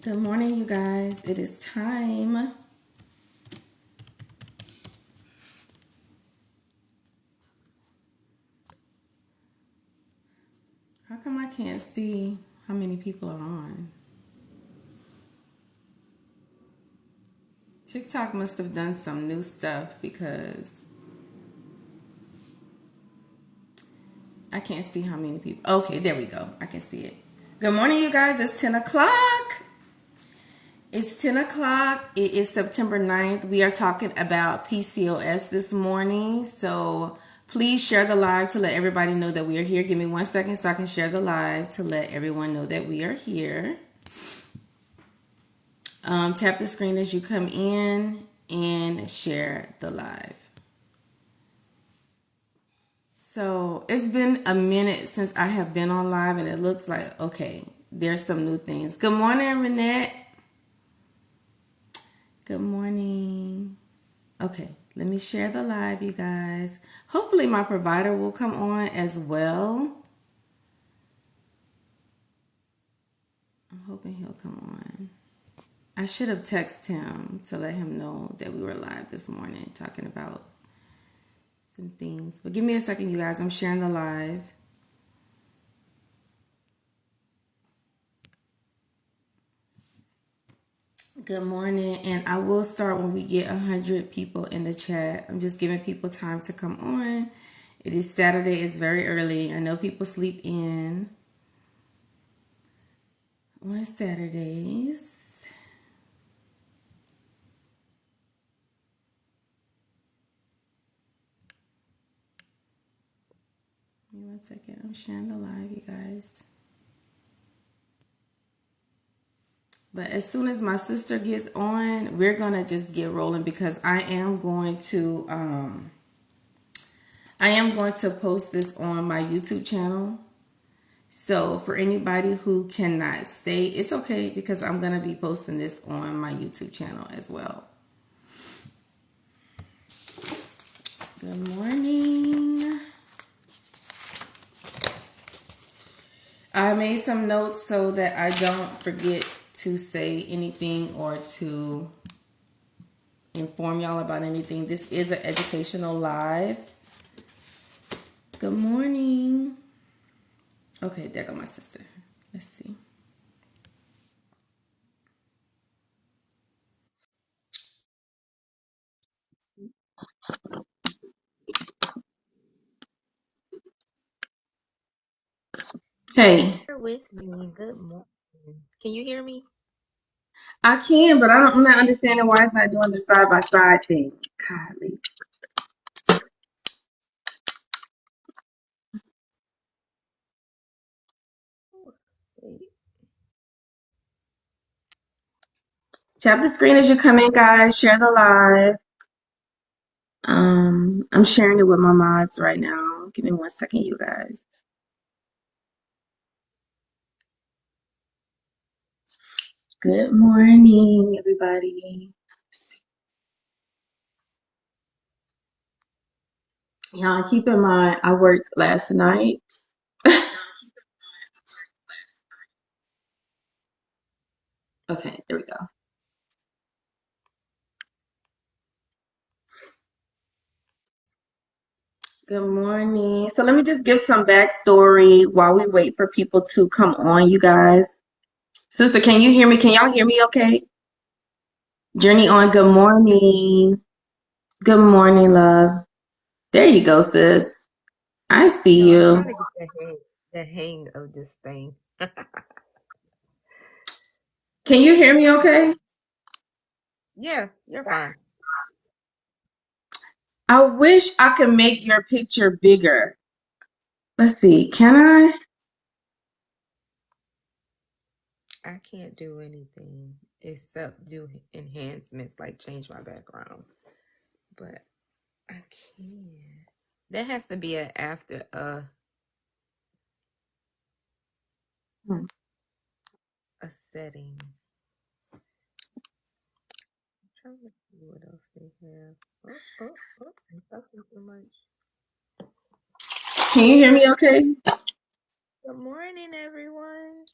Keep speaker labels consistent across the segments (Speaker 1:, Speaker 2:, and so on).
Speaker 1: Good morning, you guys. It is time. How come I can't see how many people are on? TikTok must have done some new stuff because I can't see how many people. Okay, there we go. I can see it. Good morning, you guys. It's 10 o'clock. It's 10 o'clock. It is September 9th. We are talking about PCOS this morning. So please share the live to let everybody know that we are here. Give me 1 second so I can share the live to let everyone know that we are here. Tap the screen as you come in and share the live. So it's been a minute since I have been on live, and it looks like, okay, there's some new things. Good morning, Renette. Good morning. Okay, let me share the live, you guys. Hopefully my provider will come on as well. I'm hoping he'll come on. I should have texted him to let him know that we were live this morning talking about some things. But give me a second, you guys. I'm sharing the live. Good morning, and I will start when we get 100 people in the chat. I'm just giving people time to come on. It is Saturday. It's very early. I know people sleep in on Saturdays. Give me 1 second. I'm sharing the live, you guys. But as soon as my sister gets on, we're gonna just get rolling because I am going to post this on my YouTube channel. So for anybody who cannot stay, it's okay because I'm gonna be posting this on my YouTube channel as well. Good morning. I made some notes so that I don't forget to say anything or to inform y'all about anything. This is an educational live. Good morning. Okay, there go my sister. Let's see. Hey.
Speaker 2: With me. Good morning. Can you hear me?
Speaker 1: I can, but I'm not understanding why it's not doing the side by side thing. Golly.
Speaker 2: Wait.
Speaker 1: Tap the screen as you come in, guys. Share the live. I'm sharing it with my mods right now. Give me 1 second, you guys. Good morning, everybody. Y'all keep in mind, I worked last night. Okay, there we go. Good morning. So let me just give some backstory while we wait for people to come on, you guys. Sister, can you hear me? Can y'all hear me okay? Journey on, good morning. Good morning, love. There you go, sis. I see
Speaker 2: No, I'm
Speaker 1: you.
Speaker 2: trying to get the hang of this thing.
Speaker 1: Can you hear me okay?
Speaker 2: Yeah, you're fine.
Speaker 1: I wish I could make your picture bigger. Let's see, can I?
Speaker 2: I can't do anything except do enhancements like change my background. But I can. That has to be a after
Speaker 1: Hmm.
Speaker 2: a setting. I'm trying to see what else they have. I'm talking too much.
Speaker 1: Can you hear me okay?
Speaker 2: Good morning, everyone.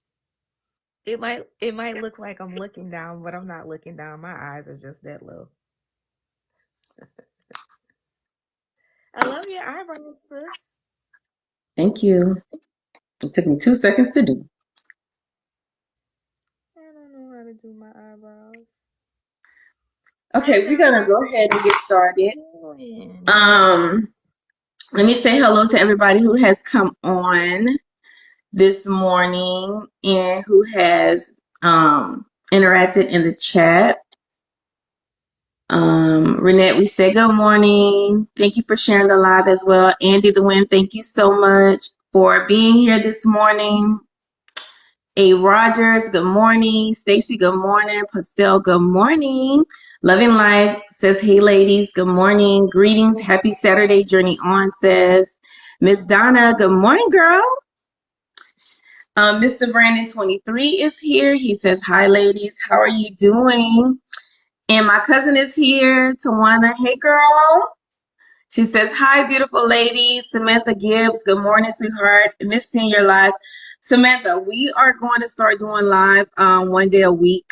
Speaker 2: It might look like I'm looking down, but I'm not looking down. My eyes are just that low. I love your eyebrows, sis.
Speaker 1: Thank you. It took me 2 seconds to do.
Speaker 2: I don't know how to do my eyebrows. How's
Speaker 1: Okay, we're gonna
Speaker 2: everybody
Speaker 1: go ahead and get started.
Speaker 2: doing?
Speaker 1: Um, Let me say hello to everybody who has come on this morning and who has interacted in the chat. Renette, we say good morning. Thank you for sharing the live as well. Andy the Wind, thank you so much for being here this morning. A. Rogers, good morning. Stacy, good morning. Pastel, good morning. Loving Life says, hey ladies, good morning. Greetings, happy Saturday, journey on, says Miss Donna, good morning, girl. Mr. Brandon 23 is here. He says, hi ladies, how are you doing? And my cousin is here, Tawana. Hey girl. She says, hi, beautiful lady. Samantha Gibbs, good morning, sweetheart. Missing your live. Samantha, we are going to start doing live 1 day a week.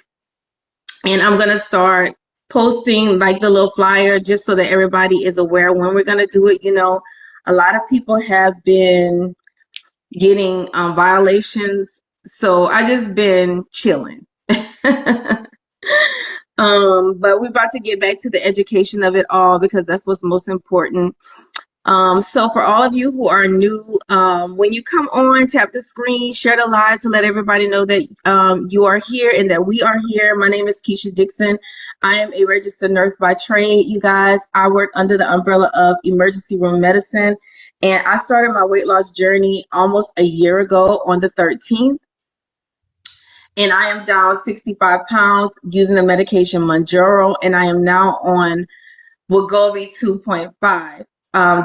Speaker 1: And I'm going to start posting like the little flyer just so that everybody is aware when we're going to do it. You know, a lot of people have been getting violations. So I just been chilling. But we're about to get back to the education of it all because that's what's most important. So for all of you who are new, when you come on, tap the screen, share the live to let everybody know that you are here and that we are here. My name is Keisha Dixon. I am a registered nurse by trade, you guys. I work under the umbrella of emergency room medicine, and I started my weight loss journey almost a year ago on the 13th. And I am down 65 pounds using the medication MOUNJARO, and I am now on WEGOVY 2.5.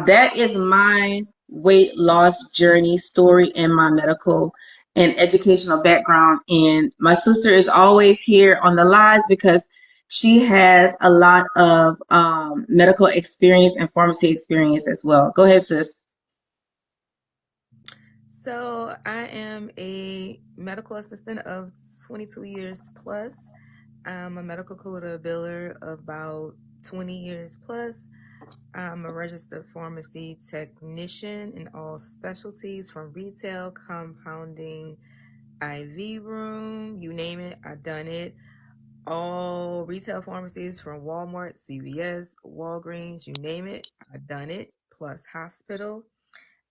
Speaker 1: That is my weight loss journey story and my medical and educational background. And my sister is always here on the lives because she has a lot of medical experience and pharmacy experience as well. Go ahead, sis.
Speaker 2: So I am a medical assistant of 22 years plus. I'm a medical coder biller about 20 years plus. I'm a registered pharmacy technician in all specialties from retail, compounding, IV room, you name it, I've done it. All retail pharmacies from Walmart, CVS, Walgreens, you name it, I've done it, plus hospital.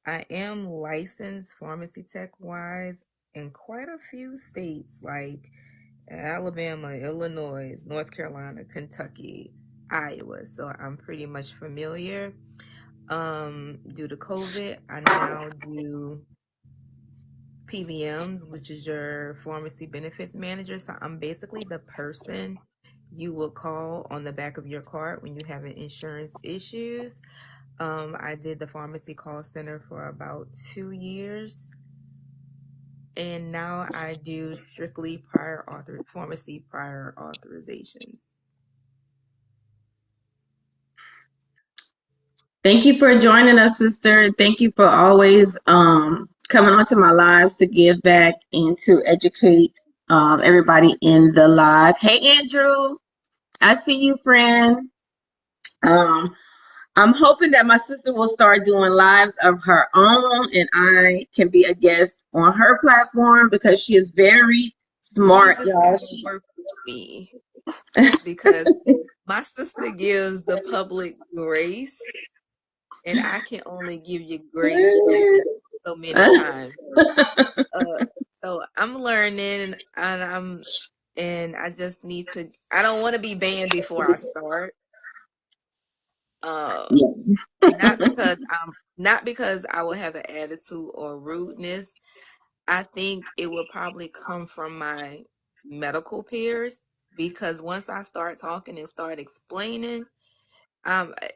Speaker 2: I am licensed pharmacy tech wise in quite a few states like Alabama, Illinois, North Carolina, Kentucky, Iowa. So I'm pretty much familiar. Due to COVID, I now do PBMs, which is your pharmacy benefits manager. So I'm basically the person you will call on the back of your card when you have insurance issues. I did the pharmacy call center for about 2 years, and now I do strictly pharmacy prior authorizations.
Speaker 1: Thank you for joining us, sister. Thank you for always coming onto my lives to give back and to educate everybody in the live. Hey, Andrew. I see you, friend. Um, I'm hoping that my sister will start doing lives of her own and I can be a guest on her platform because she is very
Speaker 2: You
Speaker 1: smart,
Speaker 2: just
Speaker 1: y'all.
Speaker 2: gotta work with me because my sister gives the public grace, and I can only give you grace so many times. Uh, so I'm learning, and I just need to. I don't want to be banned before I start. Uh, not because I will have an attitude or rudeness. I think it will probably come from my medical peers because once I start talking and start explaining,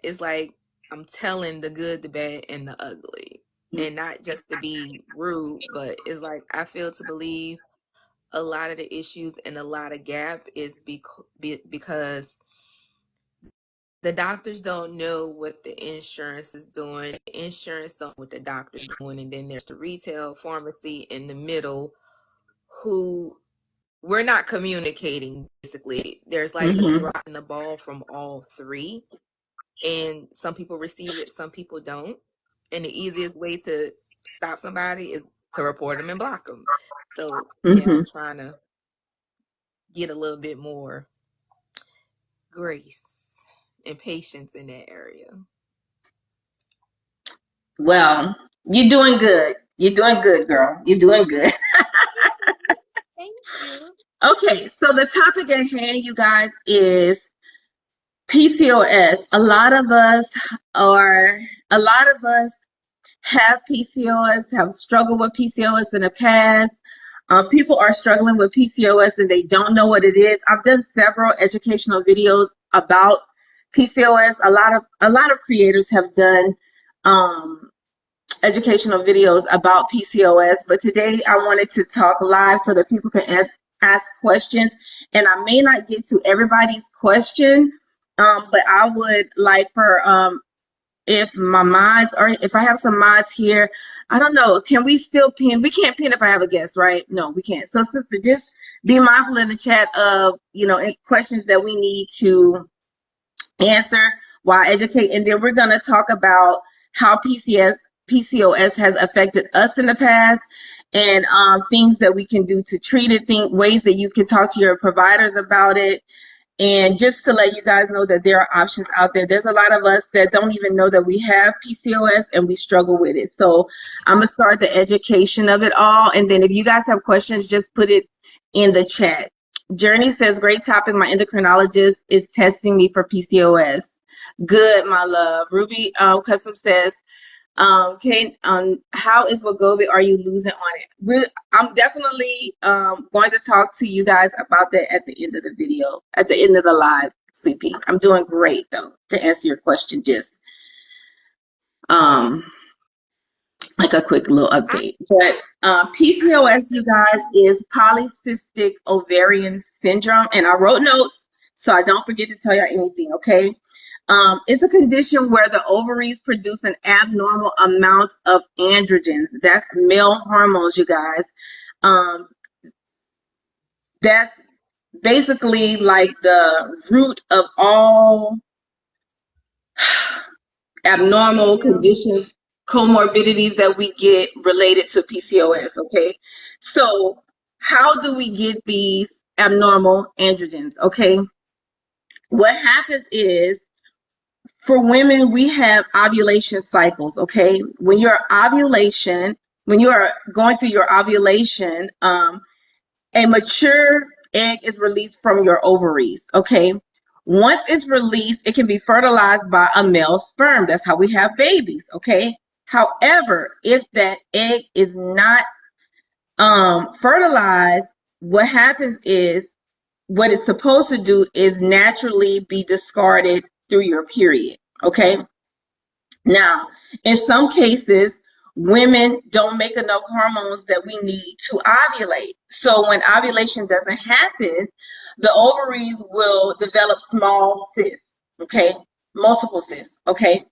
Speaker 2: it's like I'm telling the good, the bad, and the ugly, and not just to be rude, but it's like I feel to believe a lot of the issues and a lot of gap is because the doctors don't know what the insurance is doing. The insurance don't know what the doctor's doing, and then there's the retail pharmacy in the middle who we're not communicating. Basically, there's like a drop in the ball from all three, and some people receive it, some people don't. And the easiest way to stop somebody is to report them and block them. So yeah, I'm trying to get a little bit more grace and patience in that area.
Speaker 1: Well, you're doing good. You're doing good, girl. You're doing good.
Speaker 2: Thank you.
Speaker 1: Okay, so the topic at hand, you guys, is PCOS. A lot of us have PCOS, have struggled with PCOS in the past. People are struggling with PCOS and they don't know what it is. I've done several educational videos about PCOS. A lot of creators have done educational videos about PCOS, but today I wanted to talk live so that people can ask questions. And I may not get to everybody's question, but I would like for if my mods or if I have some mods here, I don't know, can we still pin? We can't pin if I have a guest, right? No, we can't. So sister, just be mindful in the chat of, questions that we need to answer while educate. And then we're going to talk about how PCOS has affected us in the past, and things that we can do to treat it, ways that you can talk to your providers about it. And just to let you guys know that there are options out there. There's a lot of us that don't even know that we have PCOS and we struggle with it. So I'm going to start the education of it all. And then if you guys have questions, just put it in the chat. Journey says, great topic. My endocrinologist is testing me for PCOS. Good, my love. Ruby Custom says, Kate, how is WEGOVY? Are you losing on it? I'm definitely going to talk to you guys about that at the end of the video, at the end of the live, Sweet Pea. I'm doing great, though, to answer your question. Just like a quick little update. But PCOS, you guys, is polycystic ovarian syndrome. And I wrote notes, so I don't forget to tell you anything, okay? It's a condition where the ovaries produce an abnormal amount of androgens. That's male hormones, you guys. That's basically like the root of all abnormal conditions, comorbidities that we get related to PCOS, okay? So how do we get these abnormal androgens, okay? What happens is, for women, we have ovulation cycles, okay? When you are going through your ovulation, a mature egg is released from your ovaries, okay? Once it's released, it can be fertilized by a male sperm. That's how we have babies, okay? However, if that egg is not fertilized, what happens is, what it's supposed to do is naturally be discarded through your period, okay? Now, in some cases, women don't make enough hormones that we need to ovulate. So when ovulation doesn't happen, the ovaries will develop small cysts, okay? Multiple cysts, okay?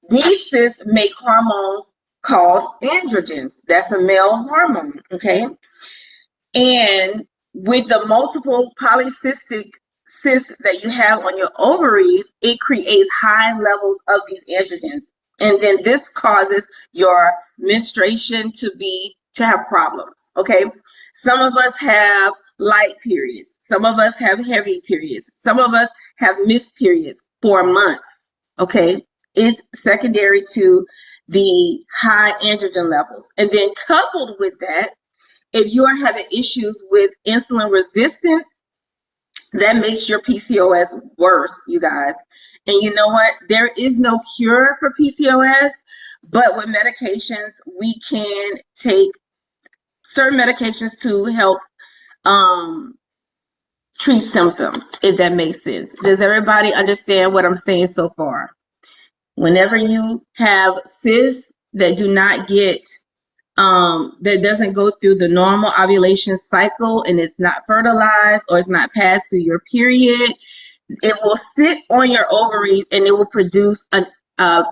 Speaker 1: These cysts make hormones called androgens. That's a male hormone, okay? And with the multiple polycystic cysts that you have on your ovaries, it creates high levels of these androgens. And then this causes your menstruation to have problems, okay? Some of us have light periods. Some of us have heavy periods. Some of us have missed periods for months, okay? It's secondary to the high androgen levels. And then coupled with that, if you are having issues with insulin resistance, that makes your PCOS worse, you guys. And you know what? There is no cure for PCOS, but with medications, we can take certain medications to help treat symptoms, if that makes sense. Does everybody understand what I'm saying so far? Whenever you have cysts that do not get that doesn't go through the normal ovulation cycle, and it's not fertilized or it's not passed through your period, it will sit on your ovaries and it will produce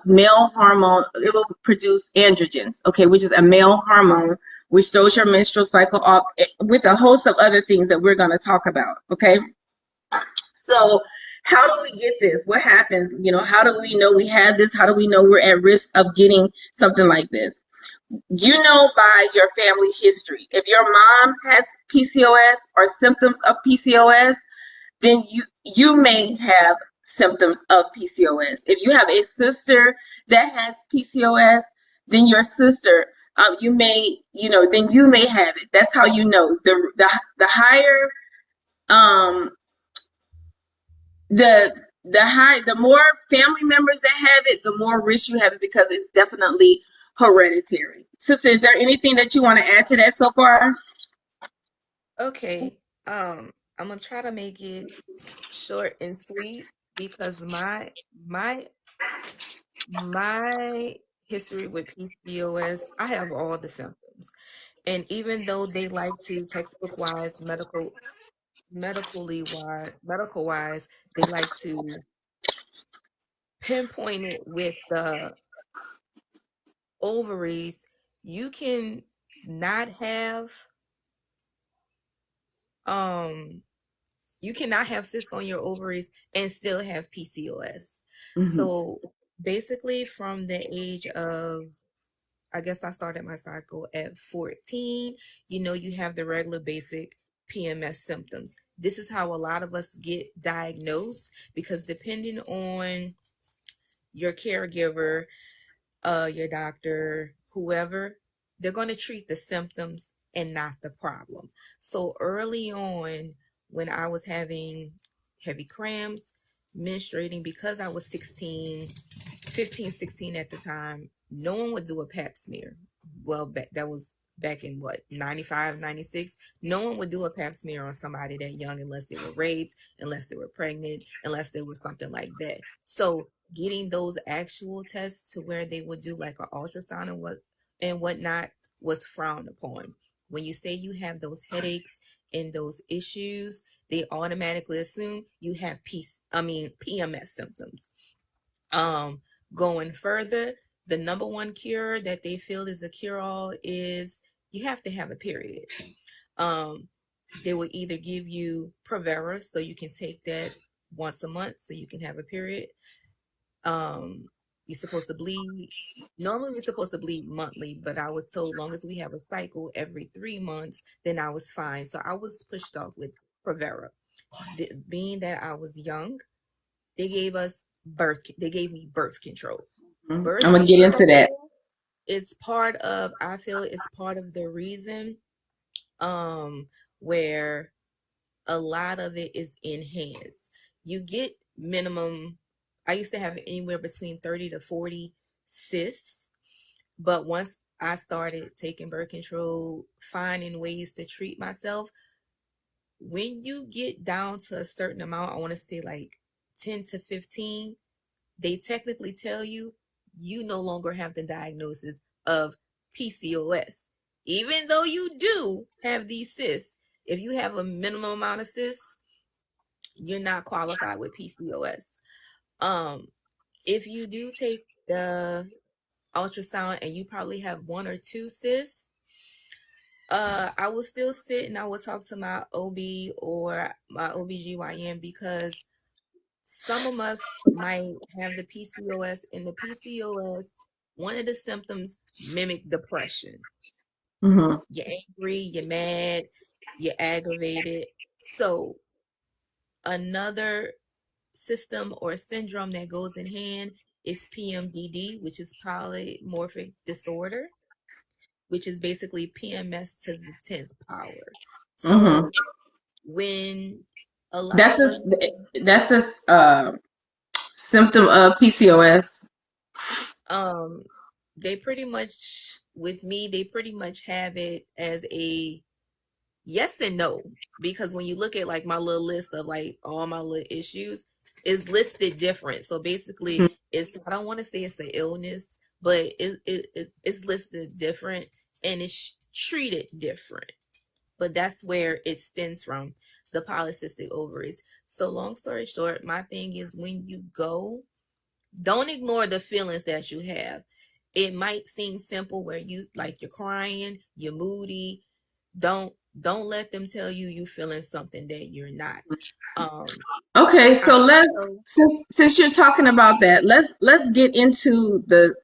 Speaker 1: male hormone. It will produce androgens, okay, which is a male hormone, which throws your menstrual cycle off, with a host of other things that we're going to talk about, okay? So how do we get this? What happens? How do we know we have this? How do we know we're at risk of getting something like this? By your family history. If your mom has PCOS or symptoms of PCOS, then you may have symptoms of PCOS. If you have a sister that has PCOS, then your sister, then you may have it. That's how you know. The higher, um, the more family members that have it, the more risk you have it, because it's definitely hereditary. Sister, is there anything that you want to add to that so far?
Speaker 2: Okay. I'm gonna try to make it short and sweet because my history with PCOS, I have all the symptoms. And even though they like to textbook wise, medical wise, they like to pinpoint it with the ovaries, you can not have um you cannot have cysts on your ovaries and still have PCOS.
Speaker 1: Mm-hmm.
Speaker 2: So basically from the age of, I guess I started my cycle at 14, you have the regular basic PMS symptoms. This is how a lot of us get diagnosed because depending on your caregiver, your doctor, whoever, they're going to treat the symptoms and not the problem. So early on, when I was having heavy cramps, menstruating, because I was 15, 16 at the time, no one would do a pap smear. Well, that was back in what, 95, 96. No one would do a pap smear on somebody that young unless they were raped, unless they were pregnant, unless they were something like that. So getting those actual tests to where they would do like an ultrasound and whatnot was frowned upon. When you say you have those headaches and those issues, they automatically assume you have PMS symptoms. Um, Going further, the number one cure that they feel is a cure-all is you have to have a period. Um, they will either give you Provera, so you can take that once a month so you can have a period. You're supposed to bleed. Normally, we're supposed to bleed monthly, but I was told long as we have a cycle every 3 months, then I was fine. So I was pushed off with Provera. Being that I was young, they gave me birth control.
Speaker 1: I'm
Speaker 2: Birth
Speaker 1: gonna get into that.
Speaker 2: control is I feel it's part of the reason um where a lot of it is enhanced. You get minimum, I used to have anywhere between 30 to 40 cysts, but once I started taking birth control, finding ways to treat myself, when you get down to a certain amount, I want to say like 10 to 15, they technically tell you you no longer have the diagnosis of PCOS. Even though you do have these cysts, if you have a minimum amount of cysts, you're not qualified with PCOS. Um, if you do take the ultrasound and you probably have one or two cysts, I will still sit and I will talk to my OB or my OBGYN because some of us might have the PCOS, and the PCOS, one of the symptoms mimic depression.
Speaker 1: Mm-hmm.
Speaker 2: You're angry, you're mad, you're aggravated. So another system or syndrome that goes in hand is PMDD, which is polymorphic disorder, which is basically PMS to the 10th power.
Speaker 1: Mm-hmm.
Speaker 2: So when a lot
Speaker 1: That's
Speaker 2: of
Speaker 1: a
Speaker 2: us,
Speaker 1: that's a symptom of PCOS.
Speaker 2: um, they pretty much, with me, they pretty much have it as a yes and no. Because when you look at like my little list of like all my little issues, is listed different. So basically, it's, I don't want to say it's an illness, but it's listed different and it's treated different. But that's where it stems from, the polycystic ovaries. So long story short, my thing is when you go don't ignore the feelings that you have. It might seem simple where you like you're crying, you're moody. Don't let them tell you you feeling something that you're not. Um
Speaker 1: Okay,
Speaker 2: I
Speaker 1: so let's
Speaker 2: also
Speaker 1: since you're talking about that, let's get into the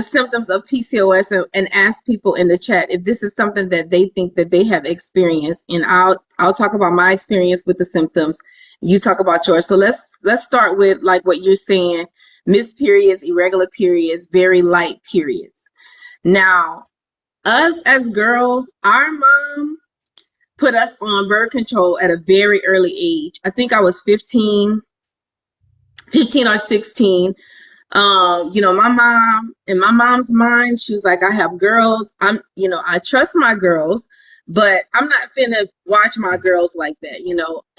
Speaker 1: symptoms of PCOS and ask people in the chat if this is something that they think that they have experienced. And I'll talk about my experience with the symptoms. You talk about yours. So let's start with like what you're saying: missed periods, irregular periods, very light periods. Now, us as girls, our mom put us on birth control at a very early age. I think I was 15 or 16. My mom, in my mom's mind, she was like, I have girls. I trust my girls, but I'm not finna watch my girls like that.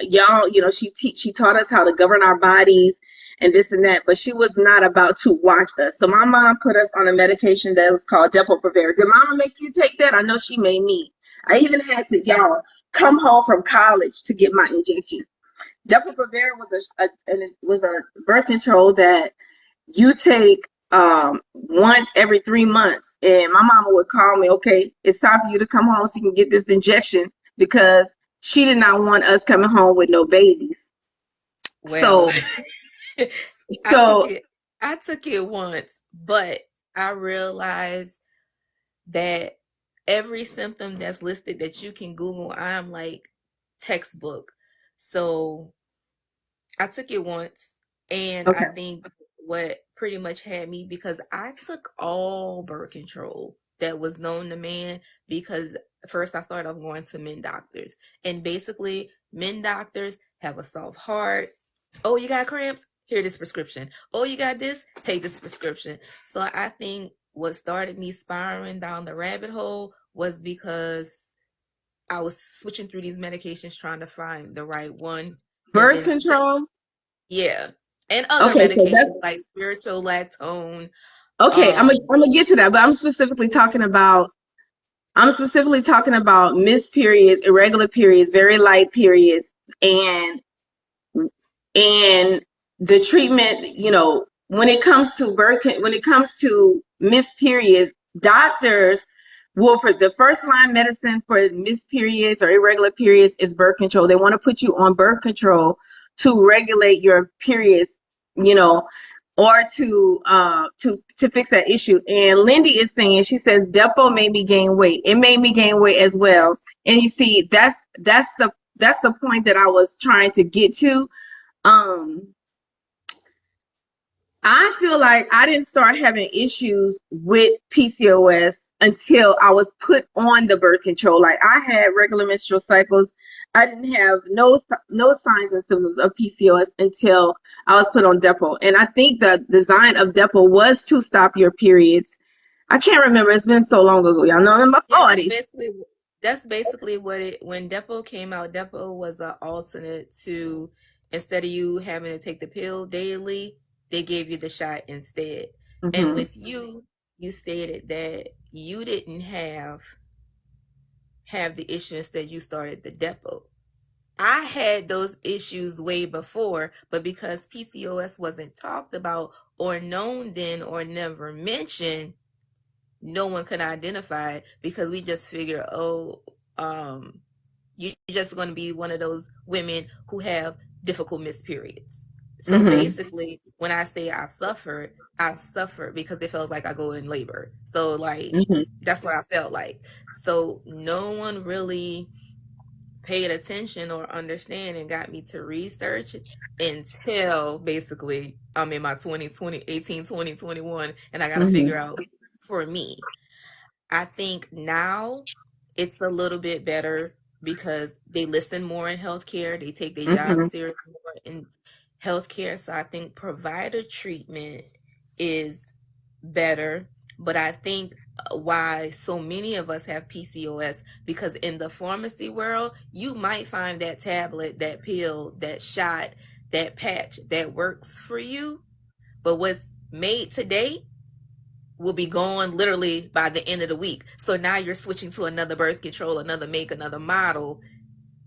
Speaker 1: Y'all, she taught us how to govern our bodies and this and that, but she was not about to watch us. So my mom put us on a medication that was called Depo-Provera. Did mama make you take that? I know she made me. I even had to, y'all, come home from college to get my injection. Depo-Provera was a birth control that you take once every 3 months. And my mama would call me, okay, it's time for you to come home so you can get this injection, because she did not want us coming home with no babies.
Speaker 2: well
Speaker 1: So
Speaker 2: I took
Speaker 1: so
Speaker 2: it I took it once, but I realized that every symptom that's listed that you can Google, I'm like textbook. So I took it once, and I
Speaker 1: okay.
Speaker 2: think what pretty much had me, because I took all birth control that was known to man, because first I started off going to men doctors, and basically men doctors have a soft heart. Oh, you got cramps? Here, this prescription. Oh, you got this? Take this prescription. So I think what started me spiraling down the rabbit hole was because I was switching through these medications trying to find the right one. And
Speaker 1: Birth
Speaker 2: then
Speaker 1: control.
Speaker 2: yeah. And other
Speaker 1: Okay, so that's
Speaker 2: medications like spiritual lactone.
Speaker 1: okay. I'm gonna
Speaker 2: Um,
Speaker 1: I'm gonna get to that, but I'm specifically talking about missed periods, irregular periods, very light periods, and and the treatment, when it comes to missed periods, doctors will, for the first line medicine for missed periods or irregular periods, is birth control. They want to put you on birth control to regulate your periods, you know or to fix that issue. And Lindy is saying, she says, Depo made me gain weight. It made me gain weight as well.
Speaker 2: yes.
Speaker 1: And you see, that's the point that I was trying to get to. um I feel like I didn't start having issues with PCOS until I was put on the birth control. Like, I had regular menstrual cycles. I didn't have no signs and symptoms of PCOS until I was put on Depo. And I think the design of Depo was to stop your periods. I can't remember. It's been so long ago. Y'all know I'm in my
Speaker 2: Yeah,
Speaker 1: 40s.
Speaker 2: that's basically what it when Depo came out. Depo was an alternate to, instead of you having to take the pill daily, they gave you the shot instead. And
Speaker 1: Hmm.
Speaker 2: with you, you stated that you didn't have the issue, instead you started the Depo. I had those issues way before, but because PCOS wasn't talked about or known then or never mentioned, no one could identify it, because we just figure, oh, you're just going to be one of those women who have difficult missed periods. So
Speaker 1: Hmm.
Speaker 2: basically, when I say I suffer because it feels like I go in labor. So like
Speaker 1: Hmm.
Speaker 2: that's what I felt like. So no one really paid attention or understand and got me to research until basically I'm in my 20, 20, 18, 20, 21, and I got to figure
Speaker 1: Hmm.
Speaker 2: out for me. I think now it's a little bit better because they listen more in healthcare. They take their job
Speaker 1: Hmm.
Speaker 2: serious more in healthcare. So I think provider treatment is better. But I think why so many of us have PCOS, because in the pharmacy world, you might find that tablet, that pill, that shot, that patch that works for you. But what's made today will be gone literally by the end of the week. So now you're switching to another birth control, another make, another model,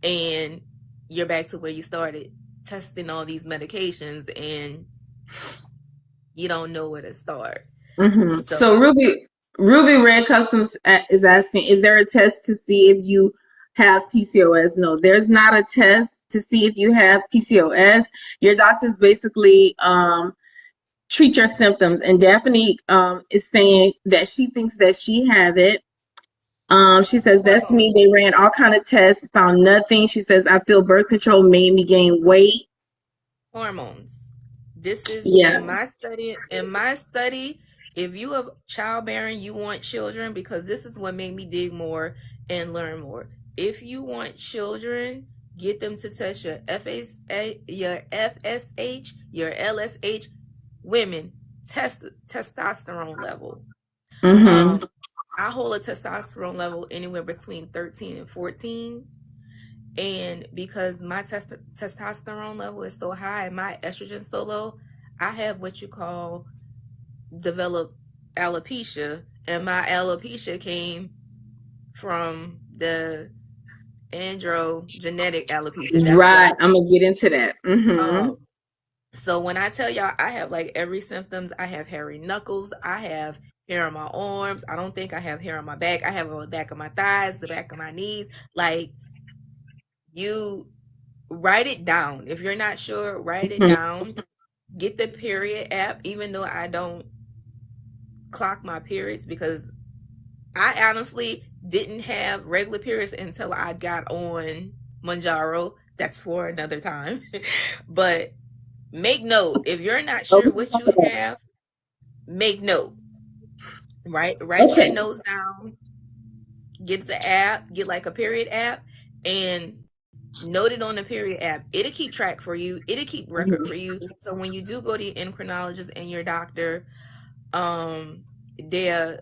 Speaker 2: and you're back to where you started testing all these medications, and you don't know where to start.
Speaker 1: So
Speaker 2: So
Speaker 1: Ruby Red Customs is asking, is there a test to see if you have PCOS? No, there's not a test to see if you have PCOS. Your doctor's basically treat your symptoms, and Daphne is saying that she thinks that she have it. She says that's me. They ran all kind of tests, found nothing. She says I feel birth control made me gain weight.
Speaker 2: hormones. This is
Speaker 1: Yeah.
Speaker 2: in my study. In my study, if you are childbearing, you want children, because this is what made me dig more and learn more. If you want children, get them to test your your FSH, your LSH. Women, test testosterone level.
Speaker 1: Mm-hmm.
Speaker 2: Um, I hold a testosterone level anywhere between 13 and 14. And because my testosterone level is so high and my estrogen so low, I have what you call developed alopecia. And my alopecia came from the androgenetic alopecia. That's what.
Speaker 1: Right. I'm gonna get into that. Mm-hmm.
Speaker 2: Um. So when I tell y'all, I have like every symptoms. I have hairy knuckles. I have hair on my arms. I don't think I have hair on my back. I have on the back of my thighs, the back of my knees. Like, you write it down. If you're not sure, write it down. Get the period app, even though I don't clock my periods, because I honestly didn't have regular periods until I got on MOUNJARO. That's for another time. But make note, if you're not
Speaker 1: Oh,
Speaker 2: sure
Speaker 1: we can
Speaker 2: what
Speaker 1: talk
Speaker 2: you
Speaker 1: about
Speaker 2: have, make note. Write your
Speaker 1: Okay.
Speaker 2: notes down. Get the app, get like a period app, and note it on the period app. It'll keep track for you. It'll keep record for
Speaker 1: Mhm.
Speaker 2: you. So when you do go to your endocrinologist and your doctor, um, they'll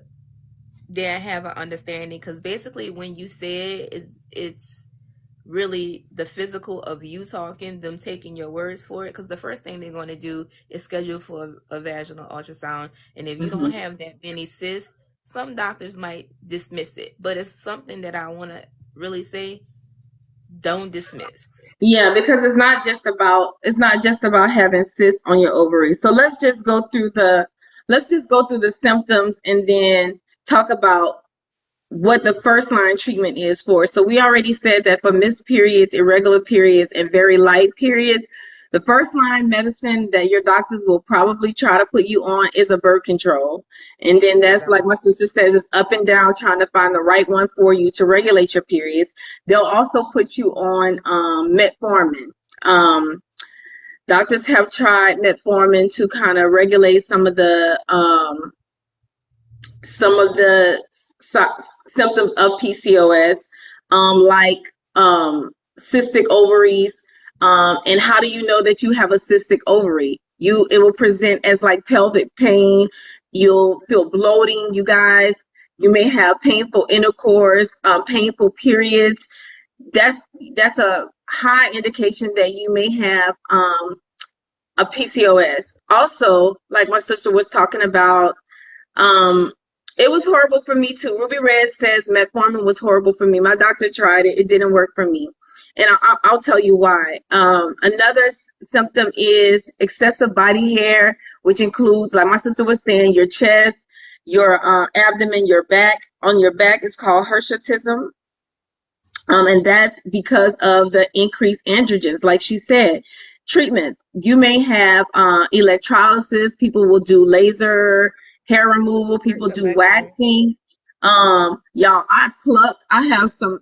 Speaker 2: they'll have an understanding. Because basically, when you say it, it's really the physical of you talking, them taking your words for it. Because the first thing they're going to do is schedule for a vaginal ultrasound, and if you don't
Speaker 1: Mhm.
Speaker 2: have that many cysts, some doctors might dismiss it. But it's something that I want to really say: don't dismiss.
Speaker 1: Yeah, because it's not just about having cysts on your ovaries. So let's just go through the symptoms and then talk about what the first line treatment is for. So we already said that for missed periods, irregular periods, and very light periods, the first line medicine that your doctors will probably try to put you on is a birth control. And then that's like my sister says, it's up and down trying to find the right one for you to regulate your periods. They'll also put you on metformin. Um, Doctors have tried metformin to kind of regulate some of the symptoms of PCOS, like cystic ovaries. And how do you know that you have a cystic ovary? It will present as like pelvic pain. You'll feel bloating, you guys. You may have painful intercourse, painful periods. That's that's a high indication that you may have a PCOS. Also, like my sister was talking about, um, it was horrible for me too. Ruby Red says metformin was horrible for me. My doctor tried it; it didn't work for me, and I'll tell you why. Another symptom is excessive body hair, which includes, like my sister was saying, your chest, your abdomen, your back. On your back is called hirsutism. And that's because of the increased androgens. Like she said, treatments. You may have electrolysis. People will do laser hair removal. People do
Speaker 2: Spiritual.
Speaker 1: waxing. Y'all, I have some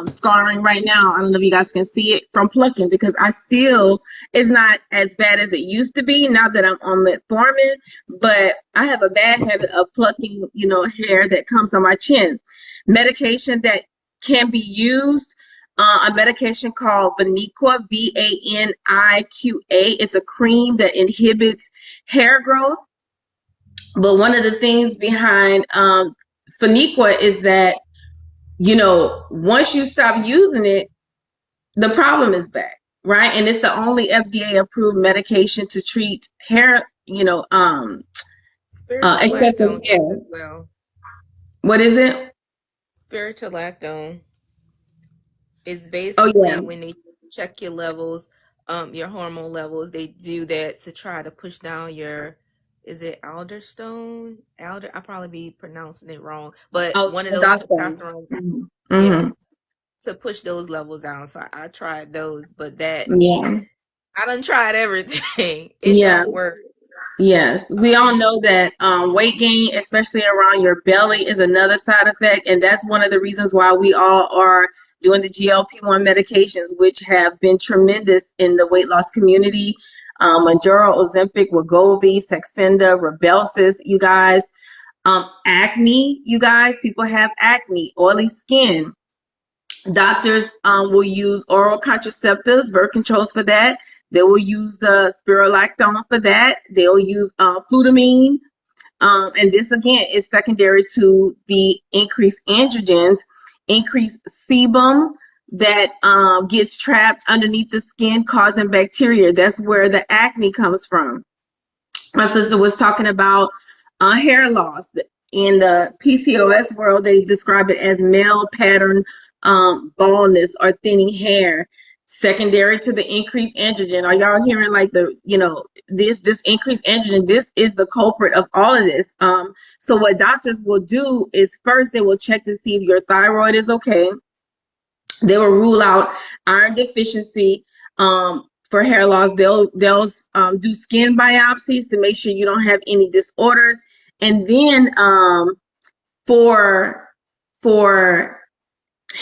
Speaker 1: scarring right now. I don't know if you guys can see it from plucking, because it's not as bad as it used to be now that I'm on metformin, but I have a bad habit of plucking, hair that comes on my chin. Medication that can be used, a medication called Vaniqua, Vaniqa. It's a cream that inhibits hair growth. But one of the things behind Vaniqua is that, once you stop using it, the problem is back, right? And it's the only FDA approved medication to treat hair,
Speaker 2: Spiritual
Speaker 1: excessive
Speaker 2: lactone
Speaker 1: hair.
Speaker 2: does as well.
Speaker 1: What is it?
Speaker 2: Spiritual lactone is
Speaker 1: Oh, yeah.
Speaker 2: basically when they check your levels your hormone levels. They do that to try to push down your, is it aldosterone? I probably be pronouncing it wrong, but
Speaker 1: Oh,
Speaker 2: one of those
Speaker 1: that's fine.
Speaker 2: testosterone, yeah,
Speaker 1: Mm-hmm.
Speaker 2: to push those levels down. So I tried those, but that
Speaker 1: Yeah.
Speaker 2: I done tried everything. It
Speaker 1: Yeah.
Speaker 2: don't work.
Speaker 1: Yes, we all know that weight gain, especially around your belly, is another side effect, and that's one of the reasons why we all are doing the GLP-1 medications, which have been tremendous in the weight loss community. Mounjaro, Ozempic, Wegovy, Saxenda, Rybelsus, you guys. Acne, you guys. People have acne, oily skin. Doctors will use oral contraceptives, birth controls for that. They will use the spironolactone for that. They'll use flutamine. And this again is secondary to the increased androgens, increased sebum that gets trapped underneath the skin, causing bacteria. That's where the acne comes from. My sister was talking about hair loss. In the PCOS world, they describe it as male pattern baldness or thinning hair, secondary to the increased androgen. Are y'all hearing like this increased androgen? This is the culprit of all of this. So what doctors will do is first they will check to see if your thyroid is okay. They will rule out iron deficiency. For hair loss, they'll do skin biopsies to make sure you don't have any disorders. And then for for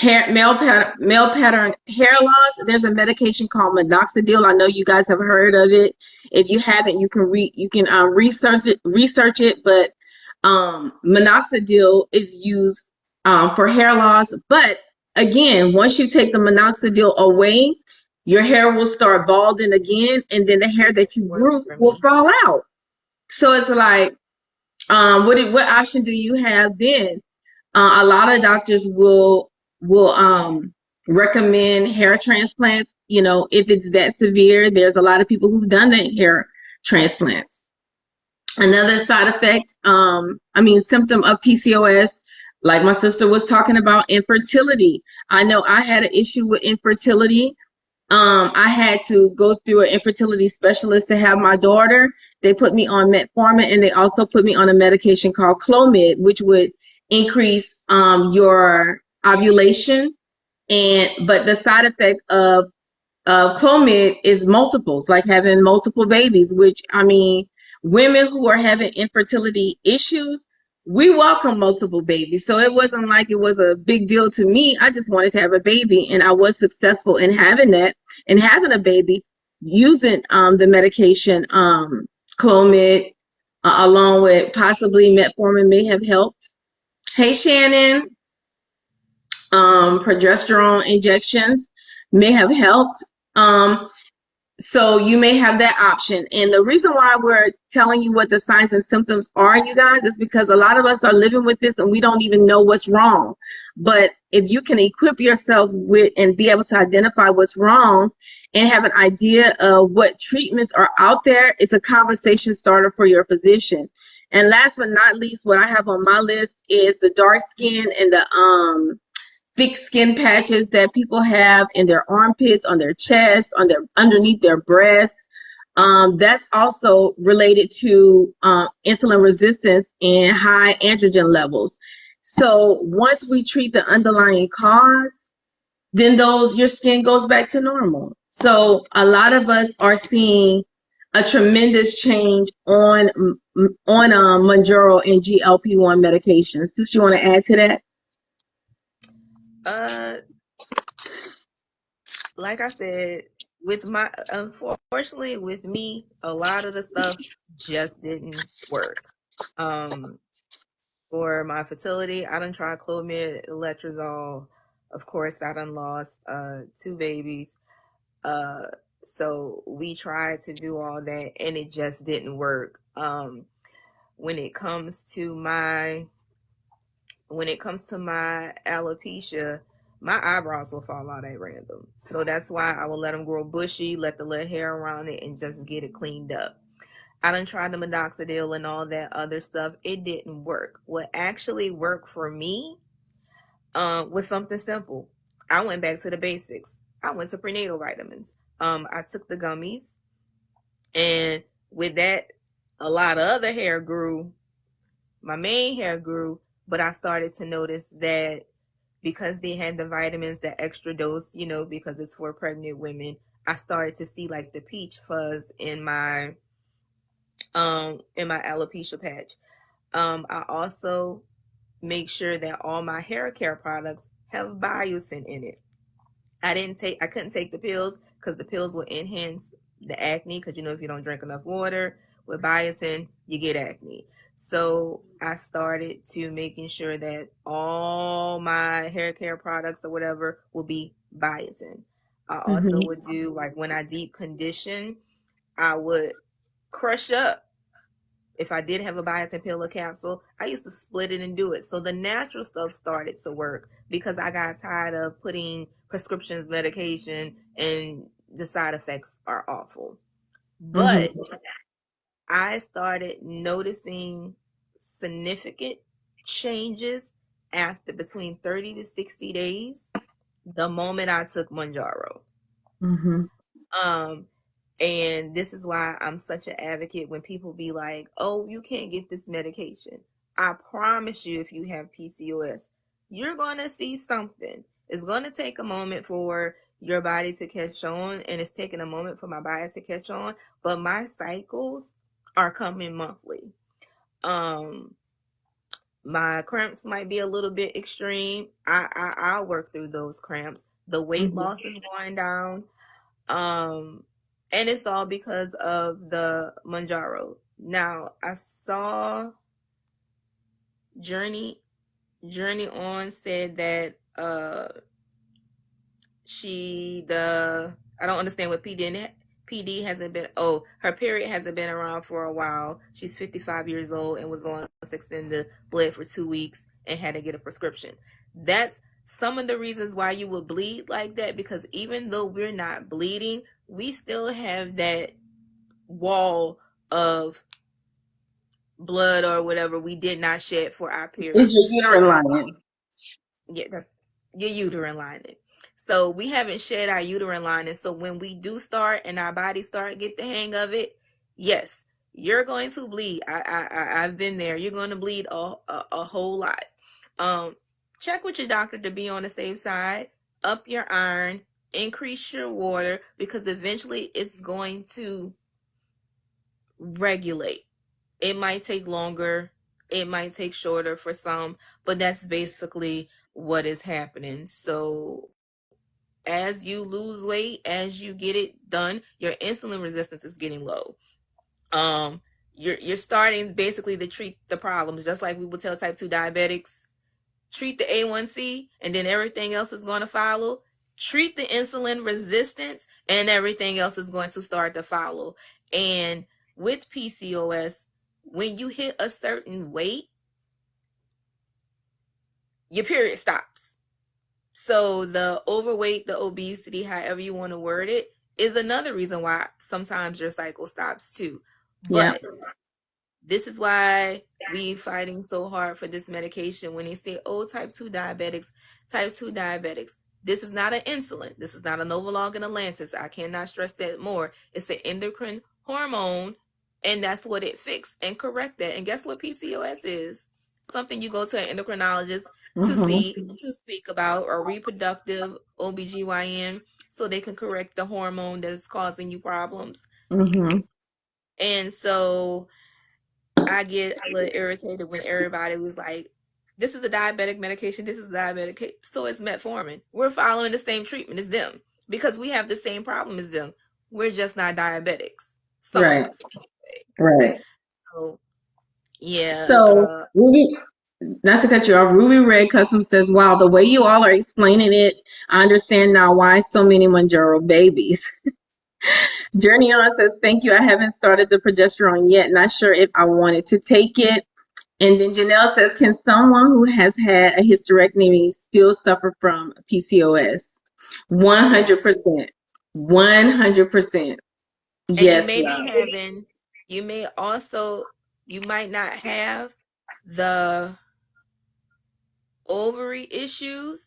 Speaker 1: male pattern hair loss, there's a medication called minoxidil. I know you guys have heard of it. If you haven't, you can research it. But minoxidil is used for hair loss. But again, once you take the minoxidil away, your hair will start balding again, and then the hair
Speaker 2: It
Speaker 1: that
Speaker 2: didn't
Speaker 1: you
Speaker 2: work
Speaker 1: grew
Speaker 2: for
Speaker 1: will
Speaker 2: me.
Speaker 1: fall out. So it's like, what option do you have then? A lot of doctors will recommend hair transplants. You know, if it's that severe, there's a lot of people who've done the hair transplants. Another side effect, symptom of PCOS, like my sister was talking about, infertility. I know I had an issue with infertility. I had to go through an infertility specialist to have my daughter. They put me on metformin, and they also put me on a medication called Clomid, which would increase your ovulation. But the side effect of Clomid is multiples, like having multiple babies, which women who are having infertility issues, we welcome multiple babies. So it wasn't like it was a big deal to me. I just wanted to have a baby, and I was successful in having that and having a baby using the medication Clomid, along with possibly metformin may have helped. Hey, Shannon, progesterone injections may have helped. So you may have that option. And the reason why we're telling you what the signs and symptoms are, you guys, is because a lot of us are living with this and we don't even know what's wrong. But if you can equip yourself with and be able to identify what's wrong and have an idea of what treatments are out there, it's a conversation starter for your physician. And last but not least, what I have on my list is the dark skin and the thick skin patches that people have in their armpits, on their chest, on their underneath their breasts. That's also related to insulin resistance and high androgen levels. So once we treat the underlying cause, then your skin goes back to normal. So a lot of us are seeing a tremendous change on Mounjaro and GLP-1 medications. Since you want to add to that?
Speaker 2: Uh, like I said, unfortunately with me, a lot of the stuff just didn't work. Um, for my fertility, I done tried Clomid, Letrozole. Of course, I done lost two babies. Uh, so we tried to do all that, and it just didn't work. When it comes to my alopecia, my eyebrows will fall out at random. So that's why I will let them grow bushy, let the little hair around it, and just get it cleaned up. I done tried the minoxidil and all that other stuff. It didn't work. What actually worked for me was something simple. I went back to the basics. I went to prenatal vitamins. I took the gummies, and with that, a lot of other hair grew. My main hair grew, but I started to notice that because they had the vitamins, the extra dose, because it's for pregnant women, I started to see like the peach fuzz in my alopecia patch. I also make sure that all my hair care products have biotin in it. I couldn't take the pills because the pills will enhance the acne, because if you don't drink enough water with biotin, you get acne. So I started to making sure that all my hair care products or whatever will be biotin. I also would do, like, when I deep condition, I would crush up. If I did have a biotin pill or capsule, I used to split it and do it. So the natural stuff started to work because I got tired of putting prescriptions, medication, and the side effects are awful. But I started noticing significant changes after between 30 to 60 days the moment I took MOUNJARO. And this is why I'm such an advocate when people be like, oh, you can't get this medication. I promise you, if you have PCOS, you're going to see something. It's going to take a moment for your body to catch on, and it's taking a moment for my body to catch on, but my cycles are coming monthly. My cramps might be a little bit extreme. I'll work through those cramps. The weight loss is going down. And it's all because of the MOUNJARO. Now, I saw Journey on said that I don't understand what PD hasn't been. Oh, her period hasn't been around for a while. She's 55 years old and was on Saxenda, bled for 2 weeks, and had to get a prescription. That's some of the reasons why you would bleed like that, because even though we're not bleeding, we still have that wall of blood or whatever we did not shed for our period.
Speaker 1: It's your uterine lining.
Speaker 2: Yeah, that's your uterine lining. So we haven't shed our uterine lining. So when we do start and our body start get the hang of it, yes, you're going to bleed. I've been there. You're going to bleed a whole lot. Check with your doctor to be on the safe side. Up your iron, increase your water, because eventually it's going to regulate. It might take longer, it might take shorter for some, but that's basically what is happening. So as you lose weight, as you get it done, your insulin resistance is getting low. You're starting basically to treat the problems, just like we would tell type 2 diabetics, treat the A1C and then everything else is going to follow. Treat the insulin resistance and everything else is going to start to follow. And with PCOS, when you hit a certain weight, your period stops. So the overweight, the obesity, however you want to word it, is another reason why sometimes your cycle stops too. But this is why we fighting so hard for this medication. When they say, oh, type 2 diabetics, this is not an insulin. This is not a Novolog and Atlantis. I cannot stress that more. It's an endocrine hormone, and that's what it fixed and correct that. And guess what PCOS is? Something you go to an endocrinologist to see, to speak about, or reproductive OBGYN, so they can correct the hormone that's causing you problems. And so I get a little irritated when everybody was like, this is a diabetic medication, this is a diabetic, so it's metformin. We're following the same treatment as them because we have the same problem as them. We're just not diabetics. Some of us.
Speaker 1: Right.
Speaker 2: So, yeah.
Speaker 1: So, Ruby, not to cut you off, Ruby Red Custom says, wow, the way you all are explaining it, I understand now why so many MOUNJARO babies. Journey On says, thank you. I haven't started the progesterone yet. Not sure if I wanted to take it. And then Janelle says, can someone who has had a hysterectomy still suffer from PCOS? 100%. 100%. Yes.
Speaker 2: And you might not have the ovary issues,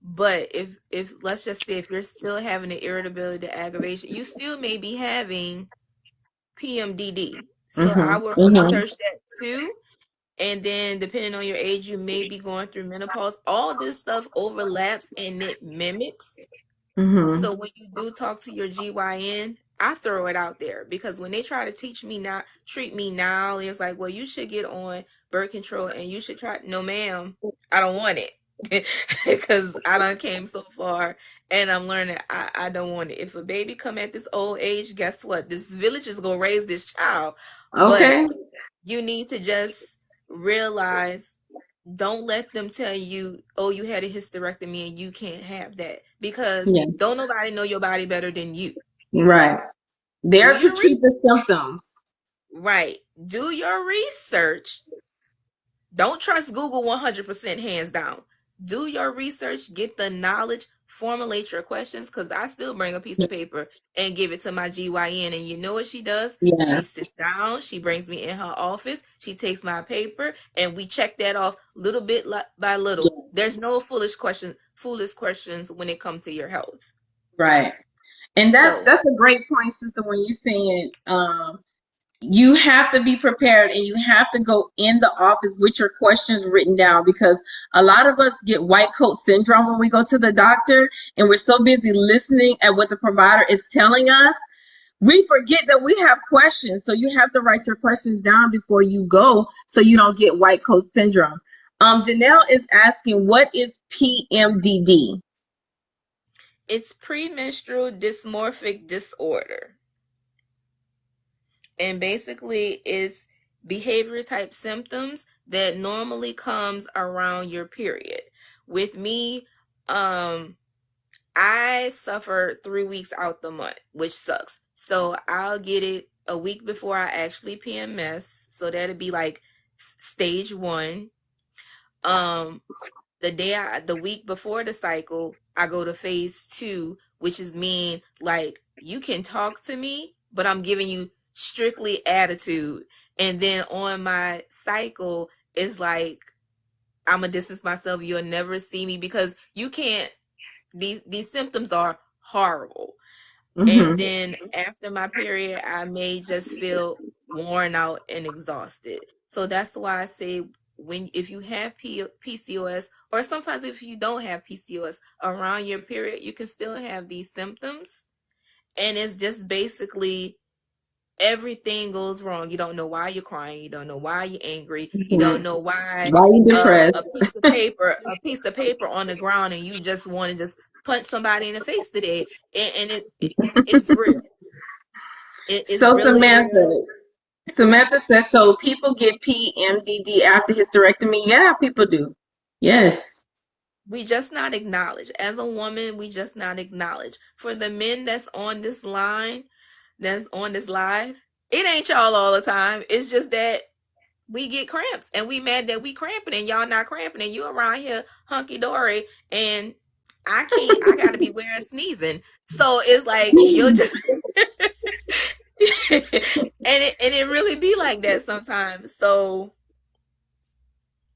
Speaker 2: But if let's just say if you're still having the irritability, the aggravation, you still may be having PMDD. So I
Speaker 1: Mhm.
Speaker 2: would
Speaker 1: Mhm.
Speaker 2: research that too. And then depending on your age, you may be going through menopause. All this stuff overlaps and it mimics.
Speaker 1: Mhm.
Speaker 2: So when you do talk to your GYN, I throw it out there because when they try to teach me now, treat me now, it's like, well, you should get on birth control and you should try. No, ma'am, I don't want it because I done came so far and I'm learning I don't want it. If a baby come at this old age, guess what? This village is gonna raise this child, but
Speaker 1: Okay.
Speaker 2: you need to just realize, don't let them tell you, oh, you had a hysterectomy and you can't have that, because
Speaker 1: Yeah.
Speaker 2: don't nobody know your body better than you.
Speaker 1: Right.
Speaker 2: Do
Speaker 1: There to
Speaker 2: your
Speaker 1: treat the symptoms.
Speaker 2: right. Do your research. Don't trust Google 100% hands down. Do your research, get the knowledge, formulate your questions, because I still bring a piece of paper and give it to my GYN. And you know what she does?
Speaker 1: Yeah.
Speaker 2: She sits down, she brings me in her office, she takes my paper, and we check that off little bit by little.
Speaker 1: Yes.
Speaker 2: There's no foolish questions when it comes to your health.
Speaker 1: Right. And
Speaker 2: So
Speaker 1: that's a great point, sister, when you're saying you have to be prepared and you have to go in the office with your questions written down, because a lot of us get white coat syndrome when we go to the doctor and we're so busy listening at what the provider is telling us. We forget that we have questions. So you have to write your questions down before you go so you don't get white coat syndrome. Janelle is asking, what is PMDD?
Speaker 2: it's premenstrual dysmorphic disorder. And basically it's behavior type symptoms that normally comes around your period. With me, I suffer 3 weeks out the month, which sucks. So I'll get it a week before I actually PMS. So that'd be like stage 1. Um, the week before the cycle, I go to phase 2, which is mean like you can talk to me, but I'm giving you strictly attitude. And then on my cycle, it's like I'm gonna distance myself. You'll never see me because you can't. These symptoms are horrible. And
Speaker 1: Mm-hmm.
Speaker 2: then after my period, I may just feel worn out and exhausted. So that's why I say, when if you have PCOS, or sometimes if you don't have PCOS around your period, you can still have these symptoms. And it's just basically everything goes wrong. You don't know why you're crying. You don't know why you're angry. You don't
Speaker 1: Mm-hmm.
Speaker 2: know why
Speaker 1: Why are you
Speaker 2: a
Speaker 1: depressed?
Speaker 2: piece of paper on the ground, and you just want to just punch somebody in the face today. And it's real. It's
Speaker 1: So
Speaker 2: really real.
Speaker 1: Samantha says, so people get PMDD after hysterectomy? Yeah, people do. Yes.
Speaker 2: We just not acknowledge. As a woman, we just not acknowledge. For the men that's on this line, that's on this live, it ain't y'all all the time. It's just that we get cramps and we mad that we cramping and y'all not cramping and you around here hunky dory, and I can't. I gotta be wearing sneezing. So it's like you're just and it really be like that sometimes. So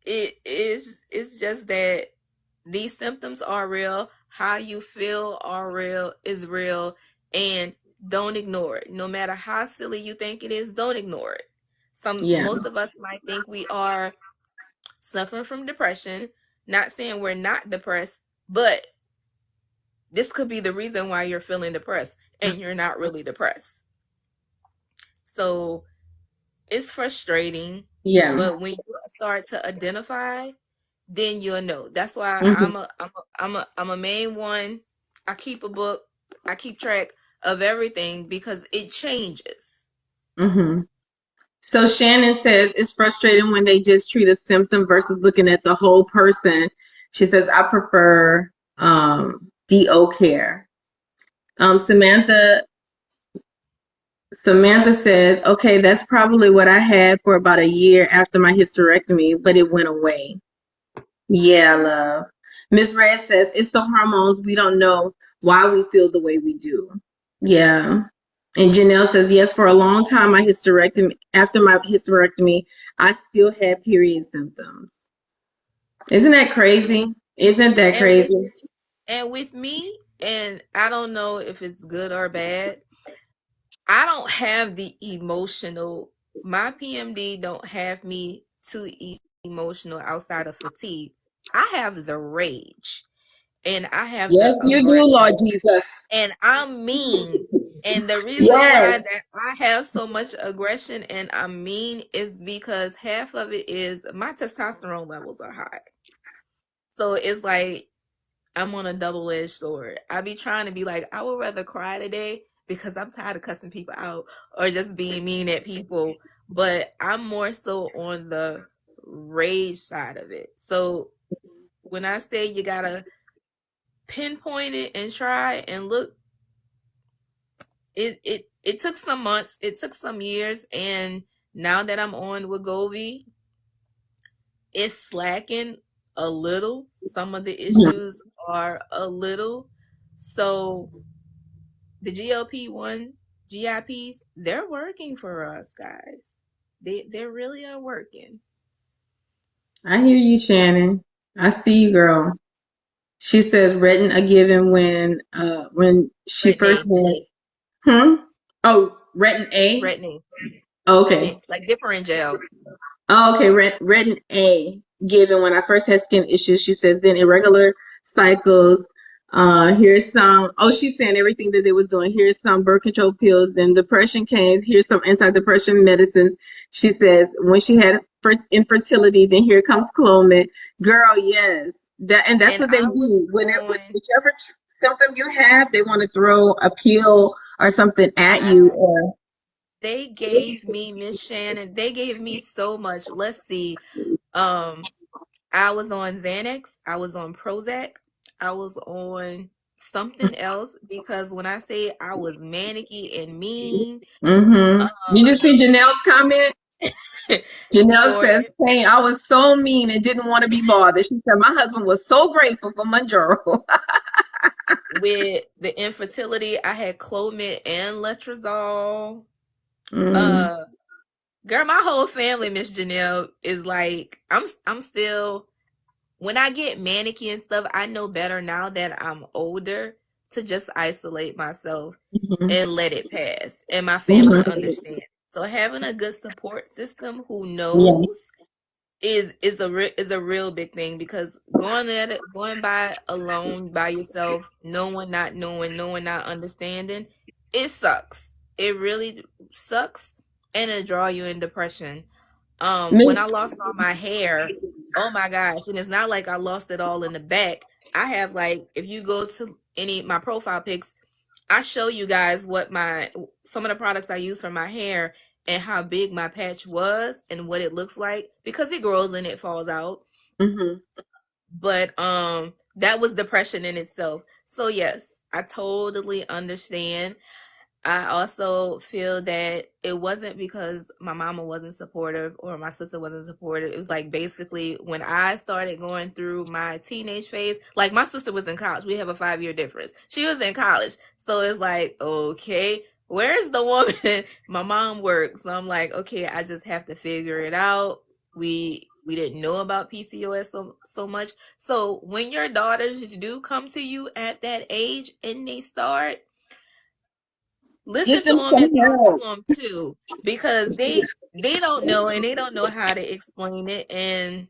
Speaker 2: it's just that these symptoms are real. How you feel are real, is real, and don't ignore it. No matter how silly you think it is, don't ignore it.
Speaker 1: Yeah.
Speaker 2: Most of us might think we are suffering from depression. Not saying we're not depressed, but this could be the reason why you're feeling depressed and you're not really depressed. So it's frustrating,
Speaker 1: Yeah.
Speaker 2: but when you start to identify, then you'll know. That's why
Speaker 1: Mm-hmm.
Speaker 2: I'm a main one. I keep a book. I keep track of everything because it changes.
Speaker 1: Mm-hmm. So Shannon says it's frustrating when they just treat a symptom versus looking at the whole person. She says, I prefer DO care. Samantha says, okay, that's probably what I had for about a year after my hysterectomy, but it went away. Yeah, love. Miss Red says, it's the hormones. We don't know why we feel the way we do. Yeah. And Janelle says, yes, for a long time, after my hysterectomy, I still had period symptoms. Isn't that
Speaker 2: And,
Speaker 1: crazy? Isn't that
Speaker 2: and with
Speaker 1: crazy?
Speaker 2: And with me, and I don't know if it's good or bad, I don't have the emotional, my PMD don't have me too emotional outside of fatigue. I have the rage and I have
Speaker 3: Yes,
Speaker 2: the
Speaker 3: you do, Lord
Speaker 2: aggression
Speaker 3: Jesus.
Speaker 2: and I'm mean. And the reason
Speaker 3: Yes.
Speaker 2: why that I have so much aggression and I'm mean is because half of it is my testosterone levels are high. So it's like I'm on a double-edged sword. I be trying to be like, I would rather cry today because I'm tired of cussing people out or just being mean at people. But I'm more so on the rage side of it. So when I say you gotta pinpoint it and try and look, it took some months, it took some years, and now that I'm on WEGOVY, it's slacking a little. Some of the issues are a little. So the GLP-1 GIPs, they're working for us, guys. They really are working.
Speaker 3: I hear you, Shannon. I see you, girl. She says Retin a given when she first
Speaker 2: Retiny,
Speaker 3: went. Oh, Retin A.
Speaker 2: retiny,
Speaker 3: Okay.
Speaker 2: retiny, like different gel.
Speaker 3: Oh, okay, retin A given when I first had skin issues. She says then irregular cycles. Here's some. Oh, she's saying everything that they was doing. Here's some birth control pills. Then depression came. Here's some antidepressant medicines. She says when she had infertility, then here comes Clomid. Girl, yes, that's
Speaker 2: And
Speaker 3: what they
Speaker 2: I was
Speaker 3: do. Whenever
Speaker 2: on.
Speaker 3: whichever symptom you have, they want to throw a pill or something at you.
Speaker 2: I
Speaker 3: Or
Speaker 2: They gave me, Miss Shannon. They gave me so much. Let's see. Um, I was on Xanax. I was on Prozac. I was on something else because when I say I was manicky and mean,
Speaker 3: Did you
Speaker 2: um,
Speaker 3: see Janelle's comment? Janelle
Speaker 2: for
Speaker 3: says, "Hey, I was so mean and didn't want to be bothered." She said, "My husband was so grateful for MOUNJARO."
Speaker 2: with the infertility, I had Clomid and Letrozole.
Speaker 3: Mm,
Speaker 2: Uh, Girl, my whole family, Miss Janelle, is like I'm still when I get manicky and stuff, I know better now that I'm older to just isolate myself
Speaker 3: mhm,
Speaker 2: and let it pass. And my family
Speaker 3: mhm.
Speaker 2: understands. So having a good support system who
Speaker 3: Yeah.
Speaker 2: knows is a real big thing because going by alone by yourself, no one not knowing, no one not understanding, it sucks. It really sucks and it draw you in depression. When I
Speaker 3: Miss-
Speaker 2: lost all my hair, oh my gosh, and it's not like I lost it all in the back. I have like if you go to any my profile pics, I show you guys what my some of the products I use for my hair and how big my patch was and what it looks like because it grows and it falls out.
Speaker 3: mhm.
Speaker 2: But that was depression in itself. So yes, I totally understand. I also feel that it wasn't because my mama wasn't supportive or my sister wasn't supportive. It was like basically when I started going through my teenage phase, like my sister was in college. We have a 5-year difference. She was in college. So it's like, okay, where's the woman? My mom works. So I'm like, okay, I just have to figure it out. We didn't know about PCOS so much. So when your daughters do come to you at that age and they start, listen
Speaker 3: Get
Speaker 2: to
Speaker 3: them
Speaker 2: them and
Speaker 3: some
Speaker 2: talk to
Speaker 3: help.
Speaker 2: them too because they don't know and they don't know how to explain it and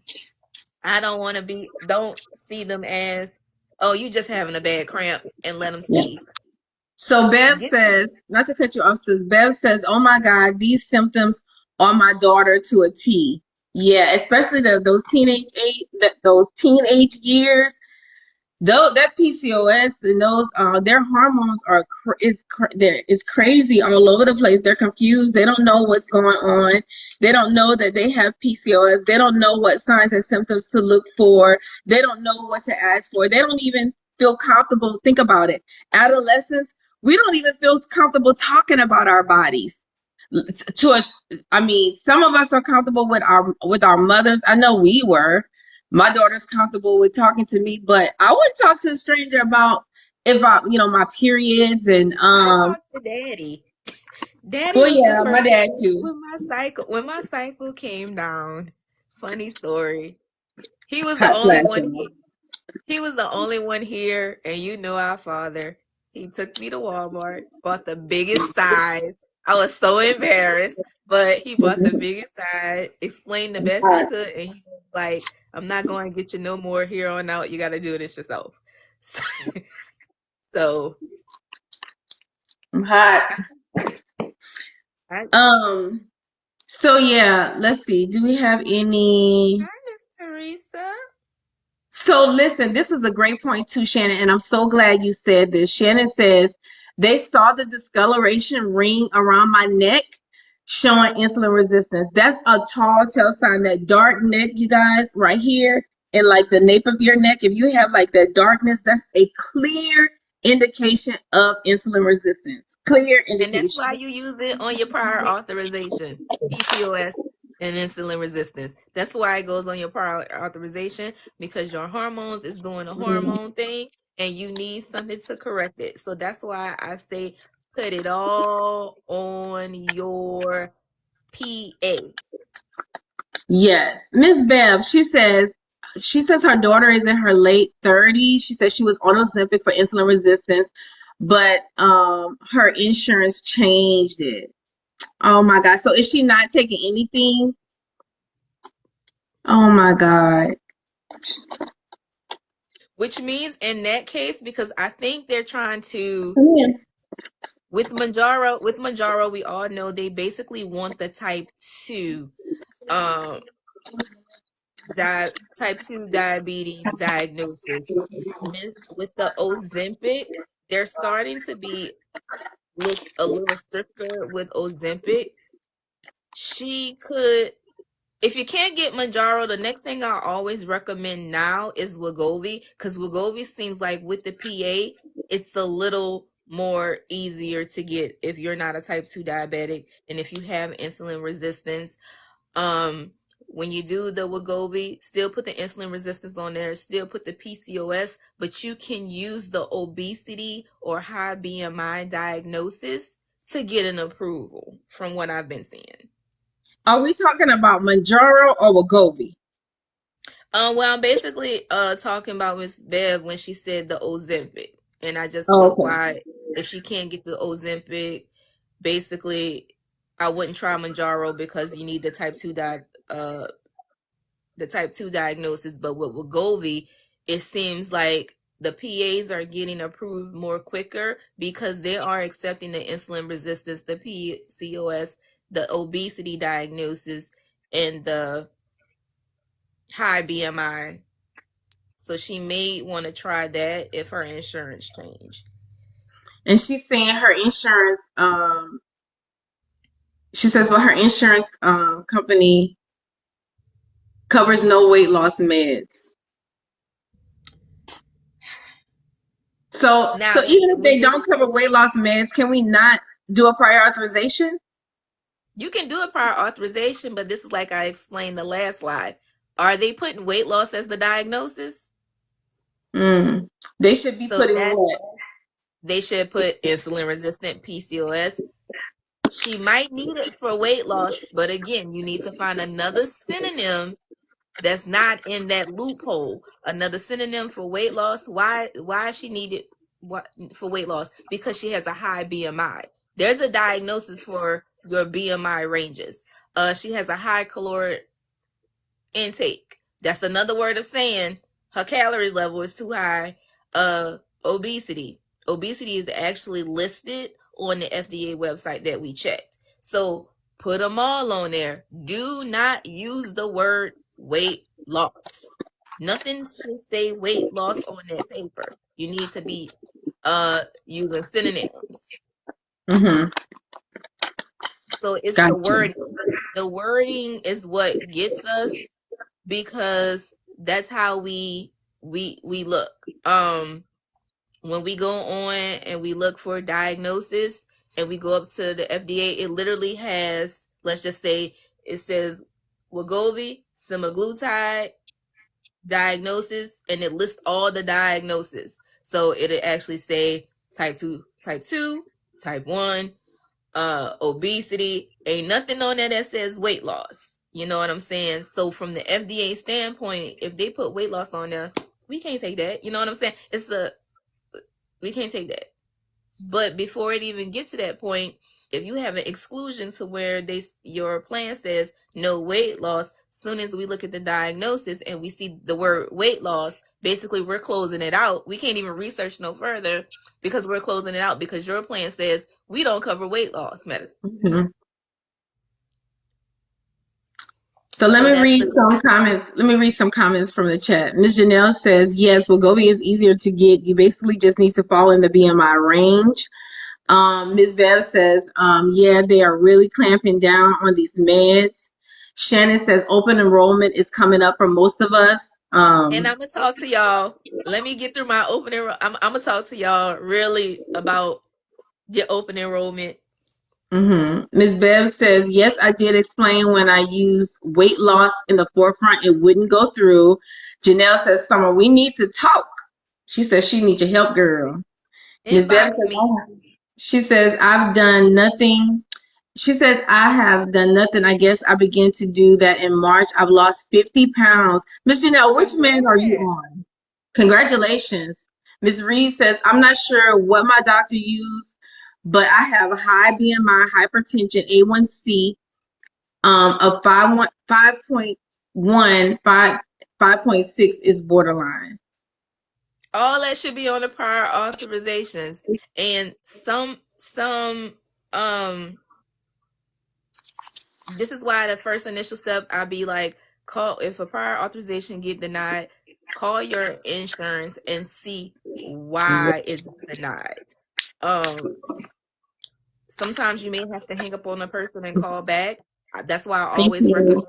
Speaker 2: I don't see them as, oh, you just having a bad cramp and let them
Speaker 3: Yeah.
Speaker 2: see.
Speaker 3: So Bev
Speaker 2: Get them.
Speaker 3: says, not to cut you off, says Bev says, "Oh my God, these symptoms on my daughter to a T." Yeah, especially those teenage years. Though that PCOS and those their hormones are is crazy all over the place. They're confused. They don't know what's going on. They don't know that they have PCOS. They don't know what signs and symptoms to look for. They don't know what to ask for. They don't even feel comfortable. Think about it. Adolescents, we don't even feel comfortable talking about our bodies. To us, I mean, some of us are comfortable with our mothers. I know we were. My daughter's comfortable with talking to me, but I wouldn't talk to a stranger about if I, my periods and
Speaker 2: I talked to daddy. Daddy
Speaker 3: well,
Speaker 2: was the
Speaker 3: yeah, my
Speaker 2: first
Speaker 3: dad too.
Speaker 2: when my cycle came down. Funny story. He was the
Speaker 3: Hot
Speaker 2: only
Speaker 3: flash,
Speaker 2: one.
Speaker 3: y'all.
Speaker 2: He was the only one here, and you know our father. He took me to Walmart, bought the biggest size. I was so embarrassed, but he bought the biggest size, explained the best he could, and he was like, I'm not going to get you no more here on out. You got to do this yourself. So
Speaker 3: I'm hot. So yeah, let's see. Do we have any?
Speaker 2: Hi, Miss Teresa.
Speaker 3: So listen, this is a great point too, Shannon, and I'm so glad you said this. Shannon says they saw the discoloration ring around my neck showing insulin resistance. That's a tall tell sign. That dark neck, you guys, right here, and like the nape of your neck. If you have like that darkness, that's a clear indication of insulin resistance. Clear
Speaker 2: And that's
Speaker 3: indication.
Speaker 2: why you use it on your prior authorization, PCOS and insulin resistance. That's why it goes on your prior authorization, because your hormones is doing a hormone thing and you need something to correct it. So that's why I say put it all on your PA.
Speaker 3: Yes. Miss Bev, she says her daughter is in her late 30s. She says she was on Ozempic for insulin resistance, but her insurance changed it. Oh my God. So is she not taking anything? Oh my God.
Speaker 2: Which means in that case, because I think they're trying to
Speaker 3: Come here.
Speaker 2: with Mounjaro, we all know they basically want the type 2 um type 2 diabetes diagnosis. With the Ozempic, they're starting to look a little stricter with Ozempic. She could, if you can't get Mounjaro, the next thing I always recommend now is Wegovy, because Wegovy seems like with the PA, it's a little more easier to get if you're not a type 2 diabetic and if you have insulin resistance. When you do the Wegovy, still put the insulin resistance on there, still put the PCOS, but you can use the obesity or high BMI diagnosis to get an approval from what I've been seeing.
Speaker 3: Are we talking about Mounjaro or Wegovy?
Speaker 2: Well, I'm basically talking about Miss Bev when she said the Ozempic, and I just
Speaker 3: Oh,
Speaker 2: put
Speaker 3: okay.
Speaker 2: why if she can't get the Ozempic, basically I wouldn't try Mounjaro because you need the type 2 diagnosis. But with Wegovy, it seems like the PAs are getting approved more quicker because they are accepting the insulin resistance, the PCOS, the obesity diagnosis, and the high BMI. So she may want to try that if her insurance change.
Speaker 3: And she's saying her insurance, she says, well, her insurance company covers no weight loss meds. So
Speaker 2: Now,
Speaker 3: even if
Speaker 2: when
Speaker 3: they
Speaker 2: you're
Speaker 3: don't cover weight loss meds, can we not do a prior authorization?
Speaker 2: you can do a prior authorization, but this is like I explained the last slide. Are they putting weight loss as the diagnosis?
Speaker 3: They should be
Speaker 2: So
Speaker 3: putting
Speaker 2: that's
Speaker 3: what?
Speaker 2: they should put insulin resistant PCOS. She might need it for weight loss, but again, you need to find another synonym that's not in that loophole. Another synonym for weight loss. Why she needed what for weight loss? Because she has a high BMI. There's a diagnosis for your BMI ranges. She has a high caloric intake. That's another word of saying her calorie level is too high. Obesity. Obesity is actually listed on the FDA website that we checked. So put them all on there. Do not use the word weight loss. Nothing should say weight loss on that paper. You need to be using synonyms.
Speaker 3: Mm-hmm.
Speaker 2: So it's the
Speaker 3: Gotcha.
Speaker 2: wording. The wording is what gets us because that's how we look. When we go on and we look for diagnosis and we go up to the FDA, it literally has, let's just say it says Wegovy, semaglutide diagnosis, and it lists all the diagnoses. So it'll actually say type 2, type 1, obesity. Ain't nothing on there that says weight loss. You know what I'm saying? So from the FDA standpoint, if they put weight loss on there, We can't take that. You know what I'm saying? We can't take that. But before it even gets to that point, if you have an exclusion to where your plan says no weight loss, soon as we look at the diagnosis and we see the word weight loss, basically we're closing it out. We can't even research no further because we're closing it out because your plan says we don't cover weight loss medicine.
Speaker 3: Mm-hmm. So let me read some comments. Let me read some comments from the chat. Ms. Janelle says, yes, Wegovy is easier to get. You basically just need to fall in the BMI range. Ms. Bev says, yeah, they are really clamping down on these meds. Shannon says open enrollment is coming up for most of us.
Speaker 2: And I'm going to talk to y'all. Let me get through my open enrollment. I'm going to talk to y'all really about your open enrollment.
Speaker 3: Ms. Bev says, yes, I did explain when I used weight loss in the forefront, it wouldn't go through. Janelle says, Summer, we need to talk. She says she needs your help, girl. Ms. Bev says, she says, I've done nothing. She says, I have done nothing. I guess I began to do that in March. I've lost 50 pounds. Ms. Janelle, which man are you on? Congratulations. Ms. Reed says, I'm not sure what my doctor used, but I have a high BMI, hypertension, A1C of 5.1, 5.6 is borderline.
Speaker 2: All that should be on the prior authorizations. And this is why the first initial step, I'll be like, call, if a prior authorization get denied, call your insurance and see why it's denied. Sometimes you may have to hang up on a person and call back. That's why I always recommend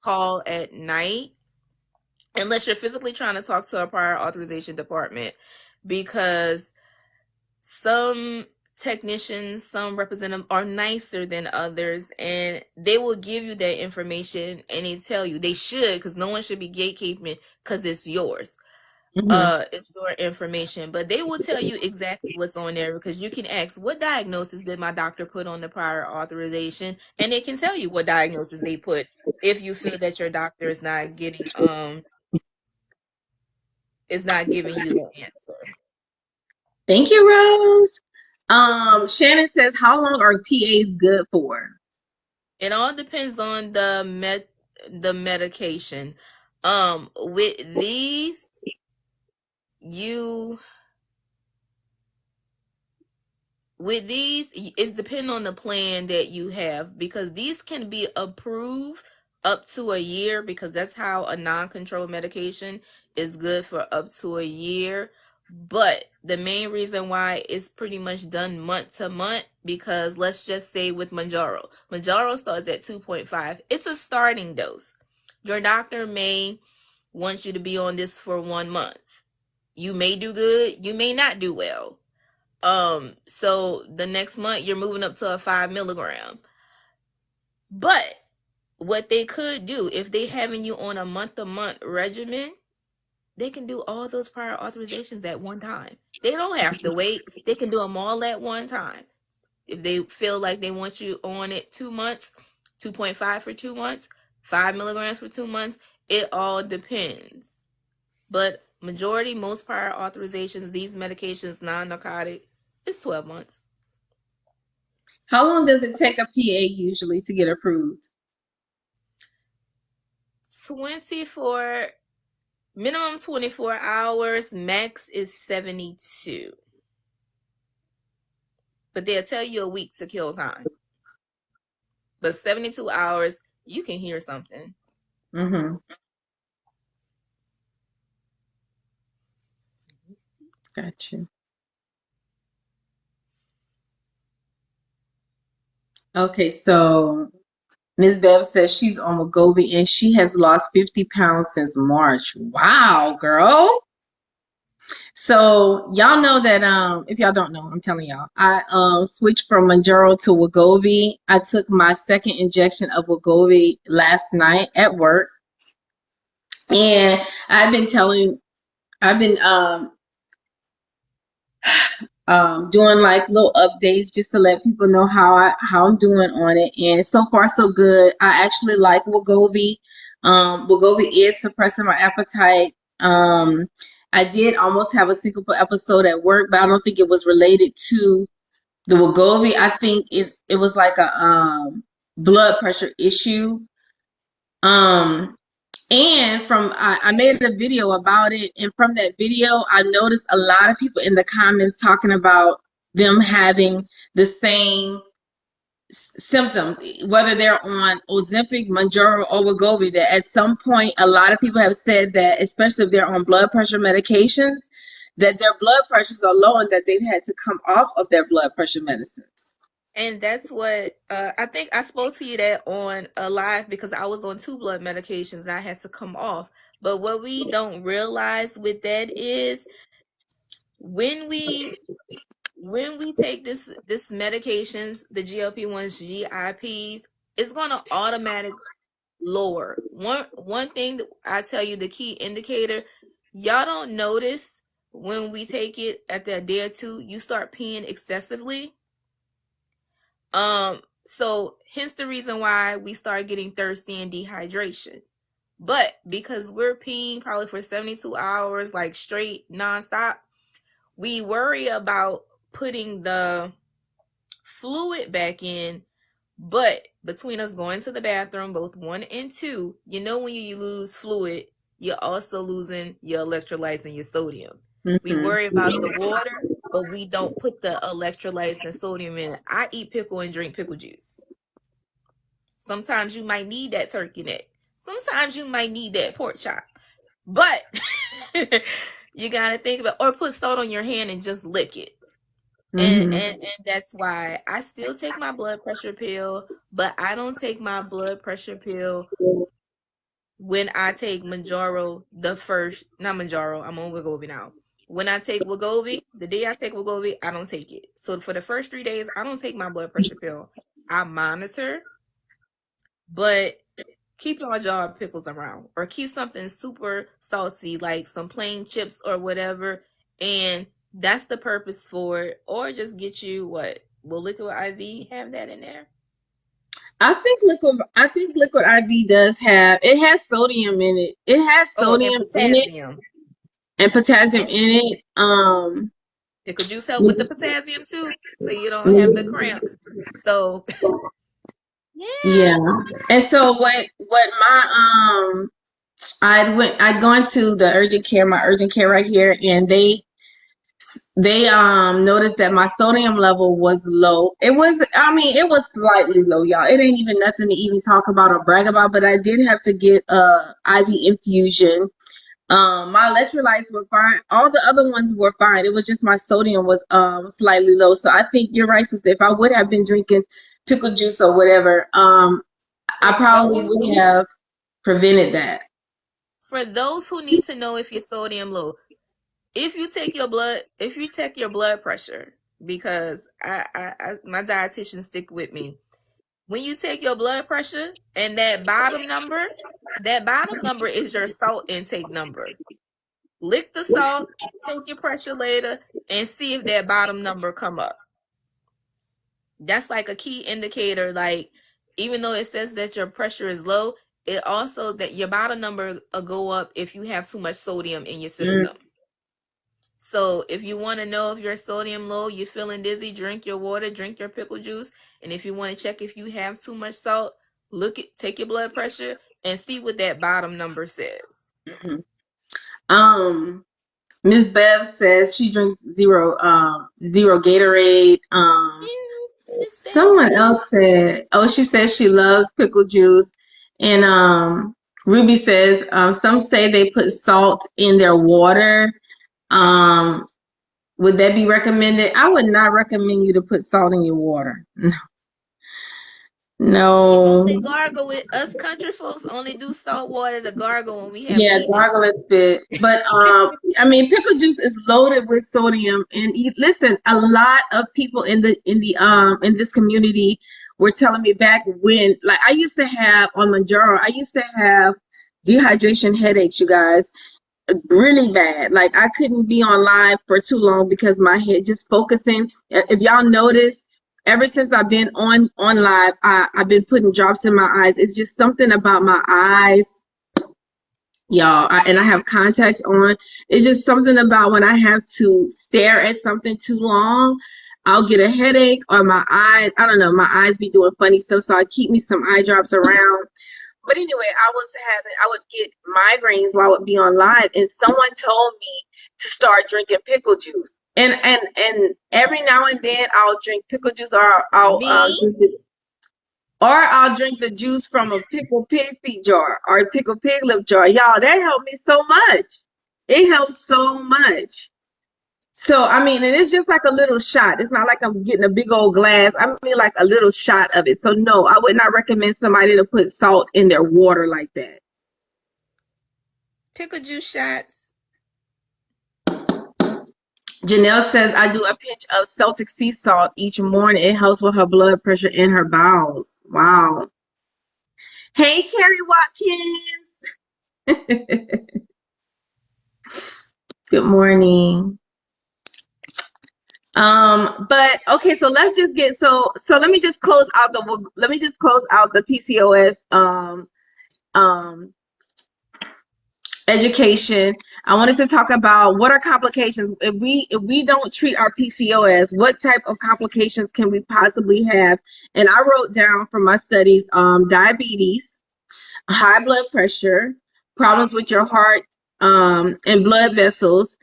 Speaker 2: call at night, unless you're physically trying to talk to a prior authorization department, because some technicians, some representatives are nicer than others, and they will give you that information, and they tell you they should, because no one should be gatekeeping because it's yours. It's your information, but they will tell you exactly what's on there, because you can ask, what diagnosis did my doctor put on the prior authorization, and they can tell you what diagnosis they put if you feel that your doctor is not getting giving you the answer.
Speaker 3: Thank you, Rose. Shannon says, how long are PAs good for?
Speaker 2: It all depends on the medication. With these, it's depending on the plan that you have, because these can be approved up to a year, because that's how a non-controlled medication is good for up to a year. But the main reason why it's pretty much done month to month, because let's just say with MOUNJARO starts at 2.5. It's a starting dose. Your doctor may want you to be on this for 1 month. You may do good, you may not do well. So the next month you're moving up to a 5 milligram. But what they could do, if they having you on a month-to-month regimen, they can do all those prior authorizations at one time. They don't have to wait. They can do them all at one time. If they feel like they want you on it 2 months, 2.5 for 2 months, 5 milligrams for 2 months, it all depends. But most prior authorizations, these medications, non-narcotic, it's 12 months.
Speaker 3: How long does it take a PA usually to get approved?
Speaker 2: 24, minimum 24 hours, max is 72. But they'll tell you a week to kill time. But 72 hours, you can hear something.
Speaker 3: Got you. Okay, so Ms. Bev says she's on Wegovy and she has lost 50 pounds since March. Wow, girl. So y'all know that if y'all don't know, I'm telling y'all, I switched from MOUNJARO to Wegovy. I took my second injection of Wegovy last night at work, and I've been doing like little updates just to let people know how I'm doing on it, and so far so good. I actually like Wegovy. Wegovy is suppressing my appetite. I did almost have a syncope episode at work, but I don't think it was related to the Wegovy. I think it was like a blood pressure issue. And I made a video about it, and from that video, I noticed a lot of people in the comments talking about them having the same symptoms, whether they're on Ozempic, Mounjaro, or Wegovy. That at some point, a lot of people have said that, especially if they're on blood pressure medications, that their blood pressures are low and that they've had to come off of their blood pressure medicines.
Speaker 2: And that's what I think I spoke to you that on a live because I was on 2 blood medications and I had to come off. But what we don't realize with that is when we take this medications, the GLP-1s, GIPs, it's gonna automatic lower. One thing that I tell you, the key indicator, y'all don't notice when we take it at the day or two, you start peeing excessively. So hence the reason why we start getting thirsty and dehydration. But because we're peeing probably for 72 hours, like straight nonstop, we worry about putting the fluid back in. But between us going to the bathroom, both 1 and 2, you know, when you lose fluid, you're also losing your electrolytes and your sodium. We worry about the water, but we don't put the electrolytes and sodium in. I eat pickle and drink pickle juice. Sometimes you might need that turkey neck. Sometimes you might need that pork chop. But you gotta think about, or put salt on your hand and just lick it. And that's why I still take my blood pressure pill, but I don't take my blood pressure pill when I take Mounjaro not Mounjaro, I'm on Wegovy now. When I take Wegovy, the day I take Wegovy, I don't take it. So for the first 3 days, I don't take my blood pressure pill. I monitor, but keep all jar of pickles around, or keep something super salty like some plain chips or whatever, and that's the purpose for it. Or just get you will Liquid IV have that in there?
Speaker 3: I think liquid IV does have, it has sodium in it. It has sodium in it and potassium in it.
Speaker 2: Pickle juice help with the potassium too, so you don't have the cramps. So
Speaker 3: yeah. And so what my I'd gone to the my urgent care right here, and they noticed that my sodium level was low. It was slightly low, y'all. It ain't even nothing to even talk about or brag about, but I did have to get a IV infusion. My electrolytes were fine. All the other ones were fine. It was just my sodium was slightly low. So I think you're right, sister. If I would have been drinking pickle juice or whatever, I probably would have prevented that.
Speaker 2: For those who need to know if your sodium low, if you check your blood pressure, because I my dietitian stick with me. When you take your blood pressure and that bottom number is your salt intake number. Lick the salt, take your pressure later, and see if that bottom number come up. That's like a key indicator. Like, even though it says that your pressure is low, it also that your bottom number will go up if you have too much sodium in your system. So if you want to know if your sodium low, you're feeling dizzy, drink your water, drink your pickle juice. And if you want to check if you have too much salt, take your blood pressure and see what that bottom number says.
Speaker 3: Miss Bev says she drinks zero Gatorade. Someone else said, she says she loves pickle juice. And Ruby says, some say they put salt in their water. Would that be recommended? I would not recommend you to put salt in your water. No.
Speaker 2: We only gargle with us country folks. Only do salt water to gargle when we have
Speaker 3: gargle is fit. But pickle juice is loaded with sodium. And listen, a lot of people in this community were telling me back when, like, I used to have on Mounjaro, I used to have dehydration headaches, you guys. Really bad. Like, I couldn't be on live for too long because my head just focusing. If y'all notice, ever since I've been on live, I've been putting drops in my eyes. It's just something about my eyes. y'all, and I have contacts on. It's just something about when I have to stare at something too long, I'll get a headache, or my eyes, I don't know, my eyes be doing funny stuff, so I keep me some eye drops around. But anyway, I would get migraines while I would be on live, and someone told me to start drinking pickle juice. And every now and then I'll drink pickle juice, or
Speaker 2: Me?
Speaker 3: I'll drink the juice from a pickle pig feet jar or a pickle pig lip jar. Y'all, that helped me so much. It helps so much. So, I mean, and it's just like a little shot. It's not like I'm getting a big old glass. I mean, like a little shot of it. So, no, I would not recommend somebody to put salt in their water like that.
Speaker 2: Pickle juice shots.
Speaker 3: Janelle says, I do a pinch of Celtic sea salt each morning. It helps with her blood pressure in her bowels. Wow. Hey, Carrie Watkins. Good morning. But okay, so let's just get let me just close out the PCOS education. I wanted to talk about what are complications if we don't treat our PCOS. What type of complications can we possibly have? And I wrote down from my studies diabetes, high blood pressure, problems with your heart and blood vessels.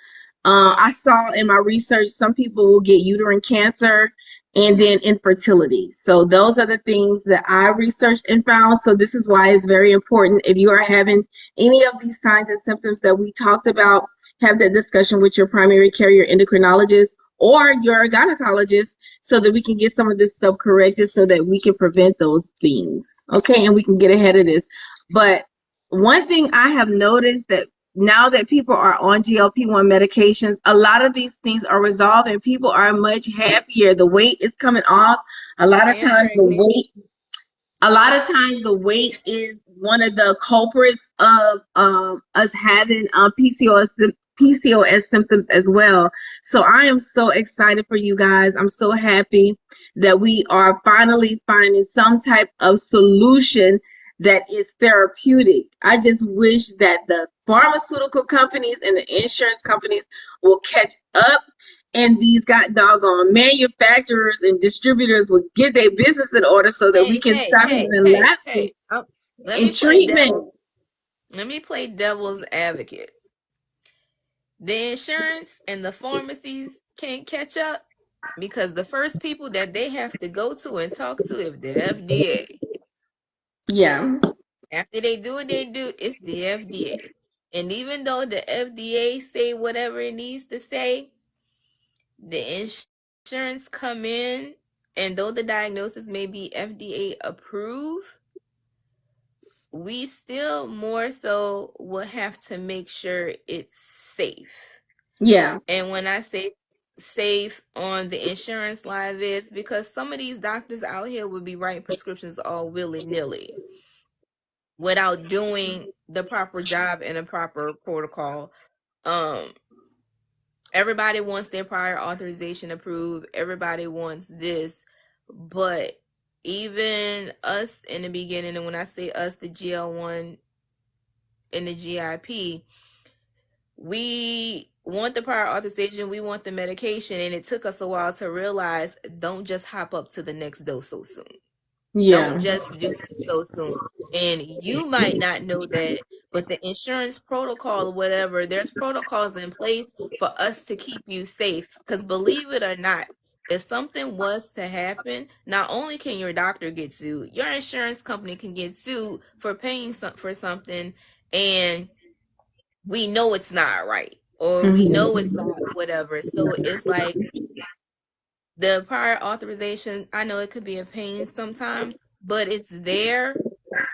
Speaker 3: I saw in my research some people will get uterine cancer and then infertility. So those are the things that I researched and found. So this is why it's very important, if you are having any of these signs and symptoms that we talked about, have that discussion with your primary care, your endocrinologist, or your gynecologist, so that we can get some of this stuff corrected so that we can prevent those things. Okay, and we can get ahead of this. But one thing I have noticed, that now that people are on GLP-1 medications, a lot of these things are resolved and people are much happier. The weight is coming off. A lot of
Speaker 2: And
Speaker 3: times
Speaker 2: pregnant.
Speaker 3: the weight is one of the culprits of us having PCOS symptoms as well. So I am so excited for you guys. I'm so happy that we are finally finding some type of solution that is therapeutic. I just wish that the pharmaceutical companies and the insurance companies will catch up, and these got doggone manufacturers and distributors will get their business in order so that we can stop having lapses
Speaker 2: Let
Speaker 3: in
Speaker 2: me play
Speaker 3: treatment.
Speaker 2: devil's advocate. The insurance and the pharmacies can't catch up because the first people that they have to go to and talk to is the FDA.
Speaker 3: Yeah.
Speaker 2: After they do what they do, it's the FDA. And even though the FDA say whatever it needs to say, the insurance come in, and though the diagnosis may be FDA approved, we still more so will have to make sure it's safe.
Speaker 3: Yeah.
Speaker 2: And when I say safe on the insurance live, is because some of these doctors out here would be writing prescriptions all willy-nilly without doing the proper job and a proper protocol. Everybody wants their prior authorization approved. Everybody wants this, but even us in the beginning, and when I say us, the GL1 and the GIP, we want the prior authorization, we want the medication, and it took us a while to realize, don't just hop up to the next dose so soon. Don't
Speaker 3: Yeah.
Speaker 2: just do it so soon. And you might not know that, but the insurance protocol or whatever, there's protocols in place for us to keep you safe. Because believe it or not, if something was to happen, not only can your doctor get sued, your insurance company can get sued for paying for something, and we know it's not right, or we know it's not whatever. So it's like, the prior authorization, I know it could be a pain sometimes, but it's there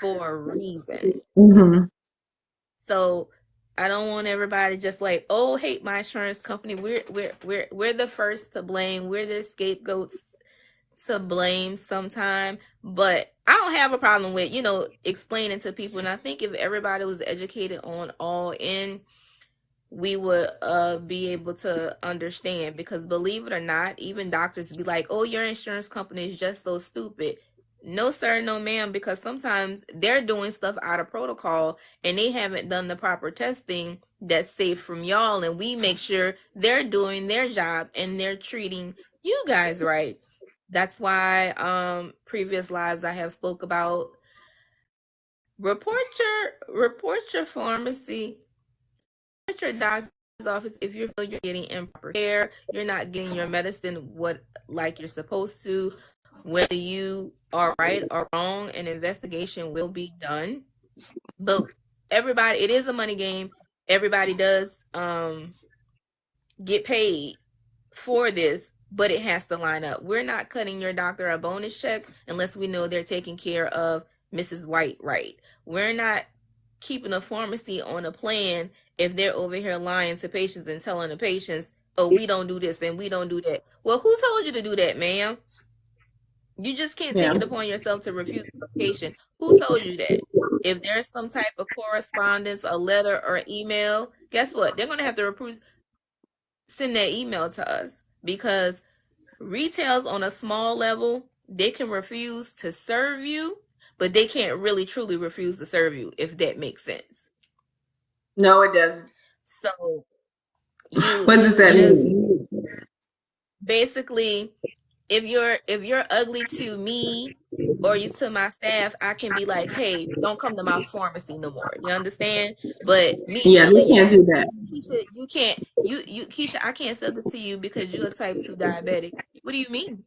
Speaker 2: for a reason.
Speaker 3: Mm-hmm.
Speaker 2: So I don't want everybody just like, oh, hate my insurance company. We're the first to blame. We're the scapegoats to blame sometime. But I don't have a problem with, explaining to people. And I think if everybody was educated on all in, we would be able to understand, because believe it or not, even doctors be like, oh, your insurance company is just so stupid. No, sir, no, ma'am, because sometimes they're doing stuff out of protocol and they haven't done the proper testing that's safe from y'all, and we make sure they're doing their job and they're treating you guys right. That's why previous lives I have spoke about report your pharmacy, at your doctor's office if you feel you're getting improper care, you're not getting your medicine what like you're supposed to. Whether you are right or wrong, an investigation will be done. But everybody, it is a money game. Everybody does get paid for this, but it has to line up. We're not cutting your doctor a bonus check unless we know they're taking care of Mrs. White right. We're not keeping a pharmacy on a plan if they're over here lying to patients and telling the patients, oh, we don't do this and we don't do that. Well, who told you to do that, ma'am? You just can't take it upon yourself to refuse medication. Who told you that? If there's some type of correspondence, a letter or email, guess what? They're going to have to send that email to us, because retail's on a small level, they can refuse to serve you, but they can't really truly refuse to serve you, if that makes sense.
Speaker 3: No, it doesn't.
Speaker 2: So
Speaker 3: what does that mean?
Speaker 2: Basically, if you're ugly to me or you to my staff, I can be like, hey, don't come to my pharmacy no more. You understand? But me telling
Speaker 3: they can't do that.
Speaker 2: Keisha, you can't Keisha, I can't sell this to you because you're a type 2 diabetic. What do you mean?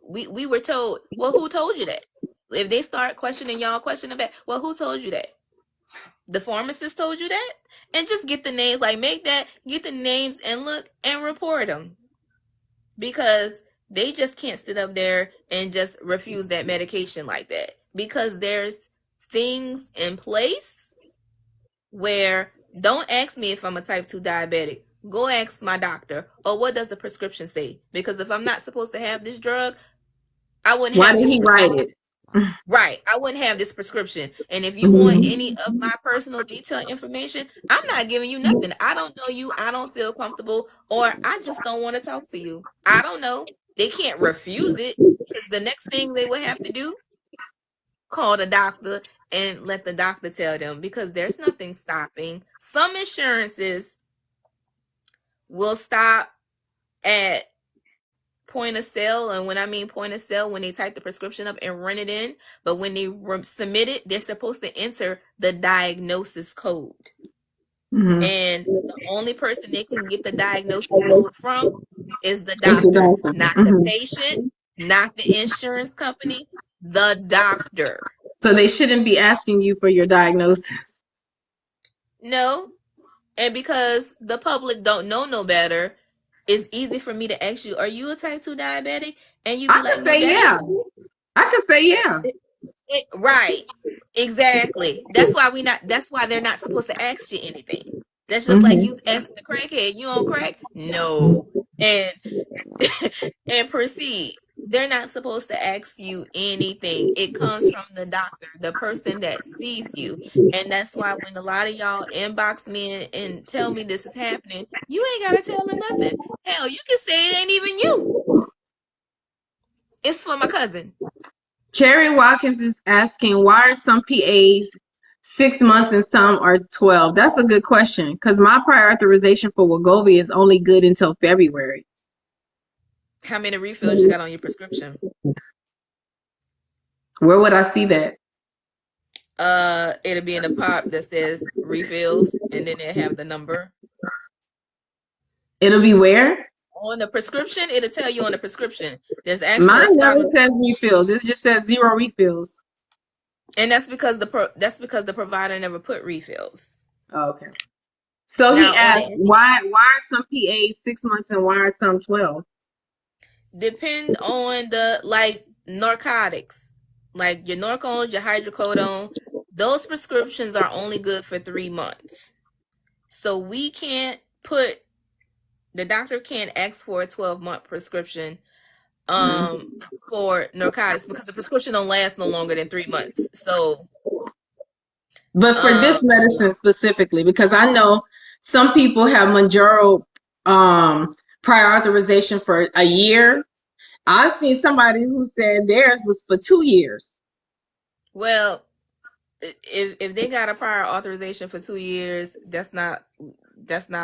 Speaker 2: We were told. Well, who told you that? If they start questioning y'all, questioning back, well, who told you that? The pharmacist told you that? And just get the names, like get the names and look and report them. Because they just can't sit up there and just refuse that medication like that. Because there's things in place where, don't ask me if I'm a type 2 diabetic. Go ask my doctor. Or what does the prescription say? Because if I'm not supposed to have this drug, I wouldn't have this prescription. Why did he write it? Right. I wouldn't have this prescription. And if you want any of my personal detailed information, I'm not giving you nothing. I don't know you. I don't feel comfortable, or I just don't want to talk to you. I don't know. They can't refuse it, because the next thing they would have to do, call the doctor and let the doctor tell them, because there's nothing stopping. Some insurances will stop at point of sale, and when I mean point of sale, when they type the prescription up and run it in, but when they submit it, they're supposed to enter the diagnosis code. And the only person they can get the diagnosis code from is the doctor, not the patient, not the insurance company, the doctor.
Speaker 3: So they shouldn't be asking you for your diagnosis.
Speaker 2: No. And because the public don't know no better, it's easy for me to ask you, are you a type 2 diabetic? And you be like, no,
Speaker 3: yeah. I could say yeah.
Speaker 2: Right. Exactly. That's why they're not supposed to ask you anything. That's just like you asking the crackhead, you on crack? No. And proceed. They're not supposed to ask you anything. It comes from the doctor, the person that sees you. And that's why when a lot of y'all inbox me and tell me this is happening, you ain't got to tell them nothing. Hell, you can say it ain't even you. It's for my cousin.
Speaker 3: Cherry Watkins is asking, why are some PAs 6 months and some are 12? That's a good question, because my prior authorization for WEGOVY is only good until February.
Speaker 2: How many refills you got on your prescription?
Speaker 3: Where would I see that?
Speaker 2: It'll be in the pop that says refills, and then they have the number.
Speaker 3: It'll be where?
Speaker 2: On the prescription, it'll tell you on the prescription. There's actually
Speaker 3: mine never says refills. It just says 0 refills. And
Speaker 2: that's because the provider never put refills.
Speaker 3: Oh, okay. So now, he asked, why are some PAs 6 months and why are some 12?
Speaker 2: Depend on the narcotics, like your Norcone, your hydrocodone. Those prescriptions are only good for 3 months. So we can't put, the doctor can't ask for a 12-month prescription for narcotics, because the prescription don't last no longer than 3 months. So,
Speaker 3: but for this medicine specifically, because I know some people have MOUNJARO prior authorization for a year, I've seen somebody who said theirs was for 2 years.
Speaker 2: Well, if they got a prior authorization for 2 years, that's not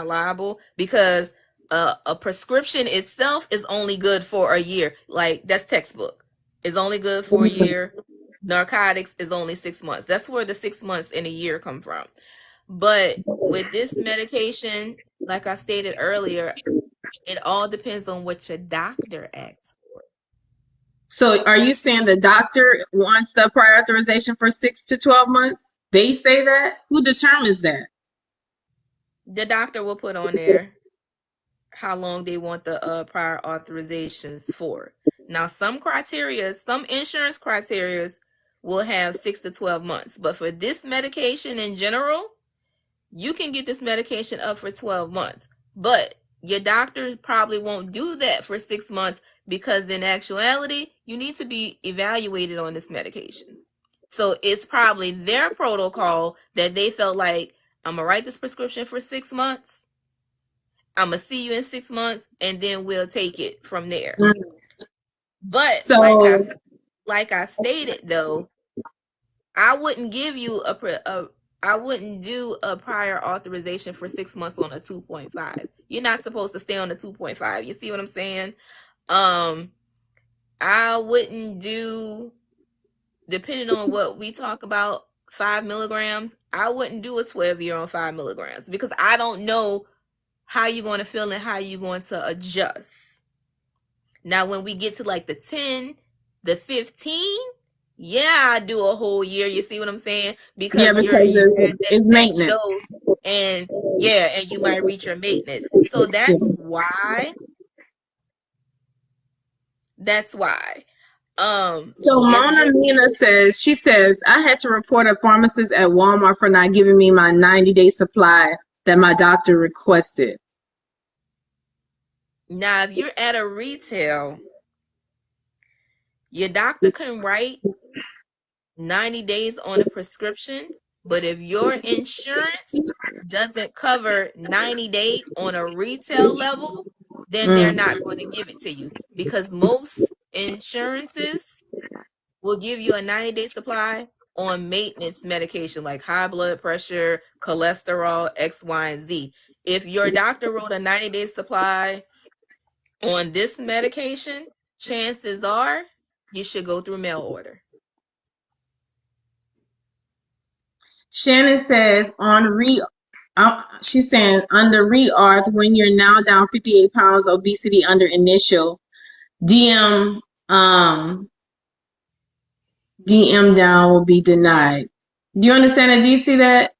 Speaker 2: liable, because a prescription itself is only good for a year. Like, that's textbook. It's only good for a year. Narcotics is only 6 months. That's where the 6 months in a year come from. But with this medication, like I stated earlier, it all depends on what your doctor asks for.
Speaker 3: So are you saying the doctor wants the prior authorization for 6 to 12 months? They say that? Who determines that?
Speaker 2: The doctor will put on there how long they want the prior authorizations for. Now, some insurance criteria will have 6 to 12 months. But for this medication in general, you can get this medication up for 12 months. But your doctor probably won't do that for 6 months, because in actuality, you need to be evaluated on this medication. So it's probably their protocol that they felt like, I'm going to write this prescription for 6 months. I'm going to see you in 6 months, and then we'll take it from there. But
Speaker 3: So,
Speaker 2: like I stated, though, I wouldn't give you I wouldn't do a prior authorization for 6 months on a 2.5. You're not supposed to stay on the 2.5. You see what I'm saying? I wouldn't do, depending on what we talk about, 5 milligrams. I wouldn't do a 12-year on 5 milligrams, because I don't know how you're going to feel and how you're going to adjust. Now, when we get to like the 10, the 15, yeah, I do a whole year. You see what I'm saying? Because
Speaker 3: it's maintenance.
Speaker 2: Dose, and you might reach your maintenance. So that's why.
Speaker 3: So Mona Mina says, I had to report a pharmacist at Walmart for not giving me my 90-day supply that my doctor requested.
Speaker 2: Now, if you're at a retail, your doctor can write 90 days on a prescription, but if your insurance doesn't cover 90 days on a retail level, then they're not going to give it to you, because most insurances will give you a 90-day supply on maintenance medication like high blood pressure, cholesterol, X, Y, and Z. If your doctor wrote a 90-day supply on this medication, chances are you should go through mail order.
Speaker 3: Shannon says she's saying under reauth, when you're now down 58 pounds, obesity under initial, DM down will be denied. Do you understand it? Do you see that?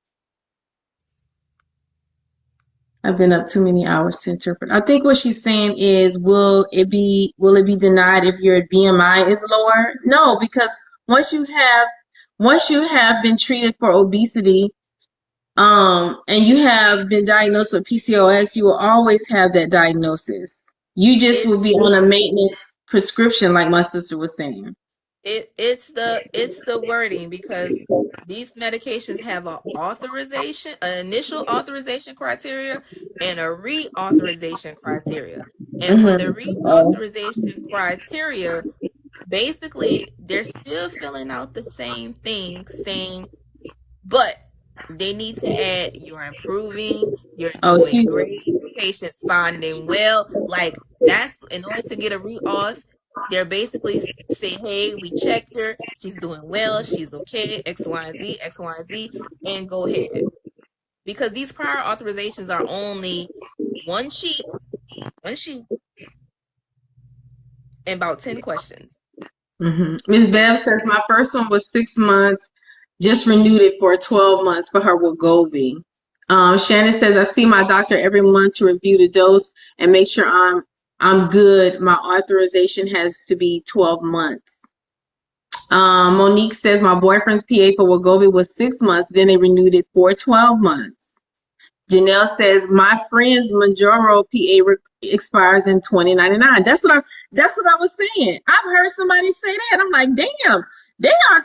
Speaker 3: I've been up too many hours to interpret. I think what she's saying is, will it be denied if your BMI is lower? No, because once you have been treated for obesity, and you have been diagnosed with PCOS, you will always have that diagnosis. You just will be on a maintenance prescription, like my sister was saying.
Speaker 2: It's the wording, because these medications have an initial authorization criteria and a reauthorization criteria. And for the reauthorization criteria, basically they're still filling out the same thing, saying, but they need to add, you're improving, you're doing great, patient's responding well. Like, that's in order to get a reauth. They're basically say, hey, we checked her, she's doing well, she's okay, X, Y, and Z, X, Y, and Z, and go ahead. Because these prior authorizations are only one sheet, and about 10 questions.
Speaker 3: Ms. Bev says, my first one was 6 months, just renewed it for 12 months for her WEGOVY. Shannon says, I see my doctor every month to review the dose and make sure I'm good. My authorization has to be 12 months. Monique says, my boyfriend's PA for WEGOVY was 6 months, then they renewed it for 12 months. Janelle says, my friend's MOUNJARO PA expires in 2099. That's what I was saying. I've heard somebody say that. I'm like, damn, their prior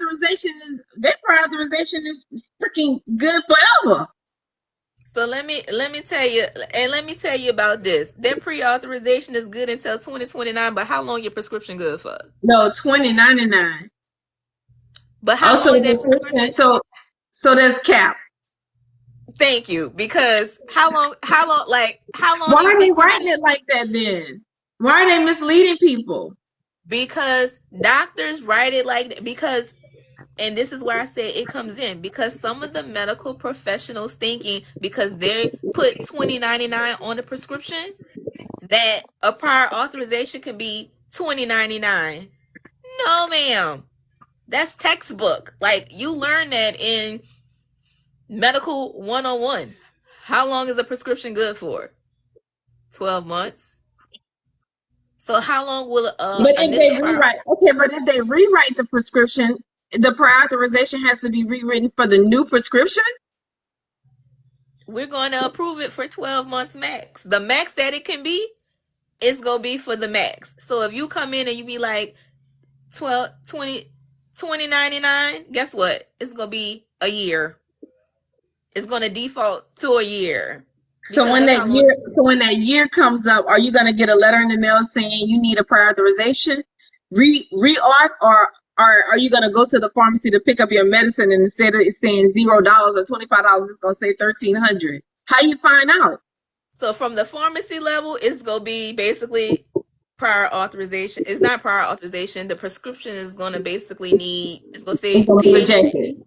Speaker 3: authorization is freaking good forever.
Speaker 2: So let me tell you, and let me tell you about this. That pre-authorization is good until 2029, but how long your prescription good for?
Speaker 3: No, 2099.
Speaker 2: But how
Speaker 3: Also,
Speaker 2: long is
Speaker 3: the
Speaker 2: that prescription?
Speaker 3: prescription. So there's cap.
Speaker 2: Thank you, because how long
Speaker 3: Why
Speaker 2: do your
Speaker 3: are they writing
Speaker 2: prescription?
Speaker 3: it like that then? Why are they misleading people?
Speaker 2: Because doctors write it like that, because, and this is where I say it comes in, because some of the medical professionals thinking because they put 2099 on the prescription that a prior authorization can be 2099. No, ma'am. That's textbook. Like, you learn that in medical 101. How long is a prescription good for? 12 months. So how long will
Speaker 3: But if
Speaker 2: initial
Speaker 3: they
Speaker 2: prior?
Speaker 3: rewrite, okay, but if they rewrite the prescription, the prior authorization has to be rewritten for the new prescription.
Speaker 2: We're going to approve it for 12 months max. The max that it can be is going to be for the max. So if you come in and you be like 12, 20, 2099, guess what? It's going to be a year. It's going to default to a year.
Speaker 3: So
Speaker 2: Because
Speaker 3: when
Speaker 2: that's
Speaker 3: that
Speaker 2: how long.
Speaker 3: year, so when that year comes up, are you going to get a letter in the mail saying you need a prior authorization, re-auth, or are you going to go to the pharmacy to pick up your medicine and instead of it saying $0 or $25, it's going to say $1,300? How you find out?
Speaker 2: So from the pharmacy level, it's going to be basically prior authorization. It's not prior authorization. The prescription is going to basically need, it's going to
Speaker 3: It's
Speaker 2: say
Speaker 3: going to be
Speaker 2: PA needed.
Speaker 3: rejected.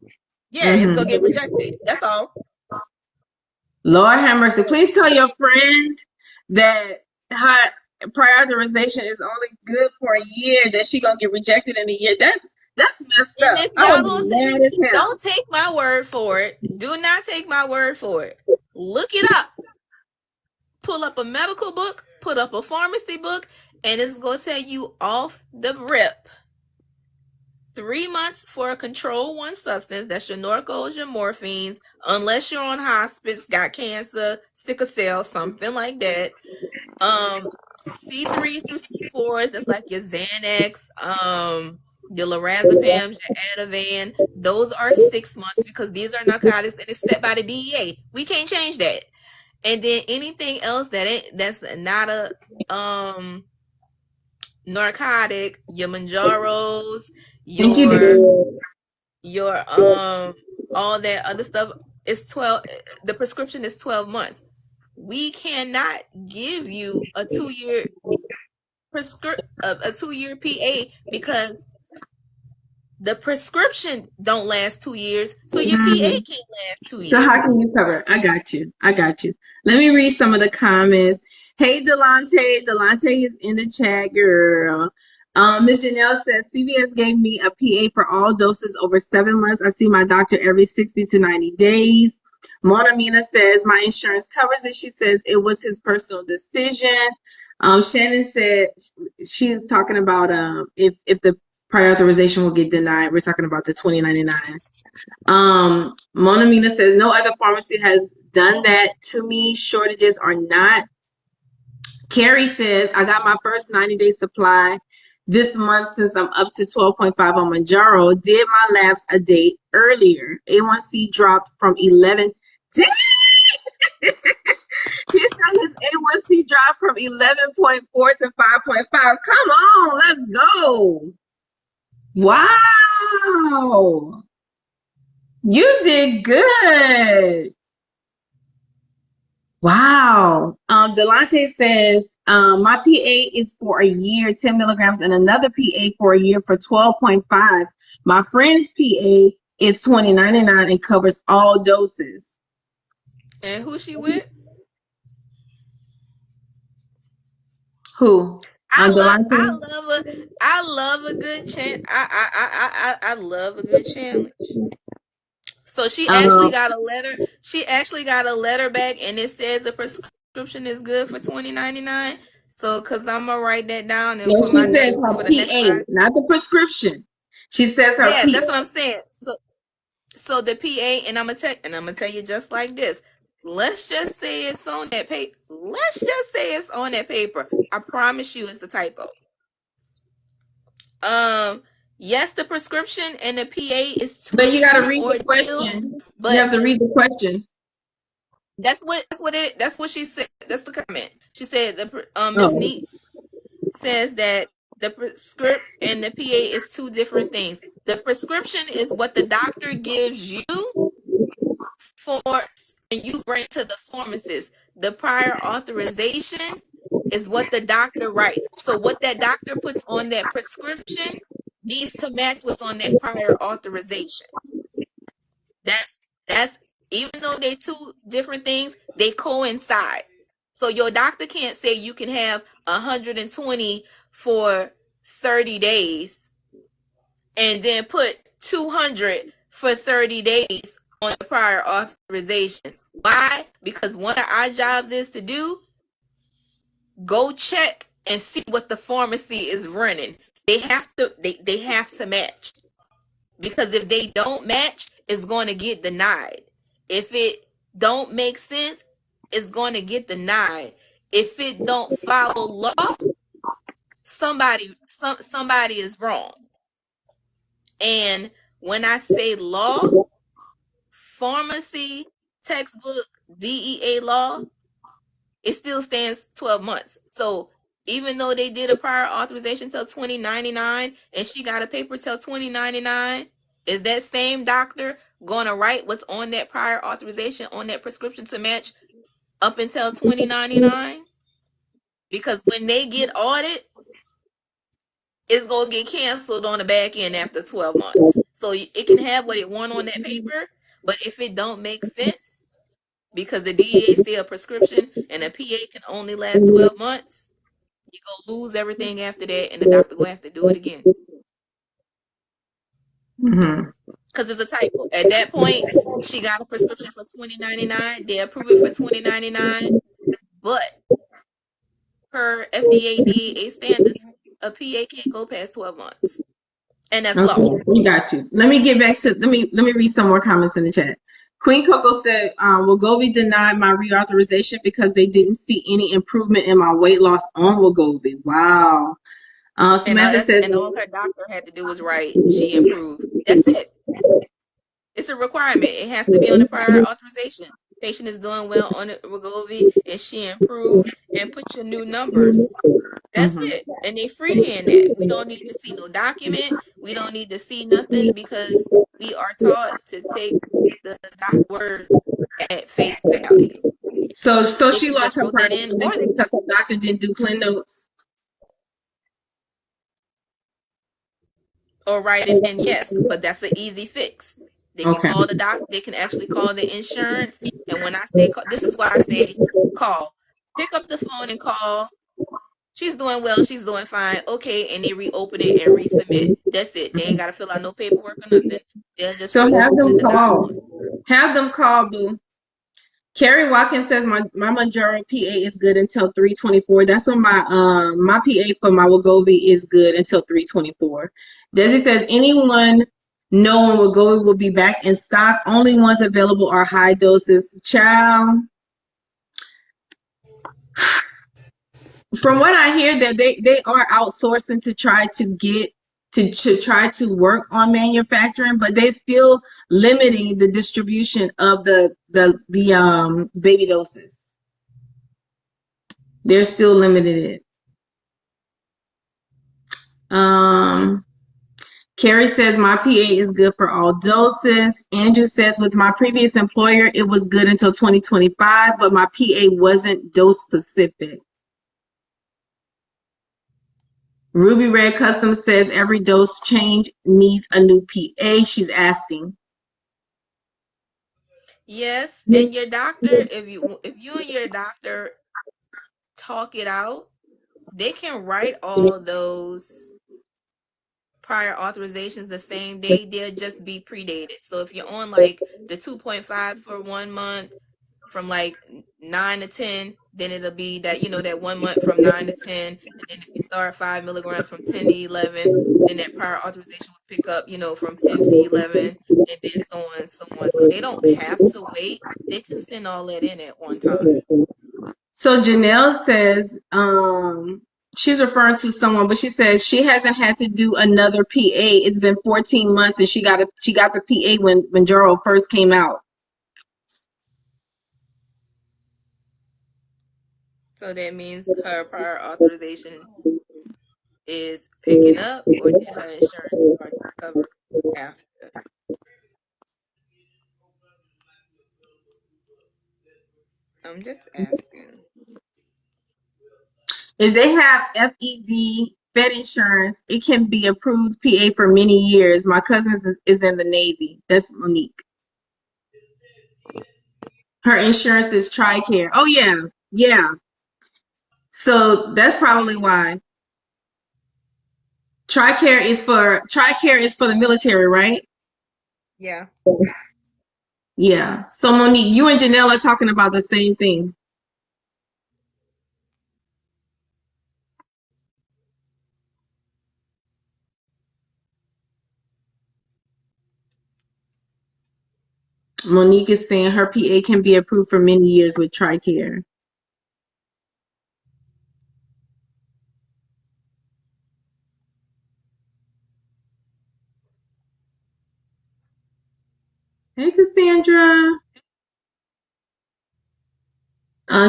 Speaker 2: Yeah, it's going to get rejected. That's all.
Speaker 3: Lord have mercy. Please tell your friend that her prior authorization is only good for a year, that she gonna get rejected in a year. That's messed
Speaker 2: And
Speaker 3: up.
Speaker 2: if
Speaker 3: I
Speaker 2: y'all
Speaker 3: would be mad as hell.
Speaker 2: don't take my word for it. Do not take my word for it. Look it up. Pull up a medical book, put up a pharmacy book, and it's going to tell you off the rip. 3 months for a control 1 substance. That's your Norcos, your morphines, unless you're on hospice, got cancer, sickle cell, something like that. C3s through C4s, that's like your Xanax, your lorazepam, your Ativan. Those are 6 months because these are narcotics and it's set by the DEA. We can't change that. And then anything else that's not a narcotic, your MOUNJAROs,
Speaker 3: Thank you,
Speaker 2: your all that other stuff is 12. The prescription is 12 months. We cannot give you a 2-year a 2-year PA because the prescription don't last 2 years, so your PA can't last 2
Speaker 3: So how
Speaker 2: years.
Speaker 3: can you cover? I got you. Let me read some of the comments. Hey, Delante. Delante is in the chat, girl. Ms. Janelle says, CVS gave me a PA for all doses over 7 months. I see my doctor every 60 to 90 days. Mona Mina says, my insurance covers it. She says it was his personal decision. Shannon said she is talking about if the prior authorization will get denied. We're talking about the 2099. Mona Mina says no other pharmacy has done that to me. Shortages are not. Carrie says I got my first 90-day supply this month since I'm up to 12.5 on MOUNJARO. Did my labs a day earlier. A1C dropped from 11. Dang! He said his A1C dropped from 11.4 to 5.5. Come on, let's go. Wow. You did good. Wow. Delante says, my PA is for a year, 10 milligrams, and another PA for a year for 12.5. My friend's PA is $20.99 and covers all doses.
Speaker 2: And who she with?
Speaker 3: Who?
Speaker 2: I love a good I love a good challenge. So she actually got a letter. She actually got a letter back, and it says the prescription is good for $20.99. So, cause I'm gonna write that down, and
Speaker 3: No,
Speaker 2: for
Speaker 3: she
Speaker 2: my
Speaker 3: says
Speaker 2: next
Speaker 3: her
Speaker 2: for the next
Speaker 3: PA,
Speaker 2: time.
Speaker 3: not the prescription. She says her
Speaker 2: Yeah,
Speaker 3: PA.
Speaker 2: that's what I'm saying. So the PA, and I'm gonna tell you just like this. Let's just say it's on that paper. Let's just say it's on that paper. I promise you, it's the typo. Yes, the prescription and the PA is 2
Speaker 3: But you
Speaker 2: year
Speaker 3: gotta read the
Speaker 2: ordeals,
Speaker 3: question.
Speaker 2: but
Speaker 3: You have to read the question.
Speaker 2: That's what she said. That's the comment. She said Miss
Speaker 3: Oh,
Speaker 2: Neat says that the prescript and the PA is two different things. The prescription is what the doctor gives you for, and you bring to the pharmacist. The prior authorization is what the doctor writes. So what that doctor puts on that prescription needs to match what's on that prior authorization. That's even though they're two different things, they coincide. So your doctor can't say you can have 120 for 30 days and then put 200 for 30 days on the prior authorization. Why? Because one of our jobs is to go check and see what the pharmacy is running. They have to match. Because if they don't match, it's going to get denied. If it don't make sense, it's going to get denied. If it don't follow law, somebody is wrong. And when I say law, pharmacy textbook, DEA law, it still stands 12 months. So even though they did a prior authorization till 2099 and she got a paper till 2099, is that same doctor going to write what's on that prior authorization on that prescription to match up until 2099? Because when they get audited, it's going to get canceled on the back end after 12 months. So it can have what it want on that paper, but if it don't make sense, because the DEA say a prescription and a PA can only last 12 months, you go lose everything after that, and the doctor go have to do it again. Because it's a typo. At that point, she got a prescription for $20.99. They approve it for $20.99, but per FDA DEA standards, a PA can't go past 12 months, and that's
Speaker 3: okay,
Speaker 2: law.
Speaker 3: we got you. Let me get back to let me read some more comments in the chat. Queen Coco said, Wegovy denied my reauthorization because they didn't see any improvement in my weight loss on Wegovy. Wow. Samantha says,
Speaker 2: And all her doctor had to do was write, she improved. That's it. It's a requirement. It has to be on the prior authorization. Patient is doing well on the Wegovy, and she improved, and put your new numbers. That's it. And they freehand that. We don't need to see no document. We don't need to see nothing, because we are taught to take the doc word at face value.
Speaker 3: so
Speaker 2: They
Speaker 3: she
Speaker 2: can
Speaker 3: lost
Speaker 2: just
Speaker 3: her
Speaker 2: wrote that
Speaker 3: prior
Speaker 2: in, or
Speaker 3: authorization because her doctor didn't do clean notes.
Speaker 2: write it in. Yes, but that's an easy fix. They can
Speaker 3: Okay.
Speaker 2: call the doc. They can actually call the insurance. And when I say call, this is why I say call. Pick up the phone and call. She's doing well. She's doing fine. Okay, and they reopen it and resubmit. That's it. They ain't got to fill out no paperwork or nothing. They'll just
Speaker 3: So have
Speaker 2: reopen
Speaker 3: them
Speaker 2: and deny
Speaker 3: call.
Speaker 2: one.
Speaker 3: Have them call, boo. Carrie Watkins says my MOUNJARO PA is good until 3/24. That's when my PA for my Wegovy is good until 3/24. Desi says anyone know when Wegovy will be back in stock? Only ones available are high doses. Child. From what I hear, that they are outsourcing to try to get to try to work on manufacturing, but they're still limiting the distribution of the baby doses. They're still limited it. Carrie says my PA is good for all doses. Andrew says with my previous employer, it was good until 2025, but my PA wasn't dose specific. Ruby Red Custom says every dose change needs a new PA. She's asking.
Speaker 2: Yes, and your doctor, if you and your doctor talk it out, they can write all those prior authorizations the same day. They'll just be predated. So if you're on like the 2.5 for 1 month from like 9 to 10, then it'll be that, that 1 month from 9 to 10. And then if you start 5 milligrams from 10 to 11, then that prior authorization will pick up, from 10 to 11, and then so on and so on. So they don't have to wait. They can send all that in at one time.
Speaker 3: So Janelle says she's referring to someone, but she says she hasn't had to do another PA. It's been 14 months, and she got the PA when Jaro first came out.
Speaker 2: So that means her prior authorization is picking up, or did her insurance start to cover after? I'm just asking.
Speaker 3: If they have FED, Fed insurance, it can be approved PA for many years. My cousin is in the Navy. That's Monique. Her insurance is TRICARE. Oh yeah, yeah. So that's probably why. TRICARE is for the military, right?
Speaker 2: Yeah.
Speaker 3: Yeah. So Monique, you and Janelle are talking about the same thing. Monique is saying her PA can be approved for many years with TRICARE. Hey, Cassandra.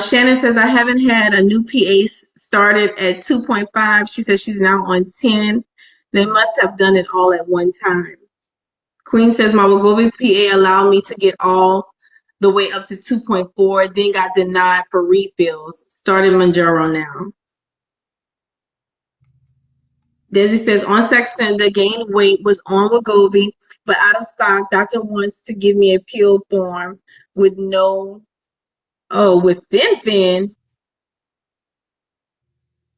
Speaker 3: Shannon says, I haven't had a new PA started at 2.5. She says she's now on 10. They must have done it all at one time. Queen says, my WEGOVY PA allowed me to get all the way up to 2.4, then got denied for refills. Started MOUNJARO now. Desi says, on Saxenda, gained weight, was on WEGOVY, but out of stock. Doctor wants to give me a pill form with with Fen.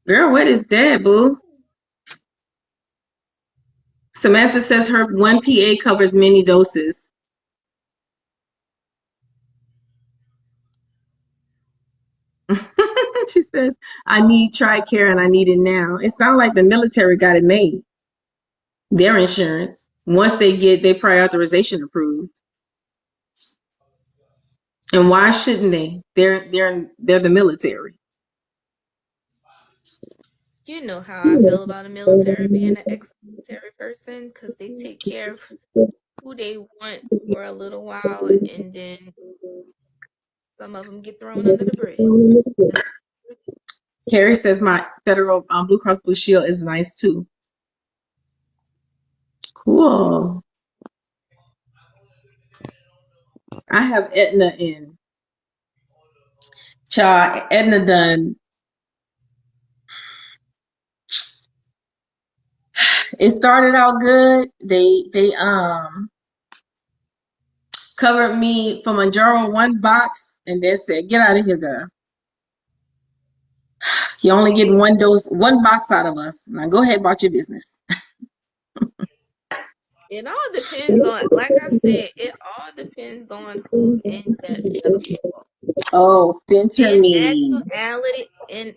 Speaker 3: Girl, what is that, boo? Samantha says her one PA covers many doses. She says, I need TRICARE and I need it now. It sounds like the military got it made. Their insurance. Once they get their prior authorization approved. And why shouldn't they? They're the military.
Speaker 2: You know how I feel about the military being an ex-military person, because they take care of who they want for a little while, and then some of them get thrown under the bridge.
Speaker 3: Carrie says my federal Blue Cross Blue Shield is nice too. Cool. I have Aetna in. Child, Aetna done. It started out good. They covered me for MOUNJARO one box and then said, get out of here, girl. You only get one dose, one box out of us. Now go ahead about your business.
Speaker 2: It all depends on, like I said, it all depends on who's in that medical.
Speaker 3: Oh,
Speaker 2: In
Speaker 3: fentanyl.
Speaker 2: actuality, in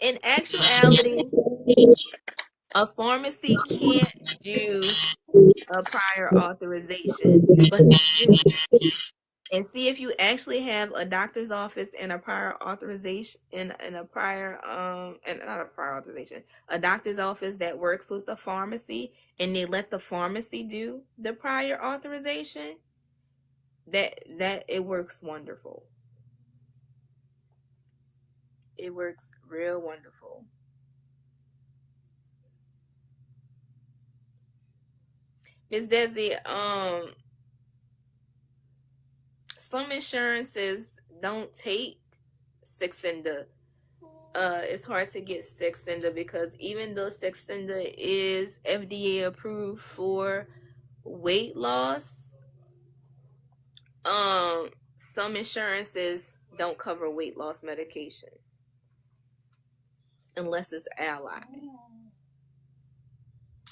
Speaker 2: in actuality, a pharmacy can't do a prior authorization, but they do. And see if you actually have a doctor's office and a prior authorization in a prior and not a prior authorization, a doctor's office that works with the pharmacy, and they let the pharmacy do the prior authorization. That it works wonderful. It works real wonderful. Miss Desi, some insurances don't take Saxenda. It's hard to get Saxenda because even though Saxenda is FDA approved for weight loss, some insurances don't cover weight loss medication unless it's allied.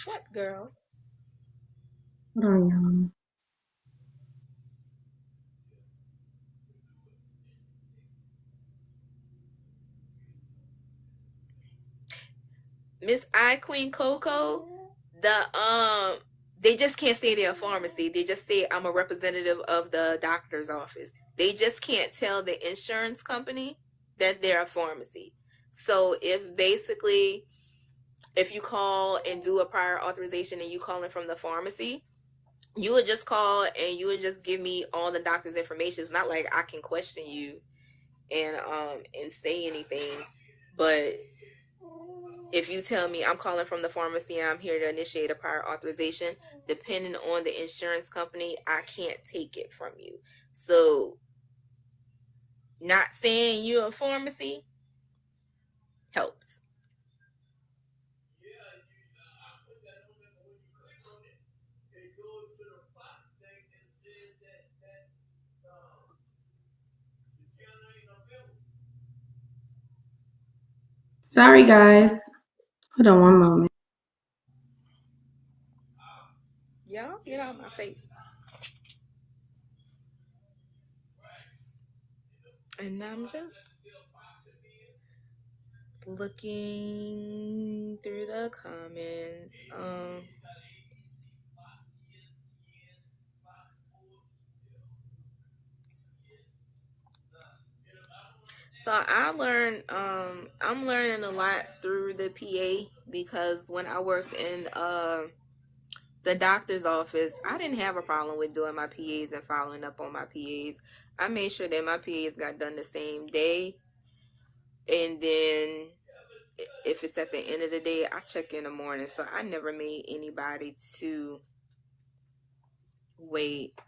Speaker 2: What, girl?
Speaker 3: Hold on, y'all.
Speaker 2: Miss I Queen Coco, they just can't say they're a pharmacy. They just say I'm a representative of the doctor's office. They just can't tell the insurance company that they're a pharmacy. So if you call and do a prior authorization and you call in from the pharmacy, you would just call and you would just give me all the doctor's information. It's not like I can question you and say anything. But if you tell me I'm calling from the pharmacy and I'm here to initiate a prior authorization, depending on the insurance company, I can't take it from you. So not saying you're a pharmacy helps.
Speaker 3: Sorry, guys. Hold on one moment.
Speaker 2: Y'all get out my face. And I'm just looking through the comments. So I'm learning a lot through the PA, because when I worked in the doctor's office, I didn't have a problem with doing my PAs and following up on my PAs. I made sure that my PAs got done the same day, and then if it's at the end of the day, I check in the morning. So I never made anybody to wait.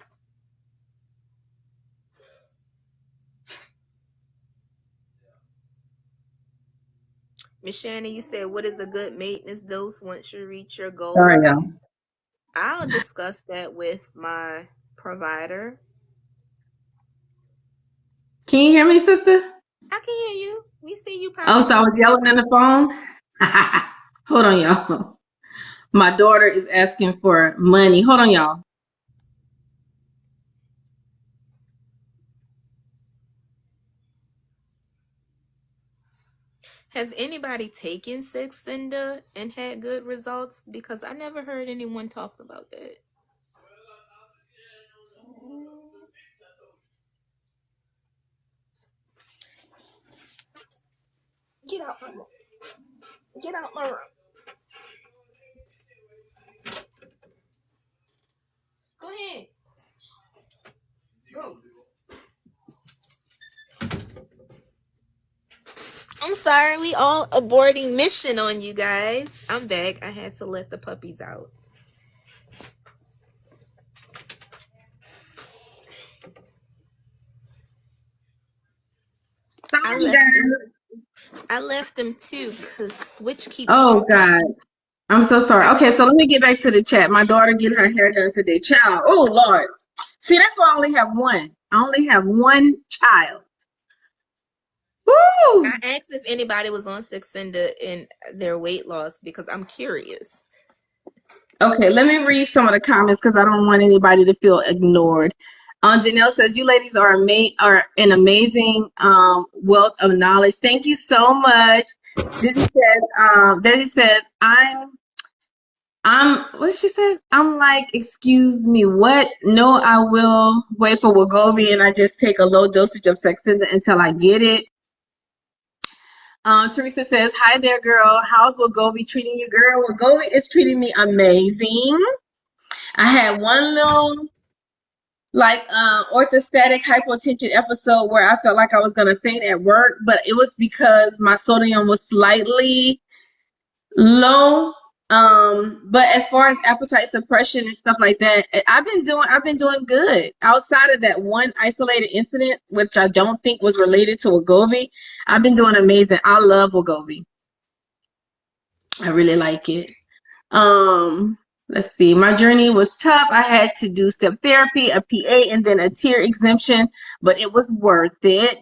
Speaker 2: Miss Shannon, you said, what is a good maintenance dose once you reach your goal?
Speaker 3: Sorry, y'all.
Speaker 2: I'll discuss that with my provider.
Speaker 3: Can you hear me, sister?
Speaker 2: I can hear you. We see you.
Speaker 3: Oh, so I was yelling on the phone? Hold on, y'all. My daughter is asking for money. Hold on, y'all.
Speaker 2: Has anybody taken Saxenda and had good results? Because I never heard anyone talk about that. Get out my room. Get out my room. Go ahead. Go. I'm sorry, we all aborting mission on you guys. I'm back. I had to let the puppies out.
Speaker 3: Sorry, guys.
Speaker 2: I left them too because Switch keep
Speaker 3: Oh,
Speaker 2: talking.
Speaker 3: God. I'm so sorry. Okay, so let me get back to the chat. My daughter getting her hair done today. Child. Oh, Lord. See, that's why I only have one. I only have one child. Woo!
Speaker 2: I asked if anybody was on Saxenda in their weight loss because I'm curious.
Speaker 3: Okay, let me read some of the comments because I don't want anybody to feel ignored. Janelle says, "You ladies are an amazing wealth of knowledge. Thank you so much." Desi says, I'm what she says, I'm like, excuse me, what? No, I will wait for Wegovy and I just take a low dosage of Saxenda until I get it. Teresa says, "Hi there, girl. How's Wegovy treating you, girl? Wegovy is treating me amazing. I had one little orthostatic hypotension episode where I felt like I was gonna faint at work, but it was because my sodium was slightly low. But as far as appetite suppression and stuff like that, I've been doing good. Outside of that one isolated incident, which I don't think was related to Wegovy, I've been doing amazing. I love Wegovy. I really like it. Let's see. My journey was tough. I had to do step therapy, a PA, and then a tier exemption, but it was worth it.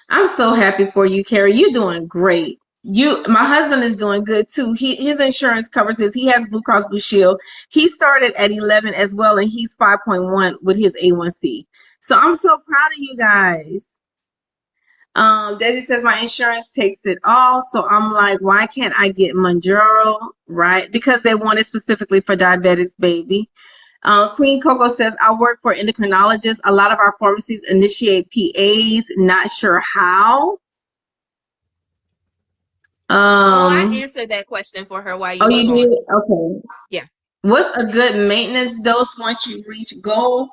Speaker 3: I'm so happy for you, Carrie. You're doing great. My husband is doing good too. His insurance covers this. He has Blue Cross Blue Shield. He started at 11 as well, and he's 5.1 with his A1C. So I'm so proud of you guys. Desi says my insurance takes it all, so I'm like, why can't I get MOUNJARO? Right? Because they want it specifically for diabetics, baby. Queen Coco says, I work for endocrinologists. A lot of our pharmacies initiate PAs. Not sure how.
Speaker 2: I answered that question for her while you were
Speaker 3: you
Speaker 2: gone.
Speaker 3: did? Okay.
Speaker 2: Yeah.
Speaker 3: What's a good maintenance dose once you reach goal?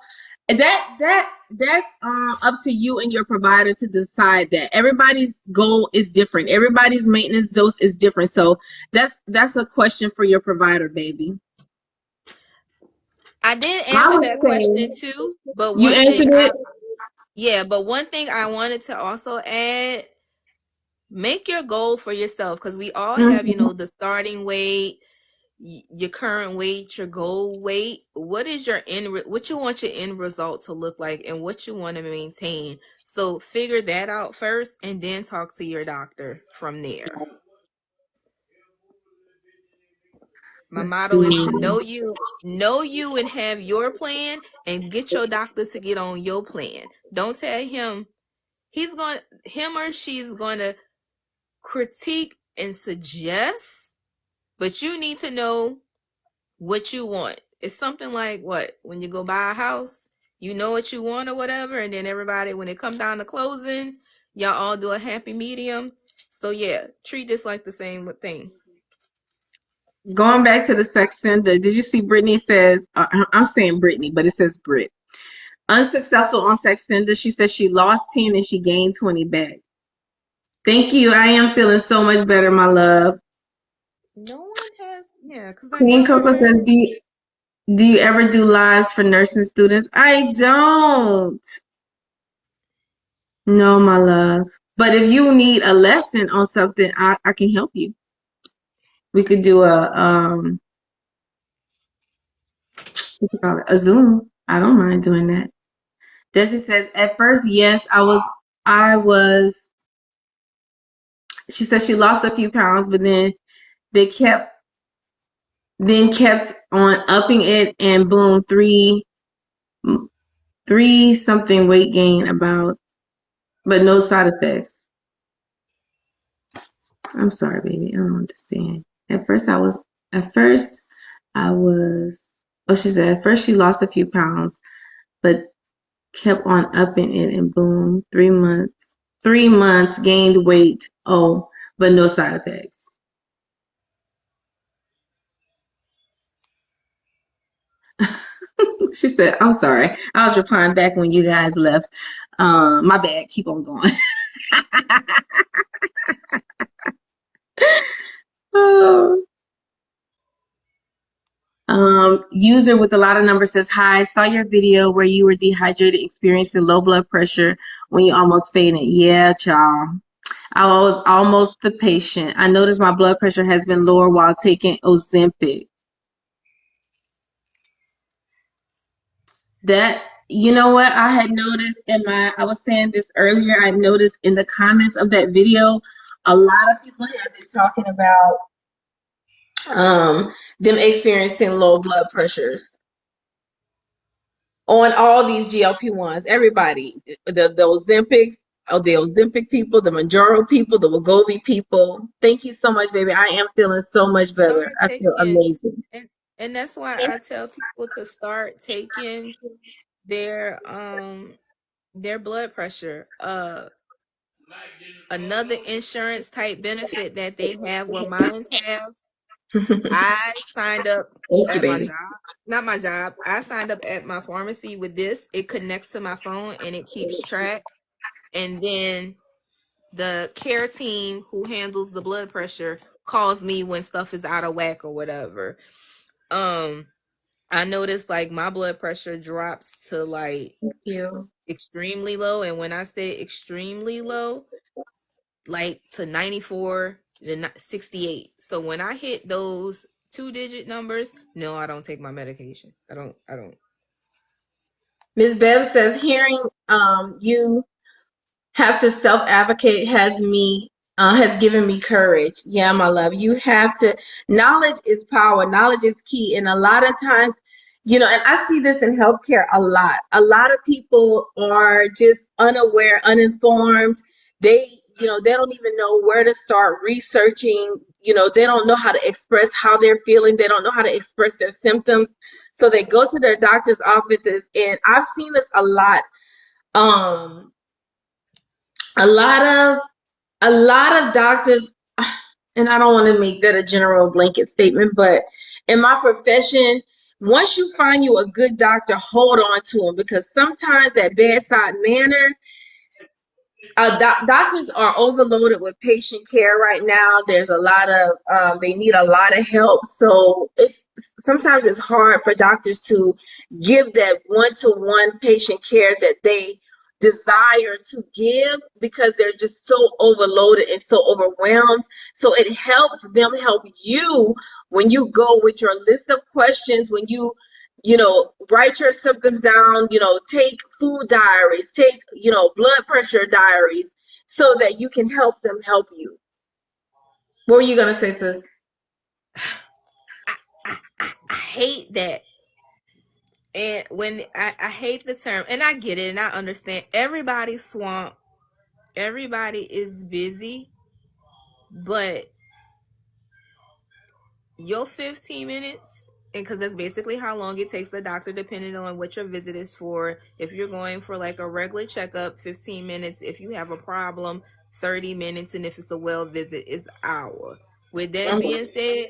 Speaker 3: That's up to you and your provider to decide that. Everybody's goal is different. Everybody's maintenance dose is different. So that's a question for your provider, baby.
Speaker 2: I did
Speaker 3: I
Speaker 2: answer
Speaker 3: would
Speaker 2: that question
Speaker 3: say
Speaker 2: too, but
Speaker 3: you answered it.
Speaker 2: one thing I wanted to also add, make your goal for yourself, because we all have,
Speaker 3: Mhm.
Speaker 2: the starting weight, your current weight, your goal weight. What is your what you want your end result to look like, and what you want to maintain? So figure that out first, and then talk to your doctor from there. My
Speaker 3: Let's
Speaker 2: motto is
Speaker 3: see.
Speaker 2: to know you and have your plan, and get your doctor to get on your plan. Don't tell him him or she's going to critique and suggest, but you need to know what you want. It's something like what? When you go buy a house, you know what you want or whatever, and then everybody, when it comes down to closing, y'all all do a happy medium. So yeah, treat this like the same thing.
Speaker 3: Going back to the sex sender, did you see Brittany says, I'm saying Brittany, but it says Brit. Unsuccessful on sex sender. She says she lost 10 and she gained 20 back. Thank you. I am feeling so much better, my love.
Speaker 2: No one has, yeah, because I
Speaker 3: Queen
Speaker 2: never
Speaker 3: Coco says,
Speaker 2: heard.
Speaker 3: do you ever do lives for nursing students? I don't. No, my love. But if you need a lesson on something, I can help you. We could do what you call it, a Zoom. I don't mind doing that. Desi says, at first, yes, I was, she said she lost a few pounds, but then they kept on upping it, and boom, three something weight gain about, but no side effects. I'm sorry, baby. I don't understand. At first I was, oh, she said, at first she lost a few pounds, but kept on upping it, and boom, 3 months gained weight. Oh, but no side effects. She said, I'm sorry. I was replying back when you guys left. My bad. Keep on going. Oh. User with a lot of numbers says, hi, saw your video where you were dehydrated, experiencing low blood pressure when you almost fainted. Yeah, child. I was almost the patient. I noticed my blood pressure has been lower while taking Ozempic. That, you know what, I had noticed I was saying this earlier, I noticed in the comments of that video, a lot of people have been talking about them experiencing low blood pressures on all these GLP-1s. Everybody, the Ozempics, the Ozempic people, the MOUNJARO people, the WEGOVY people. Thank you so much, baby. I am feeling so much better.
Speaker 2: Start
Speaker 3: I feel
Speaker 2: taking,
Speaker 3: amazing.
Speaker 2: and that's why I tell people to start taking their blood pressure. Another insurance type benefit that they have, where mine have, I signed up
Speaker 3: Thank you,
Speaker 2: at my
Speaker 3: baby.
Speaker 2: job. Not my job. I signed up at my pharmacy with this. It connects to my phone and it keeps track. And then the care team who handles the blood pressure calls me when stuff is out of whack or whatever. I noticed like my blood pressure drops to like
Speaker 3: Thank you.
Speaker 2: extremely low. And when I say extremely low, like to 94 to 68. So when I hit those 2-digit numbers, no, I don't take my medication. I don't.
Speaker 3: Ms. Bev says, hearing you have to self-advocate has given me courage. Yeah, my love. You have to, knowledge is power. Knowledge is key. And a lot of times, and I see this in healthcare a lot. A lot of people are just unaware, uninformed. They, they don't even know where to start researching. They don't know how to express how they're feeling. They don't know how to express their symptoms. So they go to their doctor's offices, and I've seen this a lot. A lot of doctors, and I don't want to make that a general blanket statement, but in my profession, once you find you a good doctor, hold on to them, because sometimes that bedside manner, doctors are overloaded with patient care right now. There's a lot of they need a lot of help, so sometimes it's hard for doctors to give that one-to-one patient care that they desire to give, because they're just so overloaded and so overwhelmed. So it helps them help you when you go with your list of questions, when you write your symptoms down, take food diaries, take, blood pressure diaries, so that you can help them help you. What were you going to say, sis?
Speaker 2: I hate that. And when I hate the term, and I get it and I understand, everybody's swamped, everybody is busy, but your 15 minutes, and because that's basically how long it takes the doctor, depending on what your visit is for. If you're going for like a regular checkup, 15 minutes. If you have a problem, 30 minutes. And if it's a well visit, it's an hour. With that being said,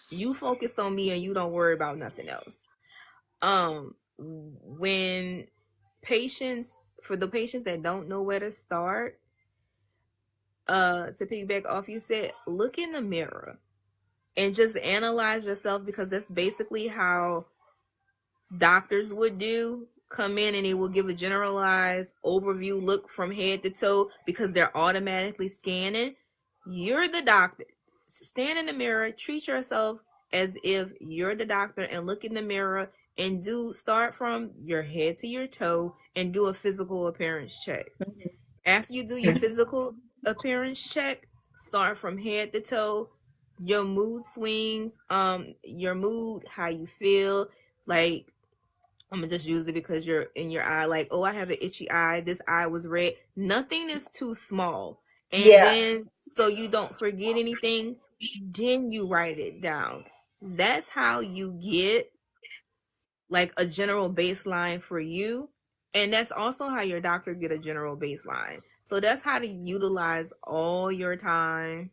Speaker 2: you focus on me and you don't worry about nothing else. When for the patients that don't know where to start, to piggyback off you said, look in the mirror and just analyze yourself, because that's basically how doctors would do. Come in and they will give a generalized overview look from head to toe, because they're automatically scanning. You're the doctor. Stand in the mirror, treat yourself as if you're the doctor, and look in the mirror and start from your head to your toe and do a physical appearance check. After you do your physical appearance check, start from head to toe, your mood swings, your mood, how you feel. Like, I'm gonna just use it because you're in your eye, like, oh, I have an itchy eye, this eye was red. Nothing is too small. And then, so you don't forget anything, then you write it down. That's how you get like a general baseline for you. And that's also how your doctor get a general baseline. So that's how to utilize all your time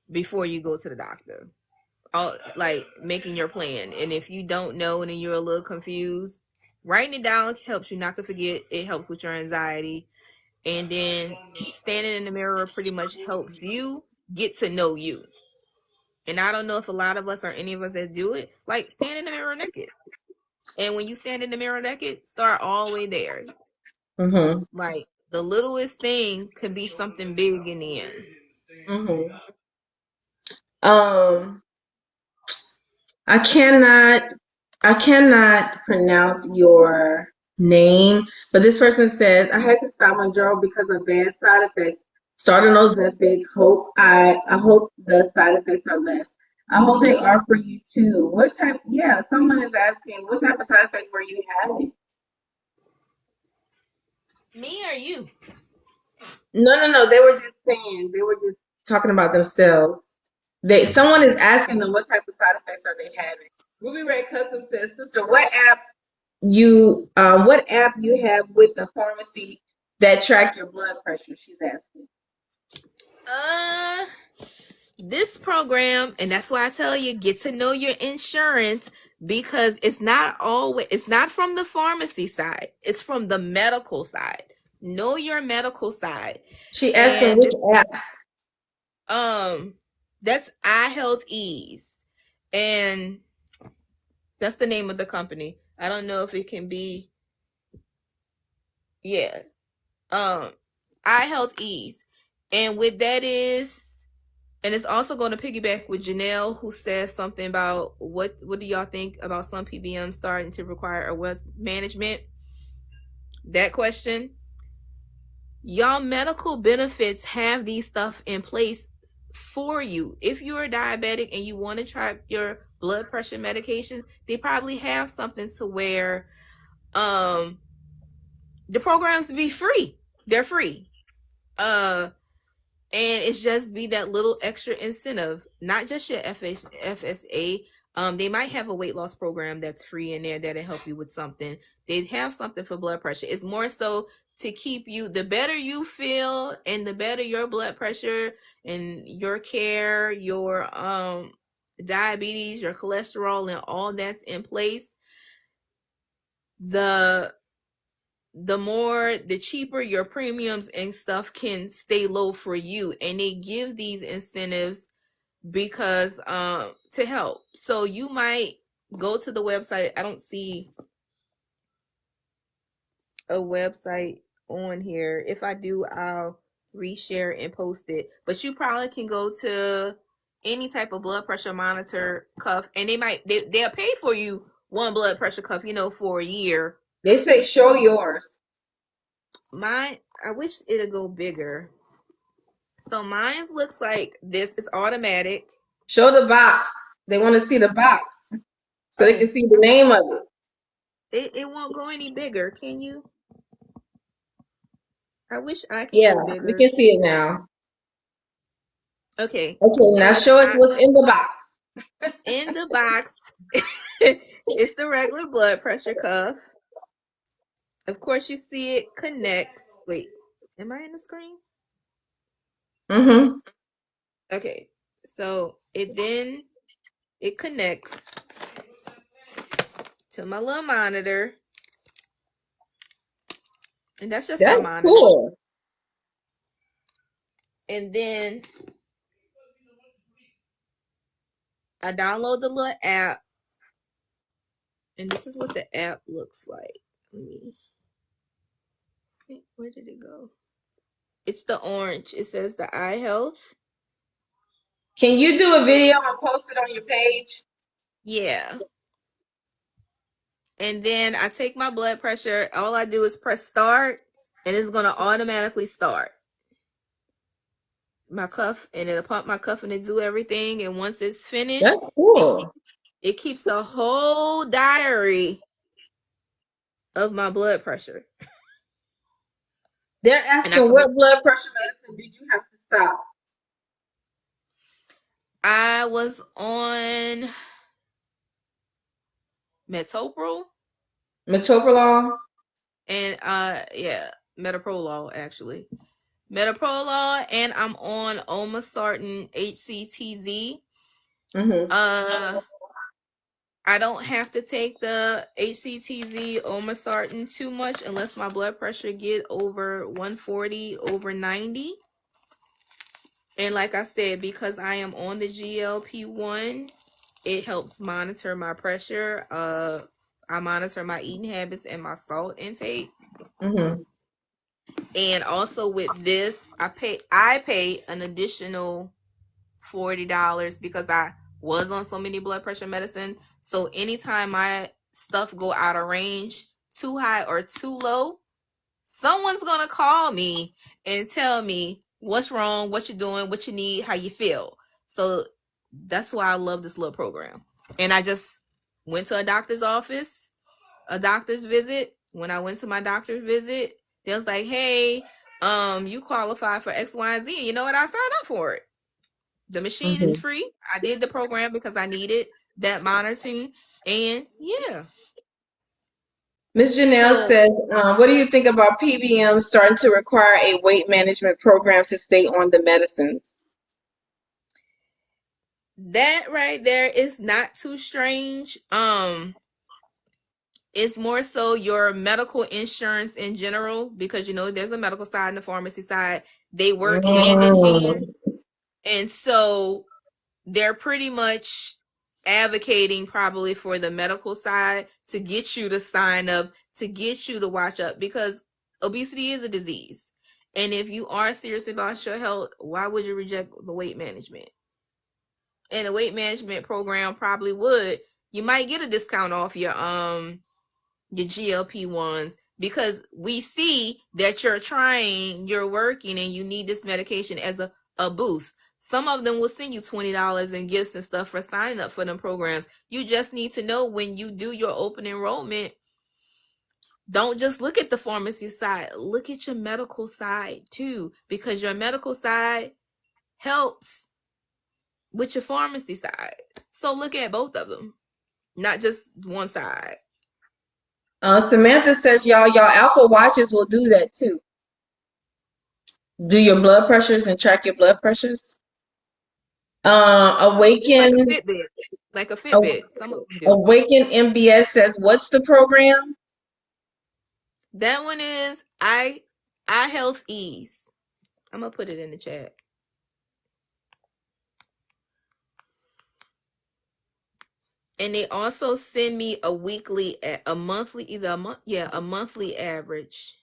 Speaker 2: before you go to the doctor. Like making your plan. And if you don't know and you're a little confused, writing it down helps you not to forget. It helps with your anxiety. And then standing in the mirror pretty much helps you get to know you. And I don't know if a lot of us or any of us that do it, like stand in the mirror naked. And when you stand in the mirror naked, start all the way there. Like the littlest thing could be something big in the end.
Speaker 3: I cannot pronounce your name, but this person says, I had to stop MOUNJARO because of bad side effects. Started Ozempic. I hope the side effects are less. I hope they are for you too. What type? Yeah, someone is asking, what type of side effects were you having?
Speaker 2: Me or you?
Speaker 3: No. They were just saying. They were just talking about themselves. Someone is asking them what type of side effects are they having. Ruby Red Custom says, sister, what app you have with the pharmacy that track your blood pressure? She's asking.
Speaker 2: This program, and that's why I tell you, get to know your insurance, because it's not from the pharmacy side, it's from the medical side. Know your medical side.
Speaker 3: She asking which app.
Speaker 2: That's iHealth Ease, and that's the name of the company. I don't know if it can be. Yeah. iHealth Ease, and with that is. And it's also going to piggyback with Janelle, who says something about what do y'all think about some PBMs starting to require a wealth management? That question. Y'all medical benefits have these stuff in place for you. If you're diabetic and you want to try your blood pressure medication, they probably have something to where the programs be free. They're free. And it's just be that little extra incentive, not just your FSA. They might have a weight loss program that's free in there that'll help you with something. They have something for blood pressure. It's more so to keep you, the better you feel and the better your blood pressure and your care, your diabetes, your cholesterol, and all that's in place, the cheaper your premiums and stuff can stay low for you. And they give these incentives because to help. So you might go to the website. I don't see a website on here. If I do, I'll reshare and post it. But you probably can go to any type of blood pressure monitor cuff, and they'll pay for you one blood pressure cuff, for a year.
Speaker 3: They say show yours.
Speaker 2: Mine, I wish it'd go bigger. So mine looks like this. It's automatic.
Speaker 3: Show the box. They want to see the box so they can see the name of it.
Speaker 2: It won't go any bigger. Can you? I wish I could
Speaker 3: Yeah,
Speaker 2: go bigger.
Speaker 3: we can see it now.
Speaker 2: Okay.
Speaker 3: Okay, now show us what's in the box.
Speaker 2: In the box, it's the regular blood pressure cuff. Of course, you see it connects. Wait, am I in the screen?
Speaker 3: Mm-hmm.
Speaker 2: Okay, so it connects to my little monitor. And that's just my monitor.
Speaker 3: Cool.
Speaker 2: And then I download the little app. And this is what the app looks like. Where did it go? It's the orange. It says the eye health.
Speaker 3: Can you do a video and post it on your page?
Speaker 2: Yeah. And then I take my blood pressure. All I do is press start, and it's going to automatically start my cuff, and it'll pump my cuff and it do everything. And once it's finished,
Speaker 3: that's cool.
Speaker 2: It keeps a whole diary of my blood pressure.
Speaker 3: They're asking what blood pressure medicine did you have to stop?
Speaker 2: I was on metoprolol. And metoprolol actually. Metoprolol, and I'm on olmesartan HCTZ.
Speaker 3: Mm-hmm.
Speaker 2: I don't have to take the HCTZ olmesartan too much unless my blood pressure get over 140 over 90. And like I said, because I am on the GLP-1, it helps monitor my pressure. I monitor my eating habits and my salt intake.
Speaker 3: Mm-hmm.
Speaker 2: And also with this, I pay an additional $40 because I was on so many blood pressure medicine. So anytime my stuff go out of range, too high or too low, someone's gonna call me and tell me what's wrong, what you're doing, what you need, how you feel. So that's why I love this little program. And I just went to a doctor's office, a doctor's visit. When I went to my doctor's visit, they was like, hey, you qualify for X, Y, and Z. You know what? I signed up for it. The machine is free. I did the program because I needed that monitoring. And yeah.
Speaker 3: Ms. Janelle says, what do you think about PBM starting to require a weight management program to stay on the medicines?
Speaker 2: That right there is not too strange. It's more so your medical insurance in general, because there's a medical side and a pharmacy side. They work hand in hand. And so they're pretty much advocating probably for the medical side to get you to sign up, to get you to watch up, because obesity is a disease. And if you are serious about your health, why would you reject the weight management? And a weight management program probably would. You might get a discount off your GLP-1s because we see that you're working, and you need this medication as a boost. Some of them will send you $20 in gifts and stuff for signing up for them programs. You just need to know when you do your open enrollment, don't just look at the pharmacy side. Look at your medical side too, because your medical side helps with your pharmacy side. So look at both of them, not just one side.
Speaker 3: Samantha says, y'all Apple Watches will do that too. Do your blood pressures and track your blood pressures.
Speaker 2: It's like a
Speaker 3: Awaken.
Speaker 2: Fitbit. Like a Fitbit. Some of them do.
Speaker 3: Awaken MBS says, what's the program?
Speaker 2: That one is I Health Ease. I'm gonna put it in the chat. And they also send me a weekly, a monthly, a monthly average.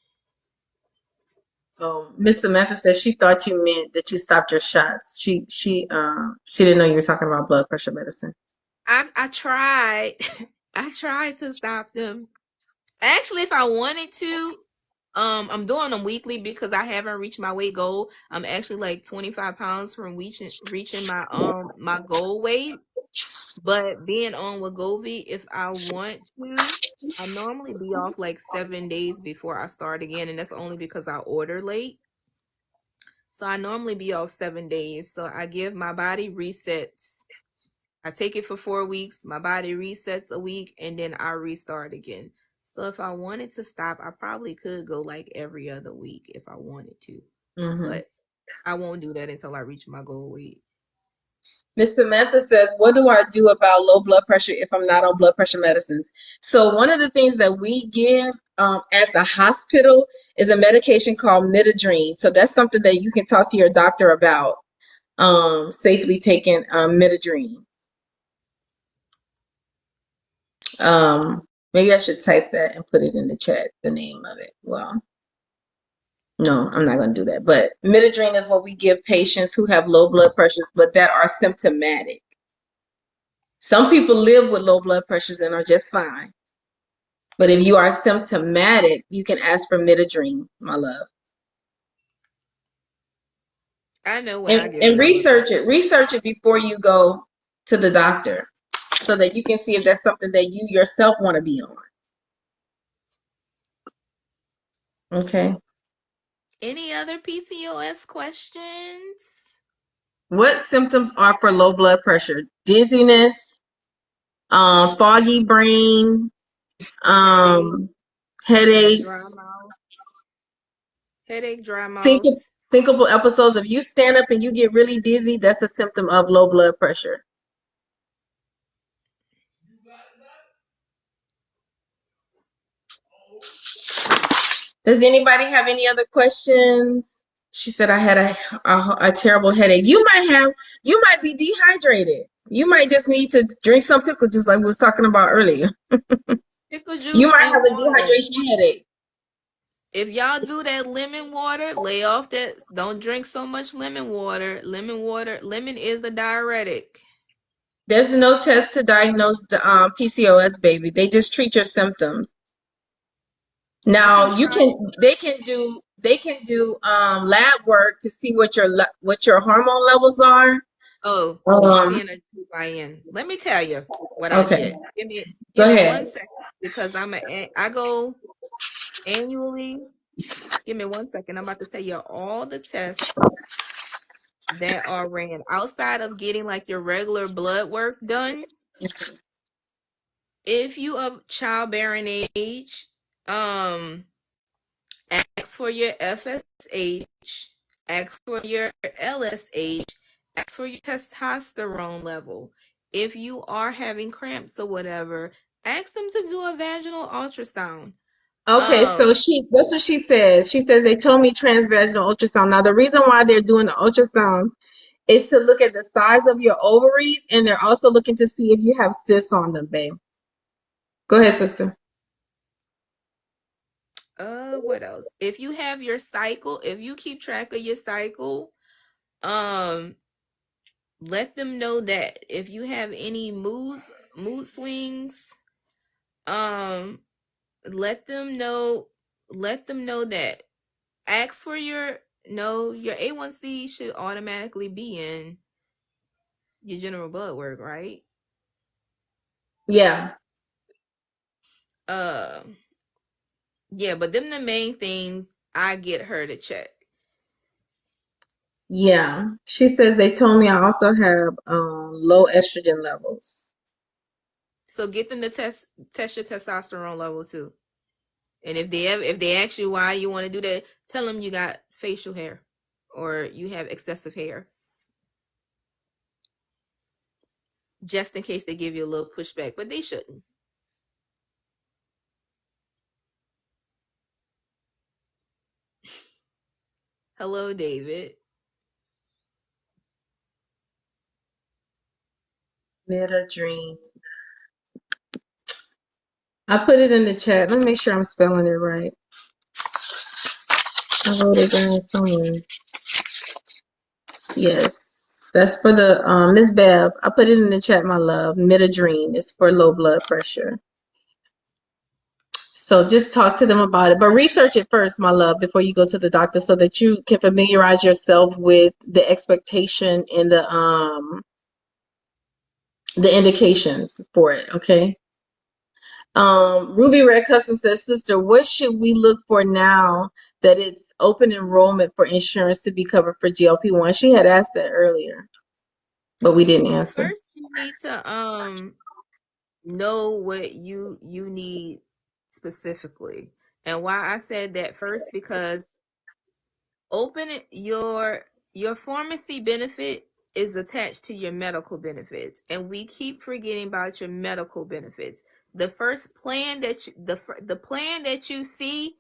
Speaker 3: Oh, Miss Samantha says she thought you meant that you stopped your shots. She didn't know you were talking about blood pressure medicine.
Speaker 2: I tried. I tried to stop them. Actually, if I wanted to, I'm doing them weekly because I haven't reached my weight goal. I'm actually like 25 pounds from reaching my goal weight. But being on WEGOVY, if I want to, I normally be off like 7 days before I start again, and that's only because I order late. So I normally be off 7 days. So I give my body resets. I take it for 4 weeks. My body resets a week, and then I restart again. So if I wanted to stop, I probably could go like every other week if I wanted to. But I won't do that until I reach my goal weight.
Speaker 3: Miss Samantha says, what do I do about low blood pressure if I'm not on blood pressure medicines? So one of the things that we give at the hospital is a medication called midodrine. So that's something that you can talk to your doctor about, safely taking midodrine. Maybe I should type that and put it in the chat, the name of it. Well, no, I'm not going to do that. But midodrine is what we give patients who have low blood pressures, but that are symptomatic. Some people live with low blood pressures and are just fine. But if you are symptomatic, you can ask for midodrine, my love.
Speaker 2: I know when I give
Speaker 3: And
Speaker 2: my
Speaker 3: research it. Research it before you go to the doctor so that you can see if that's something that you yourself want to be on. Okay.
Speaker 2: Any other PCOS questions?
Speaker 3: What symptoms are for low blood pressure? Dizziness, foggy brain,
Speaker 2: Headache, dry
Speaker 3: headaches,
Speaker 2: mouth. Headache, dry mouth.
Speaker 3: syncopal episodes. If you stand up and you get really dizzy, that's a symptom of low blood pressure. Does anybody have any other questions? She said I had a terrible headache. You might be dehydrated. You might just need to drink some pickle juice like we was talking about earlier.
Speaker 2: Pickle
Speaker 3: You
Speaker 2: juice
Speaker 3: might
Speaker 2: and
Speaker 3: have a
Speaker 2: water.
Speaker 3: dehydration headache.
Speaker 2: If y'all do that lemon water, lay off that. Don't drink so much lemon water. Lemon is the diuretic.
Speaker 3: There's no test to diagnose the PCOS, baby. They just treat your symptoms. Now they can do lab work to see what your hormone levels are.
Speaker 2: Oh, you seeing a GLP-1. Let me tell you what I
Speaker 3: Okay.
Speaker 2: get. Give
Speaker 3: Go
Speaker 2: me
Speaker 3: ahead.
Speaker 2: 1 second because I go annually. Give me 1 second. I'm about to tell you all the tests that are ran outside of getting like your regular blood work done. If you of childbearing age, ask for your FSH, ask for your LSH, ask for your testosterone level. If you are having cramps or whatever, ask them to do a vaginal ultrasound.
Speaker 3: Okay, so that's what she says. She says they told me transvaginal ultrasound. Now the reason why they're doing the ultrasound is to look at the size of your ovaries, and they're also looking to see if you have cysts on them, babe. Go ahead, sister.
Speaker 2: What else? If you have your cycle, if you keep track of your cycle, let them know that. If you have any mood swings, let them know that. Ask for your A1C should automatically be in your general blood work, right?
Speaker 3: Yeah.
Speaker 2: Yeah, but them the main things I get her to check.
Speaker 3: Yeah. She says they told me I also have low estrogen levels.
Speaker 2: So get them to test your testosterone level too. And if they ask you why you want to do that, tell them you got facial hair or you have excessive hair. just in case they give you a little pushback, but they shouldn't. Hello, David.
Speaker 3: Meta dream. I put it in the chat. Let me make sure I'm spelling it right. I wrote it down somewhere. Yes. That's for the Miss Bev. I put it in the chat, my love. Midodrine. It's for low blood pressure. So just talk to them about it. But research it first, my love, before you go to the doctor so that you can familiarize yourself with the expectation and the indications for it, okay? Ruby Red Custom says, sister, what should we look for now that it's open enrollment for insurance to be covered for GLP-1? She had asked that earlier, but we didn't answer.
Speaker 2: First, you need to know what you need specifically. And why I said that first, because your pharmacy benefit is attached to your medical benefits, and we keep forgetting about your medical benefits. The first plan that the plan that you see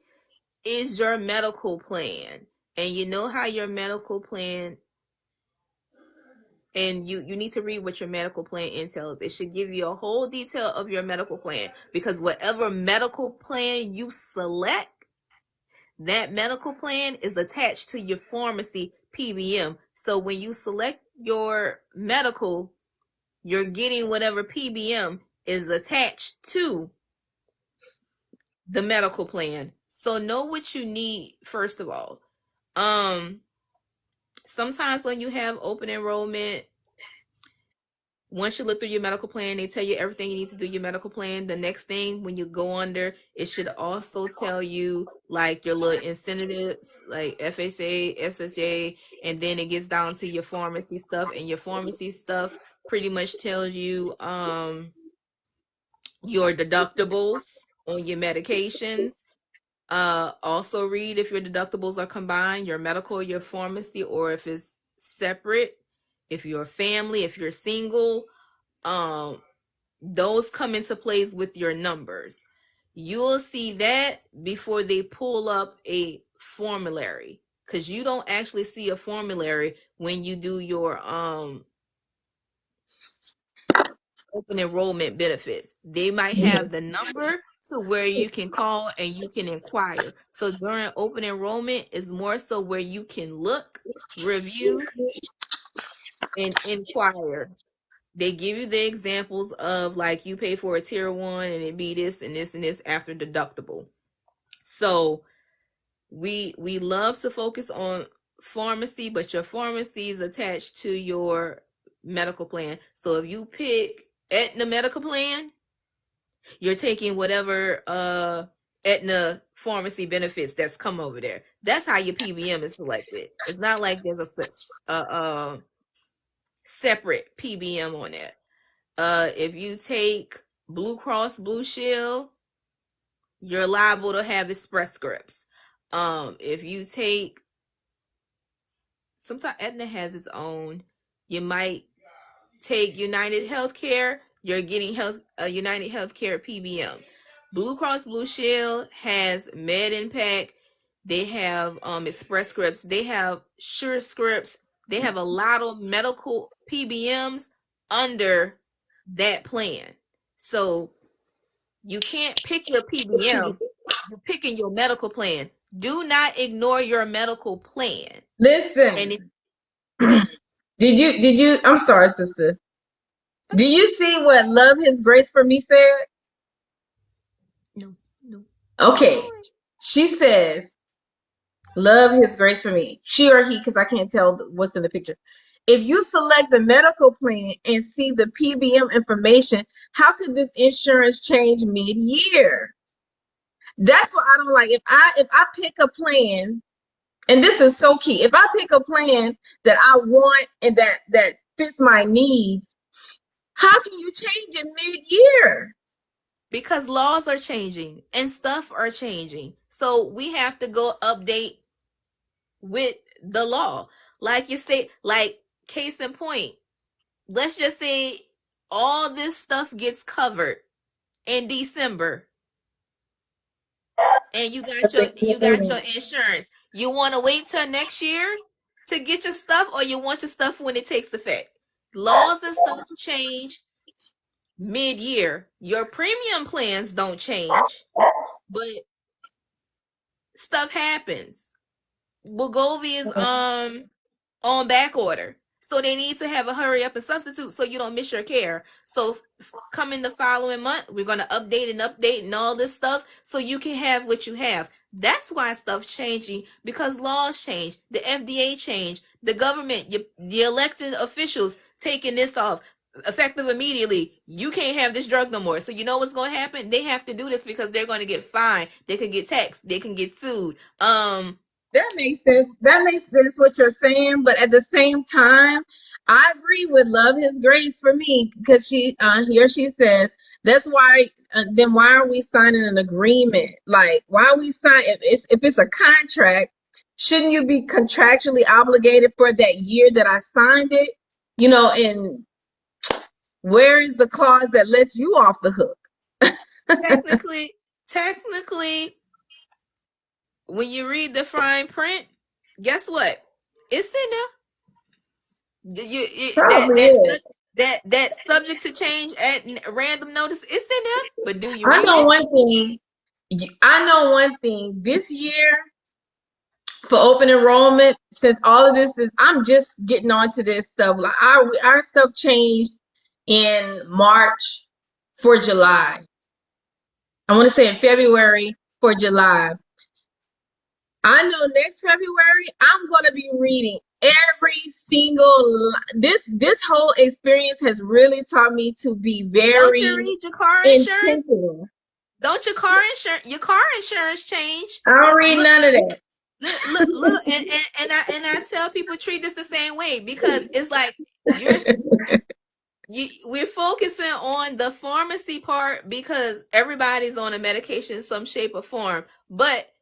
Speaker 2: is your medical plan, and you know how your medical plan, and you need to read what your medical plan entails. It should give you a whole detail of your medical plan, because whatever medical plan you select, that medical plan is attached to your pharmacy PBM. So when you select your medical, you're getting whatever PBM is attached to the medical plan. So know what you need first of all. Sometimes when you have open enrollment, once you look through your medical plan, they tell you everything you need to do your medical plan. The next thing, when you go under, it should also tell you like your little incentives, like FHA, SHA, and then it gets down to your pharmacy stuff. And your pharmacy stuff pretty much tells you your deductibles on your medications. Also read if your deductibles are combined, your medical, your pharmacy, or if it's separate. If you're a family, if you're single, those come into place with your numbers. You'll see that before they pull up a formulary, because you don't actually see a formulary when you do your open enrollment benefits. They might have the number to where you can call and you can inquire. So during open enrollment is more so where you can look, review, and inquire. They give you the examples of like you pay for a tier 1 and it be this and this and this after deductible. So we love to focus on pharmacy, but your pharmacy is attached to your medical plan. So if you pick Aetna medical plan, you're taking whatever Aetna pharmacy benefits that's come over there. That's how your PBM is selected. It's not like there's a separate PBM on it. If you take Blue Cross Blue Shield, you're liable to have Express Scripts. If you take, sometimes Aetna has its own. You might take United Healthcare, you're getting United Healthcare PBM. Blue Cross Blue Shield has Med Impact. They have Express Scripts. They have Sure Scripts. They have a lot of medical PBMs under that plan. So you can't pick your PBM. You're picking your medical plan. Do not ignore your medical plan.
Speaker 3: Listen.
Speaker 2: And
Speaker 3: did you I'm sorry, sister. Do you see what love his grace for me said?
Speaker 2: No.
Speaker 3: Okay. She says, love his grace for me. She or he, because I can't tell what's in the picture. If you select the medical plan and see the PBM information, how could this insurance change mid-year? That's what I don't like. If I pick a plan, and this is so key, if I pick a plan that I want and that fits my needs, how can you change it mid-year?
Speaker 2: Because laws are changing and stuff are changing. So we have to go update with the law. Like you say, like case in point, let's just say all this stuff gets covered in December, and you got your insurance. You want to wait till next year to get your stuff, or you want your stuff when it takes effect? Laws and stuff change mid-year. Your premium plans don't change, but stuff happens. WEGOVY is on back order, so they need to have a hurry up and substitute so you don't miss your care. So coming the following month, we're going to update and all this stuff so you can have what you have. That's why stuff's changing, because laws change, the FDA changed, the government, the elected officials taking this off effective immediately. You can't have this drug no more. So you know what's going to happen? They have to do this because they're going to get fined. They can get taxed. They can get sued.
Speaker 3: That makes sense. That makes sense what you're saying, but at the same time, I agree with Love His Grace for me, because she here she says that's why. Then why are we signing an agreement? Like, why are we sign if it's a contract? Shouldn't you be contractually obligated for that year that I signed it? You know, and where is the clause that lets you off the hook?
Speaker 2: Technically, when you read the fine print, guess what? It's in there. That subject to change at random notice, it's in there. But do you read it?
Speaker 3: I know one thing. This year for open enrollment, since all of this is, I'm just getting onto this stuff. Like our stuff changed in March for July. I want to say in February for July. I know next February I'm going to be reading every single. This whole experience has really taught me to be very.
Speaker 2: Don't you read your car insurance? Don't your car insurance change?
Speaker 3: I don't read none of that.
Speaker 2: Look, and I tell people treat this the same way, because it's like we're focusing on the pharmacy part because everybody's on a medication in some shape or form, but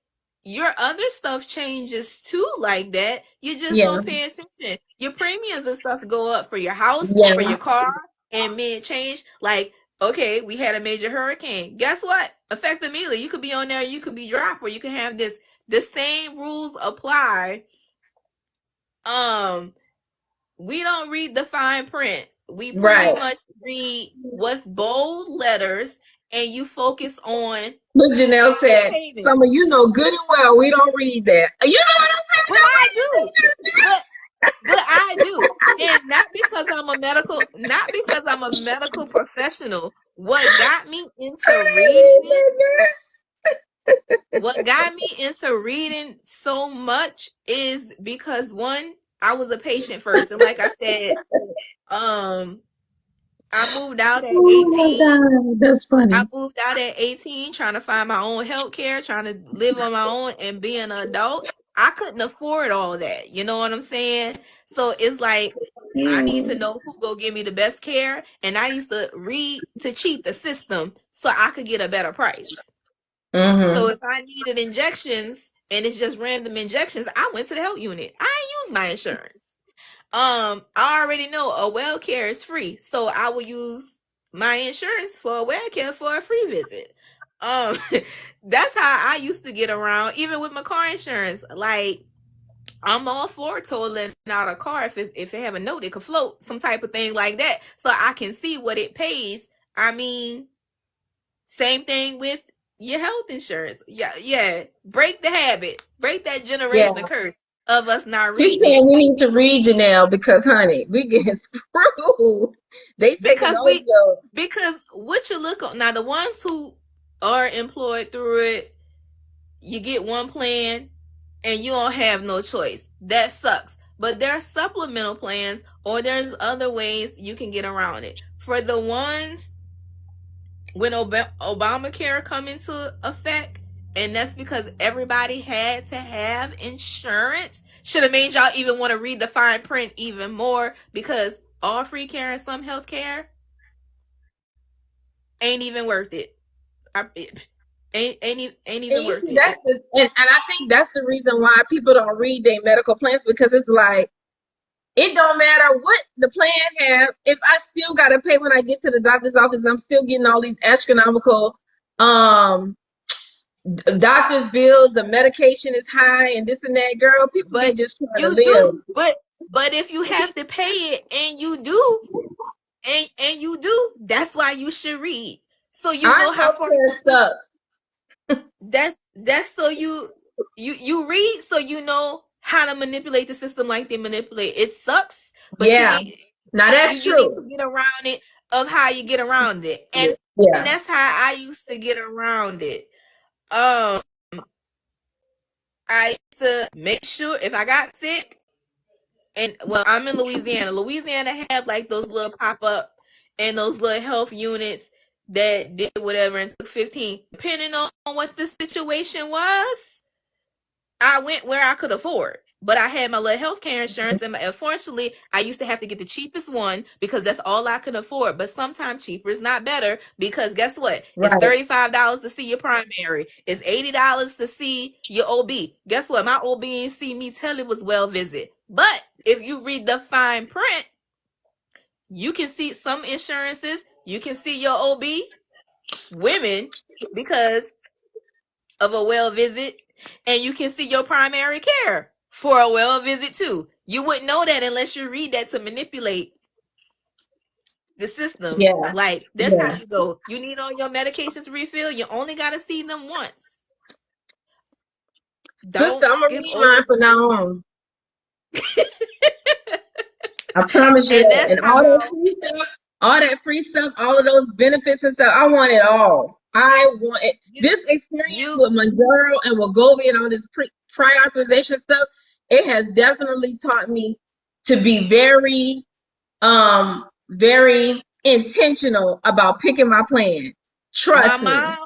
Speaker 2: your other stuff changes too, like that. You just don't pay attention. Your premiums and stuff go up for your house, for your car, and mid change. Like, okay, we had a major hurricane. Guess what? Effective immediately, you could be on there, you could be dropped, or you can have this. The same rules apply. We don't read the fine print. We pretty much read what's bold letters, and you focus on.
Speaker 3: But Janelle said, "Summer, you know good and well we don't read that." You know what I'm saying?
Speaker 2: But I do. But I do, and not because I'm a medical professional. What got me into reading it? What got me into reading so much is because, one, I was a patient first, and like I said, I moved out at 18.
Speaker 3: Oh, that's funny.
Speaker 2: I moved out at 18, trying to find my own health care, trying to live on my own and be an adult. I couldn't afford all that. You know what I'm saying? So it's like, I need to know who go give me the best care. And I used to read to cheat the system so I could get a better price. So if I needed injections and it's just random injections, I went to the health unit. I ain't use my insurance. I already know a well care is free, so I will use my insurance for a well care for a free visit. That's how I used to get around, even with my car insurance. Like, I'm all for totaling out a car if it have a note, it could float, some type of thing like that, so I can see what it pays. I mean, same thing with your health insurance. Yeah. Break the habit. Break that generational curse of us not reading.
Speaker 3: She's saying we need to read, Janelle, because, honey, we get screwed. Because
Speaker 2: what you look on now, the ones who are employed through it, you get one plan and you don't have no choice. That sucks. But there are supplemental plans, or there's other ways you can get around it. For the ones when Obamacare come into effect, and that's because everybody had to have insurance, should have made y'all even want to read the fine print even more, because all free care and some health care ain't even worth it. Ain't even worth it.
Speaker 3: And I think that's the reason why people don't read their medical plans, because it's like, it don't matter what the plan has. If I still got to pay when I get to the doctor's office, I'm still getting all these astronomical doctor's bills. The medication is high and this and that. Girl, people be
Speaker 2: But
Speaker 3: just trying to
Speaker 2: you
Speaker 3: live.
Speaker 2: do, but if you have to pay it and you do, and you do, that's why you should read. So you
Speaker 3: Our
Speaker 2: know how far
Speaker 3: healthcare
Speaker 2: to push.
Speaker 3: sucks.
Speaker 2: That's so you read so you know how to manipulate the system like they manipulate. It sucks, but
Speaker 3: Yeah. Now that's
Speaker 2: you need
Speaker 3: true.
Speaker 2: to get around it of how you get around it. And
Speaker 3: Yeah.
Speaker 2: that's how I used to get around it. Um I used to make sure if I got sick, and well, I'm in Louisiana. Louisiana have like those little pop up and those little health units that did whatever and took 15. Depending on what the situation was, I went where I could afford. But I had my little healthcare insurance, and unfortunately, I used to have to get the cheapest one because that's all I could afford. But sometimes cheaper is not better because guess what? It's
Speaker 3: Right.
Speaker 2: $35 to see your primary. It's $80 to see your OB. Guess what? My OB ain't see me tell it was well visit. But if you read the fine print, you can see some insurances. You can see your OB, women, because of a well visit, and you can see your primary care for a well visit too. You wouldn't know that unless you read that to manipulate the system.
Speaker 3: Yeah.
Speaker 2: Like that's how
Speaker 3: Yeah.
Speaker 2: you go. You need all your medications refill. You only got to see them once.
Speaker 3: Sister,
Speaker 2: Don't
Speaker 3: I'm gonna
Speaker 2: skip
Speaker 3: read
Speaker 2: over.
Speaker 3: mine from now on. I promise you
Speaker 2: And
Speaker 3: that.
Speaker 2: that's
Speaker 3: And
Speaker 2: how.
Speaker 3: all that free stuff, all of those benefits and stuff, I want it all. I want it. This experience
Speaker 2: You
Speaker 3: with MOUNJARO and WEGOVY and all this prior authorization stuff, it has definitely taught me to be very intentional about picking my plan.
Speaker 2: my
Speaker 3: Trust me.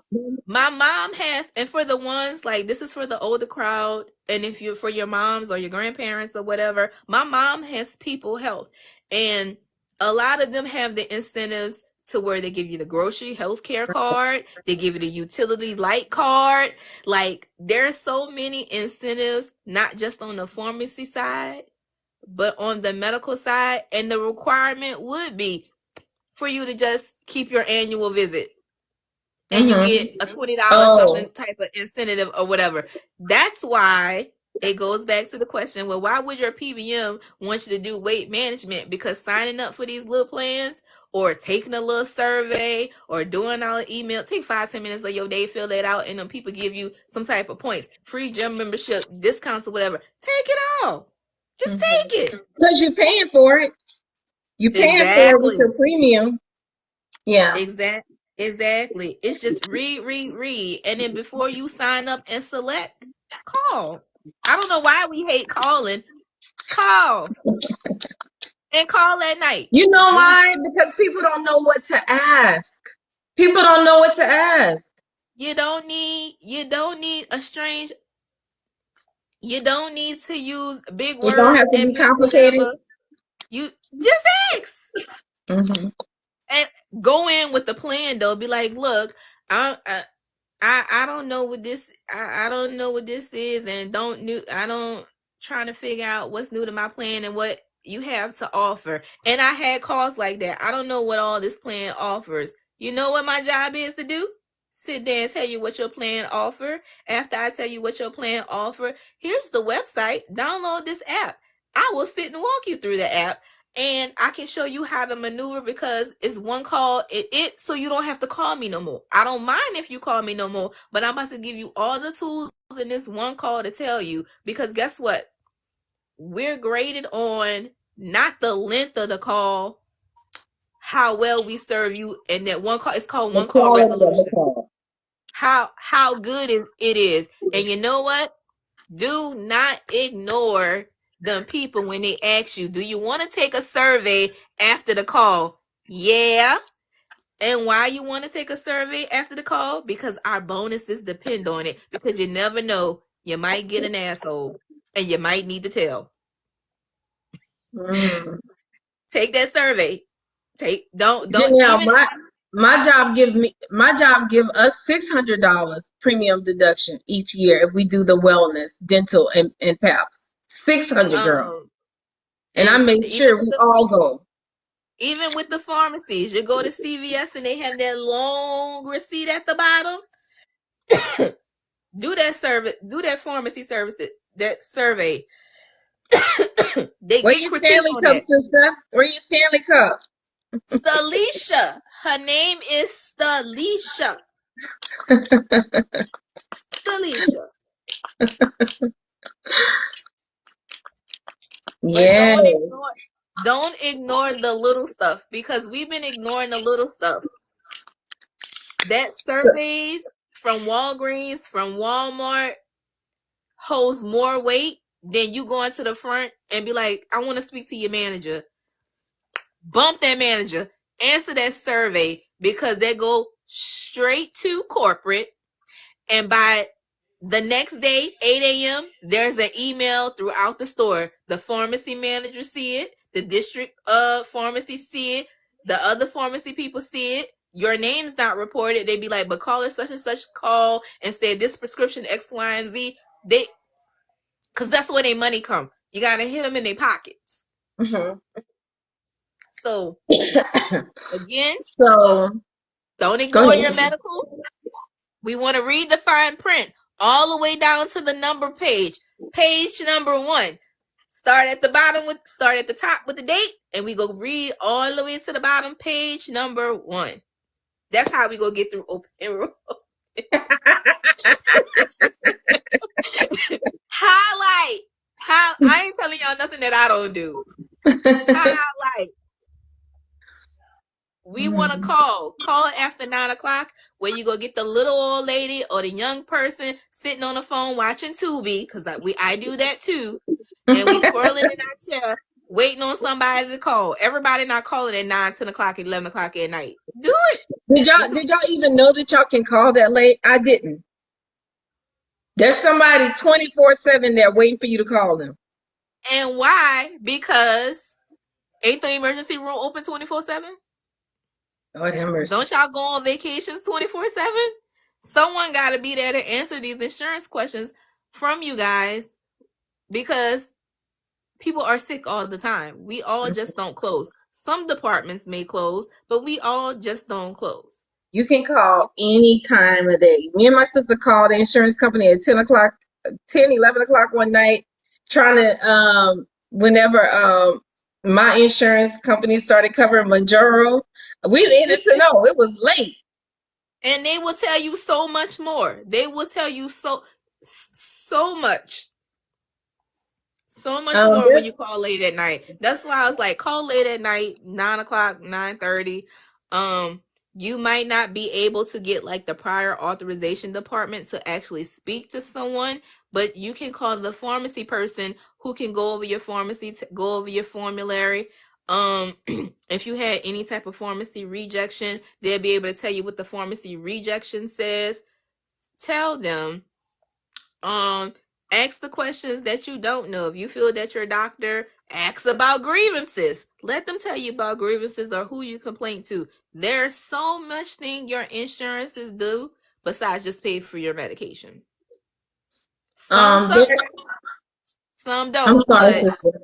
Speaker 2: mom has, and for the ones like this is for the older crowd, and if you're for your moms or your grandparents or whatever, my mom has people health, and a lot of them have the incentives to where they give you the grocery health care card, they give you the utility light card. Like there's so many incentives, not just on the pharmacy side but on the medical side, and the requirement would be for you to just keep your annual visit and you
Speaker 3: Mm-hmm.
Speaker 2: get a $20
Speaker 3: Oh.
Speaker 2: something type of incentive or whatever. That's why it goes back to the question, well, why would your PBM want you to do weight management? Because signing up for these little plans or taking a little survey or doing all the email, take 5-10 minutes of your day, fill that out, and then people give you some type of points, free gym membership, discounts or whatever. Take it all. Just take it.
Speaker 3: Because you're paying for it. You're paying for it with
Speaker 2: Exactly.
Speaker 3: your premium. Yeah.
Speaker 2: Exactly. It's just read. And then before you sign up and select, call. I don't know why we hate calling. Call. And call at night.
Speaker 3: You know
Speaker 2: When
Speaker 3: why? Because people don't know what to ask. People don't know what to ask.
Speaker 2: you don't need a strange, you don't need to use big
Speaker 3: It don't
Speaker 2: words
Speaker 3: have to
Speaker 2: and
Speaker 3: be
Speaker 2: big
Speaker 3: complicated.
Speaker 2: whatever. You just ask.
Speaker 3: Mm-hmm.
Speaker 2: And go in with the plan though. Be like, look, I don't know what this I don't know what this is, and I don't trying to figure out what's new to my plan and what you have to offer. And I had calls like that. I don't know what all this plan offers. You know what my job is to do? Sit there and tell you what your plan offer. After I tell you what your plan offer, here's the website. Download this app. I will sit and walk you through the app, and I can show you how to maneuver because it's one call so you don't have to call me no more. I don't mind if you call me no more, but I'm about to give you all the tools in this one call to tell you, because guess what? We're graded on not the length of the call, how well we serve you, and that one call, it's called
Speaker 3: The
Speaker 2: one call
Speaker 3: quality of the
Speaker 2: resolution.
Speaker 3: call.
Speaker 2: How good it is. And you know what? Do not ignore them people when they ask you, do you want to take a survey after the call? Yeah. And why you want to take a survey after the call? Because our bonuses depend on it. Because you never know. You might get an asshole and you might need to tell.
Speaker 3: Mm.
Speaker 2: Take that survey. Don't
Speaker 3: Janelle,
Speaker 2: even
Speaker 3: my job give us $600 premium deduction each year if we do the wellness, dental, and PAPs. 600, girl.
Speaker 2: um
Speaker 3: And I
Speaker 2: And
Speaker 3: made sure we all go.
Speaker 2: even with the pharmacies, you go to CVS and they have that long receipt at the bottom. Do that service, do that pharmacy service, that survey. They
Speaker 3: Where
Speaker 2: get
Speaker 3: your
Speaker 2: critique
Speaker 3: Stanley
Speaker 2: on
Speaker 3: Cup,
Speaker 2: that.
Speaker 3: sister? Where your Stanley Cup?
Speaker 2: Stalisha. Her name is Stalisha. Stalisha. But
Speaker 3: Yeah.
Speaker 2: don't ignore the little stuff, because we've been ignoring the little stuff. That surveys from Walgreens, from Walmart holds more weight than you going to the front and be like, I want to speak to your manager. Bump that manager. Answer that survey, because they go straight to corporate, and by the next day, 8 a.m., there's an email throughout the store. The pharmacy manager see it. The district pharmacy see it. The other pharmacy people see it. Your name's not reported. They be like, but caller such and such call and say this prescription X, Y, and Z. Because that's where their money come. You got to hit them in their pockets.
Speaker 3: Mm-hmm.
Speaker 2: So, again, don't ignore your medical. We want to read the fine print all the way down to the number page. Page number 1. Start at the top with the date, and we go read all the way to the bottom, page number 1. That's how we go get through open enrollment. Highlight. I ain't telling y'all nothing that I don't do. Highlight. We want to call after 9 o'clock, where you go get the little old lady or the young person sitting on the phone watching Tubi, because I do that too, and we twirling in our chair waiting on somebody to call. Everybody not calling at 9, 10 o'clock, 11 o'clock at night. Do it.
Speaker 3: Did y'all even know that y'all can call that late? I didn't. There's somebody 24/7 there waiting for you to call them.
Speaker 2: And why? Because ain't the emergency room open 24/7?
Speaker 3: Lord have mercy.
Speaker 2: Don't y'all go on vacations 24/7? Someone got to be there to answer these insurance questions from you guys, because people are sick all the time. We all just don't close. Some departments may close, but we all just don't close.
Speaker 3: You can call any time of day. Me and my sister called the insurance company at 11 o'clock one night, trying to, whenever my insurance company started covering MOUNJARO, we needed to know it was late.
Speaker 2: And they will tell you so much more. They will tell you so much. So much more when you call late at night. That's why I was like, call late at night, 9 o'clock, 9:30. You might not be able to get like the prior authorization department to actually speak to someone, but you can call the pharmacy person who can go over your pharmacy, go over your formulary. If you had any type of pharmacy rejection, they'll be able to tell you what the pharmacy rejection says. Tell them, ask the questions that you don't know. If you feel that your doctor, ask about grievances. Let them tell you about grievances or who you complain to. There's so much thing your insurances do besides just pay for your medication. Some don't.
Speaker 3: I'm sorry, sister.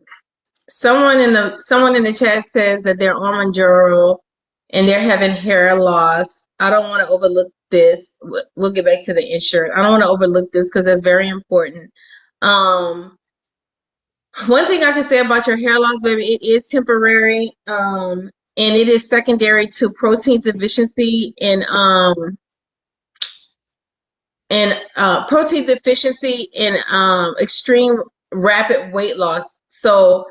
Speaker 3: Someone in the chat says that they're on MOUNJARO and they're having hair loss. I don't want to overlook this. We'll get back to the insurance. I don't want to overlook this because that's very important. One thing I can say about your hair loss, baby, it is temporary, and it is secondary to protein deficiency and extreme rapid weight loss. So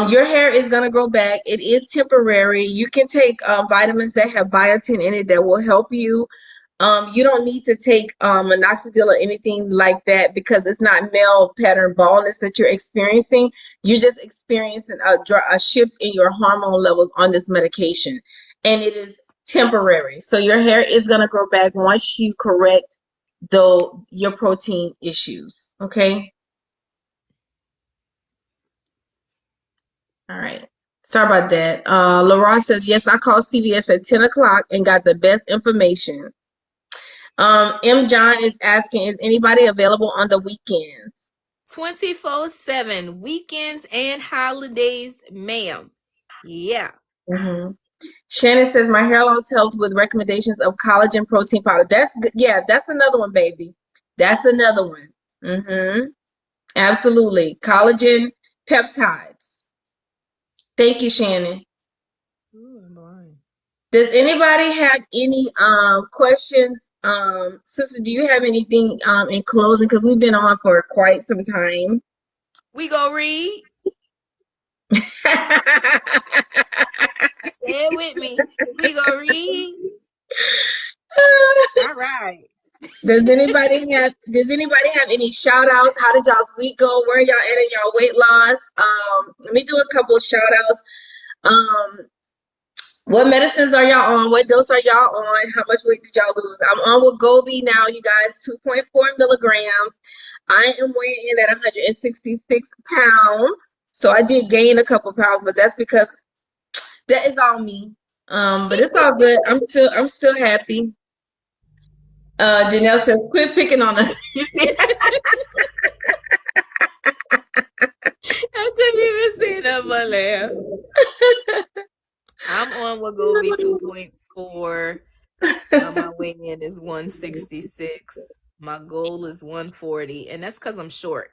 Speaker 3: your hair is going to grow back. It is temporary. You can take vitamins that have biotin in it that will help you. You don't need to take minoxidil or anything like that, because it's not male pattern baldness that you're experiencing. You're just experiencing a shift in your hormone levels on this medication, and it is temporary. So your hair is going to grow back once you correct your protein issues. Okay. All right. Sorry about that. Laura says, yes, I called CVS at 10 o'clock and got the best information. M. John is asking, is anybody available on the weekends?
Speaker 2: 24/7, weekends and holidays, ma'am. Yeah.
Speaker 3: Mm-hmm. Shannon says my hair loss helped with recommendations of collagen protein powder. That's good. Yeah, that's another one, baby. That's another one. Mm-hmm. Absolutely. Collagen peptides. Thank you, Shannon.
Speaker 2: Ooh, I'm blind.
Speaker 3: Does anybody have any questions? Sister, do you have anything in closing? Because we've been on for quite some time.
Speaker 2: We go read. Say it with me. We go read. All right.
Speaker 3: Does anybody have any shout outs? How did y'all's week go? Where y'all at in y'all weight loss? Let me do a couple of shout outs. What medicines are y'all on? What dose are y'all on? How much weight did y'all lose? I'm on WEGOVY now, you guys, 2.4 milligrams. I am weighing in at 166 pounds. So I did gain a couple pounds, but that's because that is all me. But it's all good. I'm still happy. Janelle says, quit picking on us.
Speaker 2: I couldn't even say that but laugh. I'm on WEGOVY 2.4. My weight in is 166. My goal is 140, and that's because I'm short.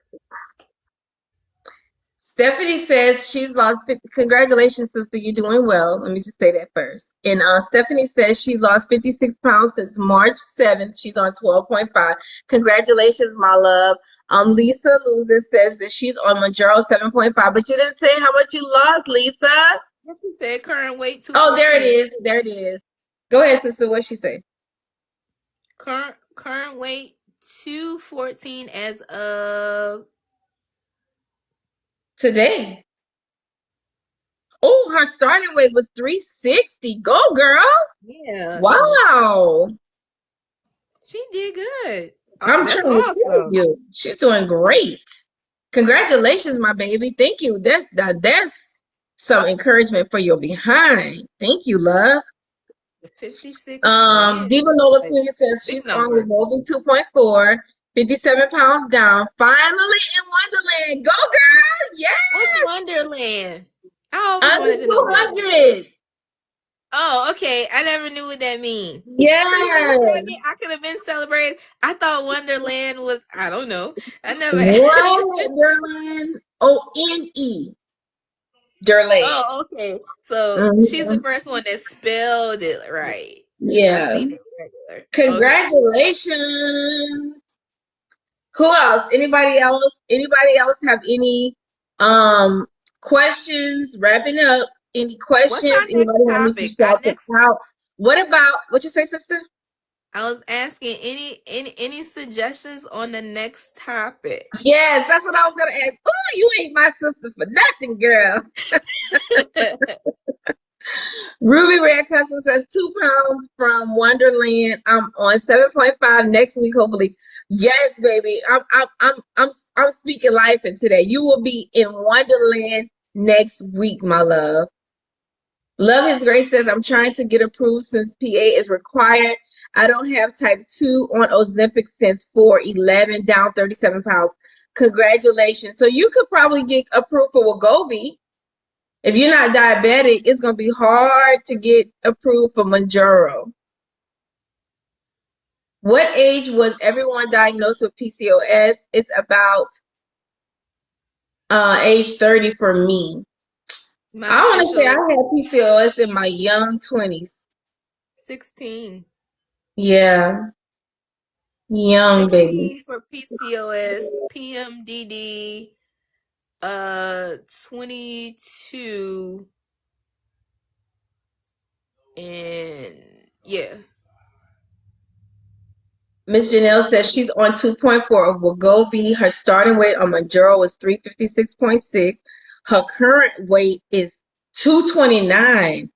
Speaker 3: Stephanie says she's lost 50. Congratulations, sister. You're doing well. Let me just say that first. And Stephanie says she lost 56 pounds since March 7th. She's on 12.5. Congratulations, my love. Lisa Loser says that she's on MOUNJARO 7.5, but you didn't say how much you lost, Lisa.
Speaker 2: What she said? Current weight 214.
Speaker 3: Oh, there it is. There it is. Go ahead, sister. What'd she say?
Speaker 2: Current weight 214 as of
Speaker 3: today. Oh, her starting weight was 360. Go, girl.
Speaker 2: Yeah.
Speaker 3: Wow.
Speaker 2: She did good.
Speaker 3: I'm
Speaker 2: That's
Speaker 3: trying to tell
Speaker 2: awesome.
Speaker 3: you. She's doing great. Congratulations, my baby. Thank you. That's some encouragement for your behind. Thank you, love.
Speaker 2: 56
Speaker 3: Diva Nola
Speaker 2: like,
Speaker 3: Queen says
Speaker 2: big
Speaker 3: she's on
Speaker 2: numbers.
Speaker 3: WEGOVY 2.4, 57 pounds down. Finally in Wonderland. Go, girl. Yeah.
Speaker 2: What's Wonderland? I always
Speaker 3: Under
Speaker 2: wanted to know that.
Speaker 3: 200.
Speaker 2: Oh, okay. I never knew what that means.
Speaker 3: Yeah.
Speaker 2: So you mean to tell me I could have been celebrated? I thought Wonderland was, I don't know. I never.
Speaker 3: Wonderland. O-N-E. Derland.
Speaker 2: Oh, okay. So she's the first one that spelled it right.
Speaker 3: Yeah.
Speaker 2: I seen it regular.
Speaker 3: Congratulations. Okay. Who else? Anybody else? Anybody else have any questions? Wrapping up. Any questions?
Speaker 2: What's our next
Speaker 3: Anybody want me to
Speaker 2: topic?
Speaker 3: shout them out? What about what you say, sister?
Speaker 2: I was asking any suggestions on the next topic.
Speaker 3: Yes, that's what I was gonna ask. Oh, you ain't my sister for nothing, girl. Ruby Red Custom says 2 pounds from Wonderland. I'm on 7.5 next week, hopefully. Yes, baby. I'm speaking life in today. You will be in Wonderland next week, my love. Love His Grace says I'm trying to get approved since PA is required. I don't have type 2 on Ozempic since 4/11, down 37 pounds. Congratulations. So you could probably get approved for Wegovy. If you're not diabetic, it's going to be hard to get approved for MOUNJARO. What age was everyone diagnosed with PCOS? It's about age 30 for me. I want to say I had PCOS in my young 20s.
Speaker 2: 16.
Speaker 3: Yeah. Young,
Speaker 2: 16
Speaker 3: baby.
Speaker 2: for PCOS, PMDD, 22, and yeah.
Speaker 3: Miss Janelle says she's on 2.4 of Wegovy. Her starting weight on MOUNJARO was 356.6. Her current weight is 229.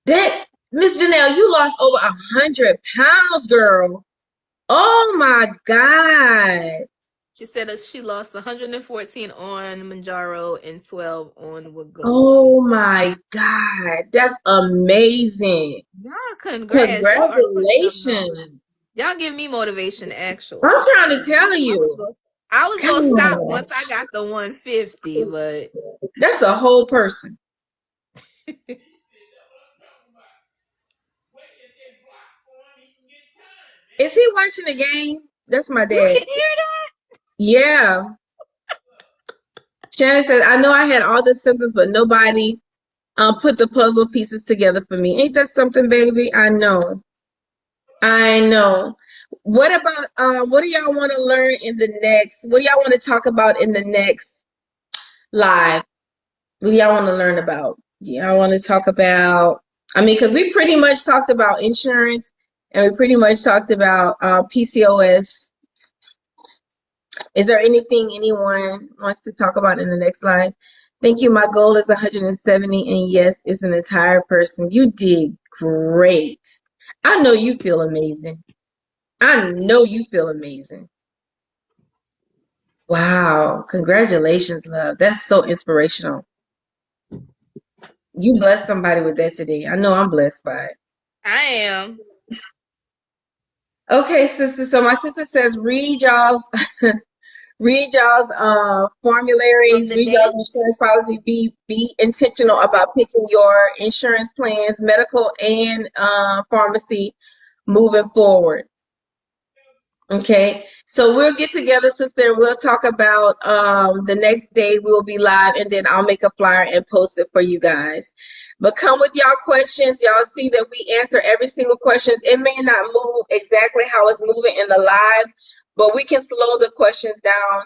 Speaker 3: That Miss Janelle, you lost over 100 pounds, girl. Oh my God.
Speaker 2: She said that she lost 114 on MOUNJARO and 12 on Wegovy.
Speaker 3: Oh my God. That's amazing.
Speaker 2: Y'all, congrats.
Speaker 3: Congratulations.
Speaker 2: Y'all give me motivation, actually.
Speaker 3: I'm trying to tell you.
Speaker 2: I was
Speaker 3: Come
Speaker 2: gonna stop
Speaker 3: on.
Speaker 2: once I got the 150, but
Speaker 3: That's a whole person. Is he watching the game? That's my
Speaker 2: you
Speaker 3: dad.
Speaker 2: can hear that.
Speaker 3: Yeah. Shannon says, I know I had all the symptoms, but nobody put the puzzle pieces together for me. Ain't that something, baby? I know. I know. What about what do y'all want to learn in the next? What do y'all want to talk about in the next live? What do y'all want to learn about? Do y'all want to talk about? I mean, because we pretty much talked about insurance, and we pretty much talked about PCOS. Is there anything anyone wants to talk about in the next live? Thank you. My goal is 170, and yes, it's an entire person. You did great. I know you feel amazing. I know you feel amazing. Wow. Congratulations, love. That's so inspirational. You blessed somebody with that today. I know I'm blessed by it.
Speaker 2: I am.
Speaker 3: Okay, sister. So my sister says read y'all's
Speaker 2: From
Speaker 3: formularies,
Speaker 2: the
Speaker 3: read y'all's
Speaker 2: dates.
Speaker 3: insurance policy, be intentional about picking your insurance plans, medical and pharmacy moving forward. Okay, so we'll get together, sister, and we'll talk about the next day we'll be live, and then I'll make a flyer and post it for you guys. But come with y'all questions. Y'all see that we answer every single question. It may not move exactly how it's moving in the live, but we can slow the questions down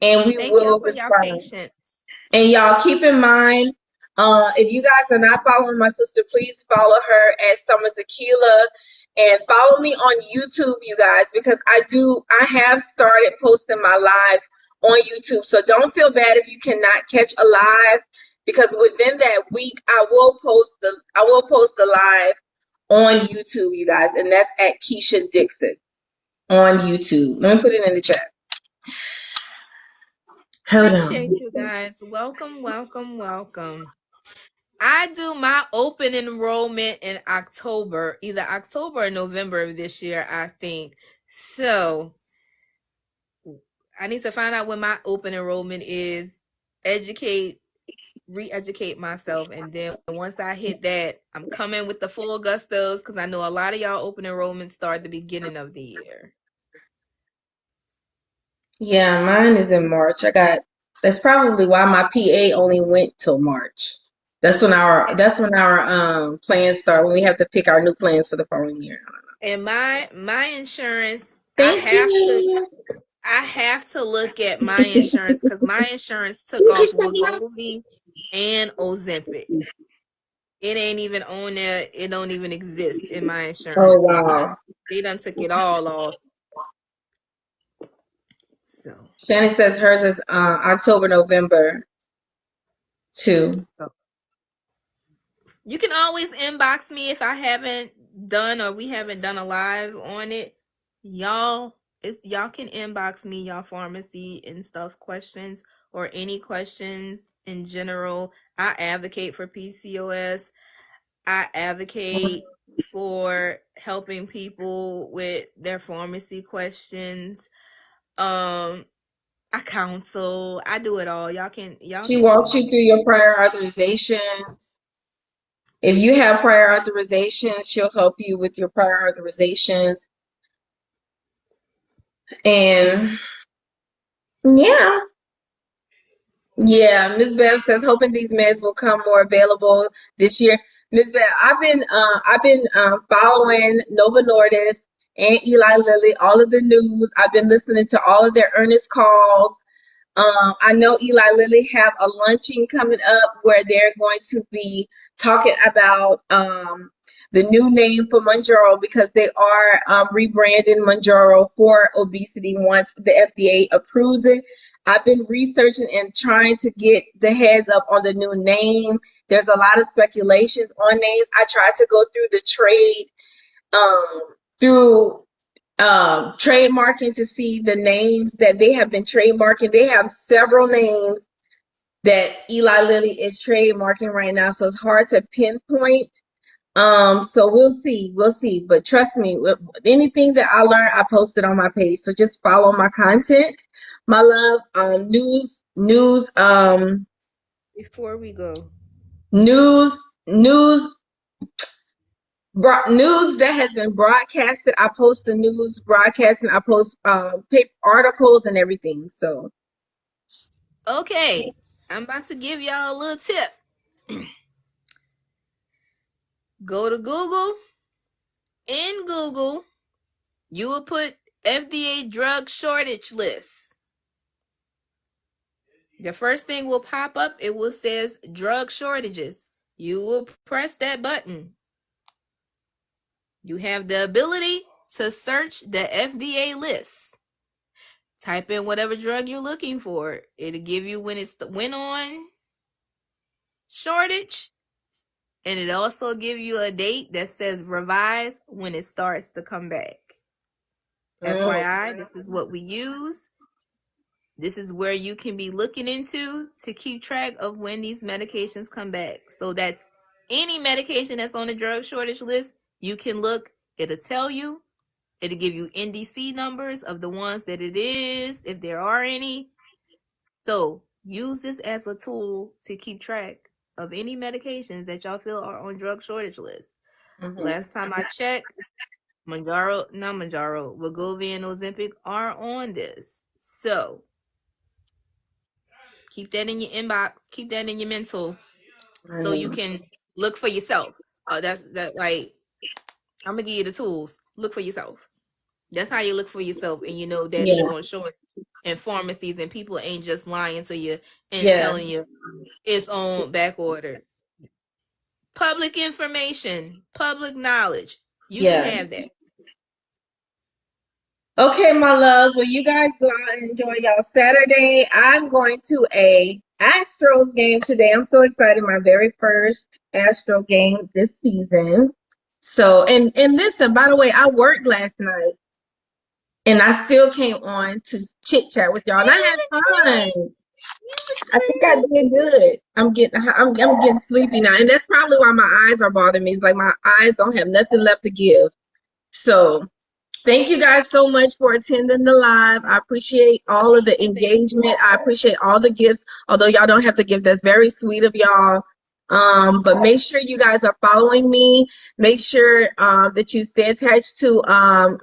Speaker 3: and we
Speaker 2: Thank y'all
Speaker 3: will
Speaker 2: for your
Speaker 3: respond.
Speaker 2: patience.
Speaker 3: And y'all keep in mind, if you guys are not following my sister, please follow her at Summer Zakila and follow me on YouTube, you guys, because I have started posting my lives on YouTube. So don't feel bad if you cannot catch a live, because within that week I will post the live on YouTube, you guys, and that's at Keisha Dixon on YouTube. Let me put it in the chat. Hold on.
Speaker 2: Appreciate you guys. Welcome, welcome, welcome. I do my open enrollment in October, either October or November of this year, I think. So I need to find out when my open enrollment is, re-educate myself, and then once I hit that, I'm coming with the full gustos, because I know a lot of y'all open enrollment start at the beginning of the year.
Speaker 3: Yeah, mine is in March. That's probably why my PA only went till March. That's when our plans start, when we have to pick our new plans for the following year.
Speaker 2: And my insurance,
Speaker 3: Thank you.
Speaker 2: I have to look at my insurance, because my insurance took off WEGOVY and Ozempic. It ain't even on there. It don't even exist in my
Speaker 3: Oh
Speaker 2: insurance. So
Speaker 3: wow.
Speaker 2: they done took it all off. So,
Speaker 3: Shannon says hers is October, November too.
Speaker 2: you can always inbox me if I haven't done, or we haven't done a live on it. Y'all can inbox me y'all pharmacy and stuff questions, or any questions in general. I advocate for PCOS. I advocate for helping people with their pharmacy questions. I counsel. I do it all. Y'all can
Speaker 3: She walks you
Speaker 2: inbox.
Speaker 3: through your prior authorizations. If you have prior authorizations, she'll help you with your prior authorizations. And yeah. Yeah, Ms. Bev says hoping these meds will come more available this year. Ms. Bev, I've been following Nova Nordis and Eli Lilly, all of the news. I've been listening to all of their earnest calls. I know Eli Lilly have a luncheon coming up where they're going to be talking about the new name for MOUNJARO, because they are rebranding MOUNJARO for obesity once the FDA approves it. I've been researching and trying to get the heads up on the new name. There's a lot of speculations on names. I tried to go through the trade, through trademarking, to see the names that they have been trademarking. They have several names that Eli Lilly is trademarking right now, so it's hard to pinpoint. So we'll see. But trust me, with anything that I learn, I post it on my page. So just follow my content My love,
Speaker 2: Before we go,
Speaker 3: news, news, news that has been broadcasted. I post the news broadcasting. I post paper articles and everything. So
Speaker 2: okay, I'm about to give y'all a little tip. Go to Google. In Google, you will put FDA drug shortage list. The first thing will pop up. It will says drug shortages. You will press that button. You have the ability to search the FDA list. Type in whatever drug you're looking for. It'll give you when it's went on shortage, and it also give you a date that says revise when it starts to come back. FYI, this is what we use. This is where you can be looking into to keep track of when these medications come back. So that's any medication that's on the drug shortage list, you can look, it'll tell you, it'll give you NDC numbers of the ones that it is, if there are any. So use this as a tool to keep track of any medications that y'all feel are on drug shortage lists. Last time I checked, WEGOVY and Ozempic are on this. So keep that in your inbox, keep that in your mental, so you can look for yourself. That's like, I'm gonna give you the tools. Look for yourself. That's how you look for yourself, and you know that it's on short in pharmacies, and people ain't just lying to you and telling you it's on back order. Public information, public knowledge. You can have that.
Speaker 3: Okay, my loves. Well, you guys go out and enjoy y'all Saturday. I'm going to a Astros game today. I'm so excited. My very first Astro game this season. So, and listen, by the way, I worked last night and I still came on to chit chat with y'all, and I had fun. I think I did good. I'm getting sleepy now, and that's probably why my eyes are bothering me. It's like my eyes don't have nothing left to give. So thank you guys so much for attending the live. I appreciate all of the engagement. I appreciate all the gifts. Although y'all don't have to give, that's very sweet of y'all. But make sure you guys are following me. Make sure that you stay attached to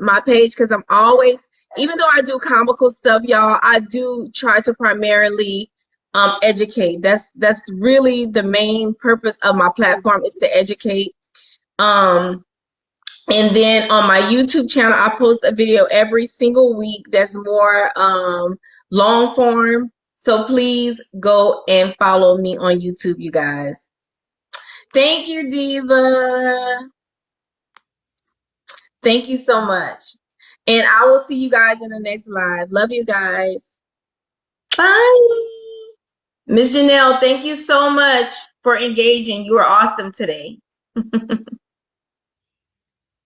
Speaker 3: my page, because I'm always, even though I do comical stuff, y'all, I do try to primarily educate. That's really the main purpose of my platform, is to educate. And then on my YouTube channel, I post a video every single week that's more long form. So please go and follow me on YouTube, you guys. Thank you, Diva. Thank you so much. And I will see you guys in the next live. Love you guys. Bye. Miss Janelle, thank you so much for engaging. You were awesome today.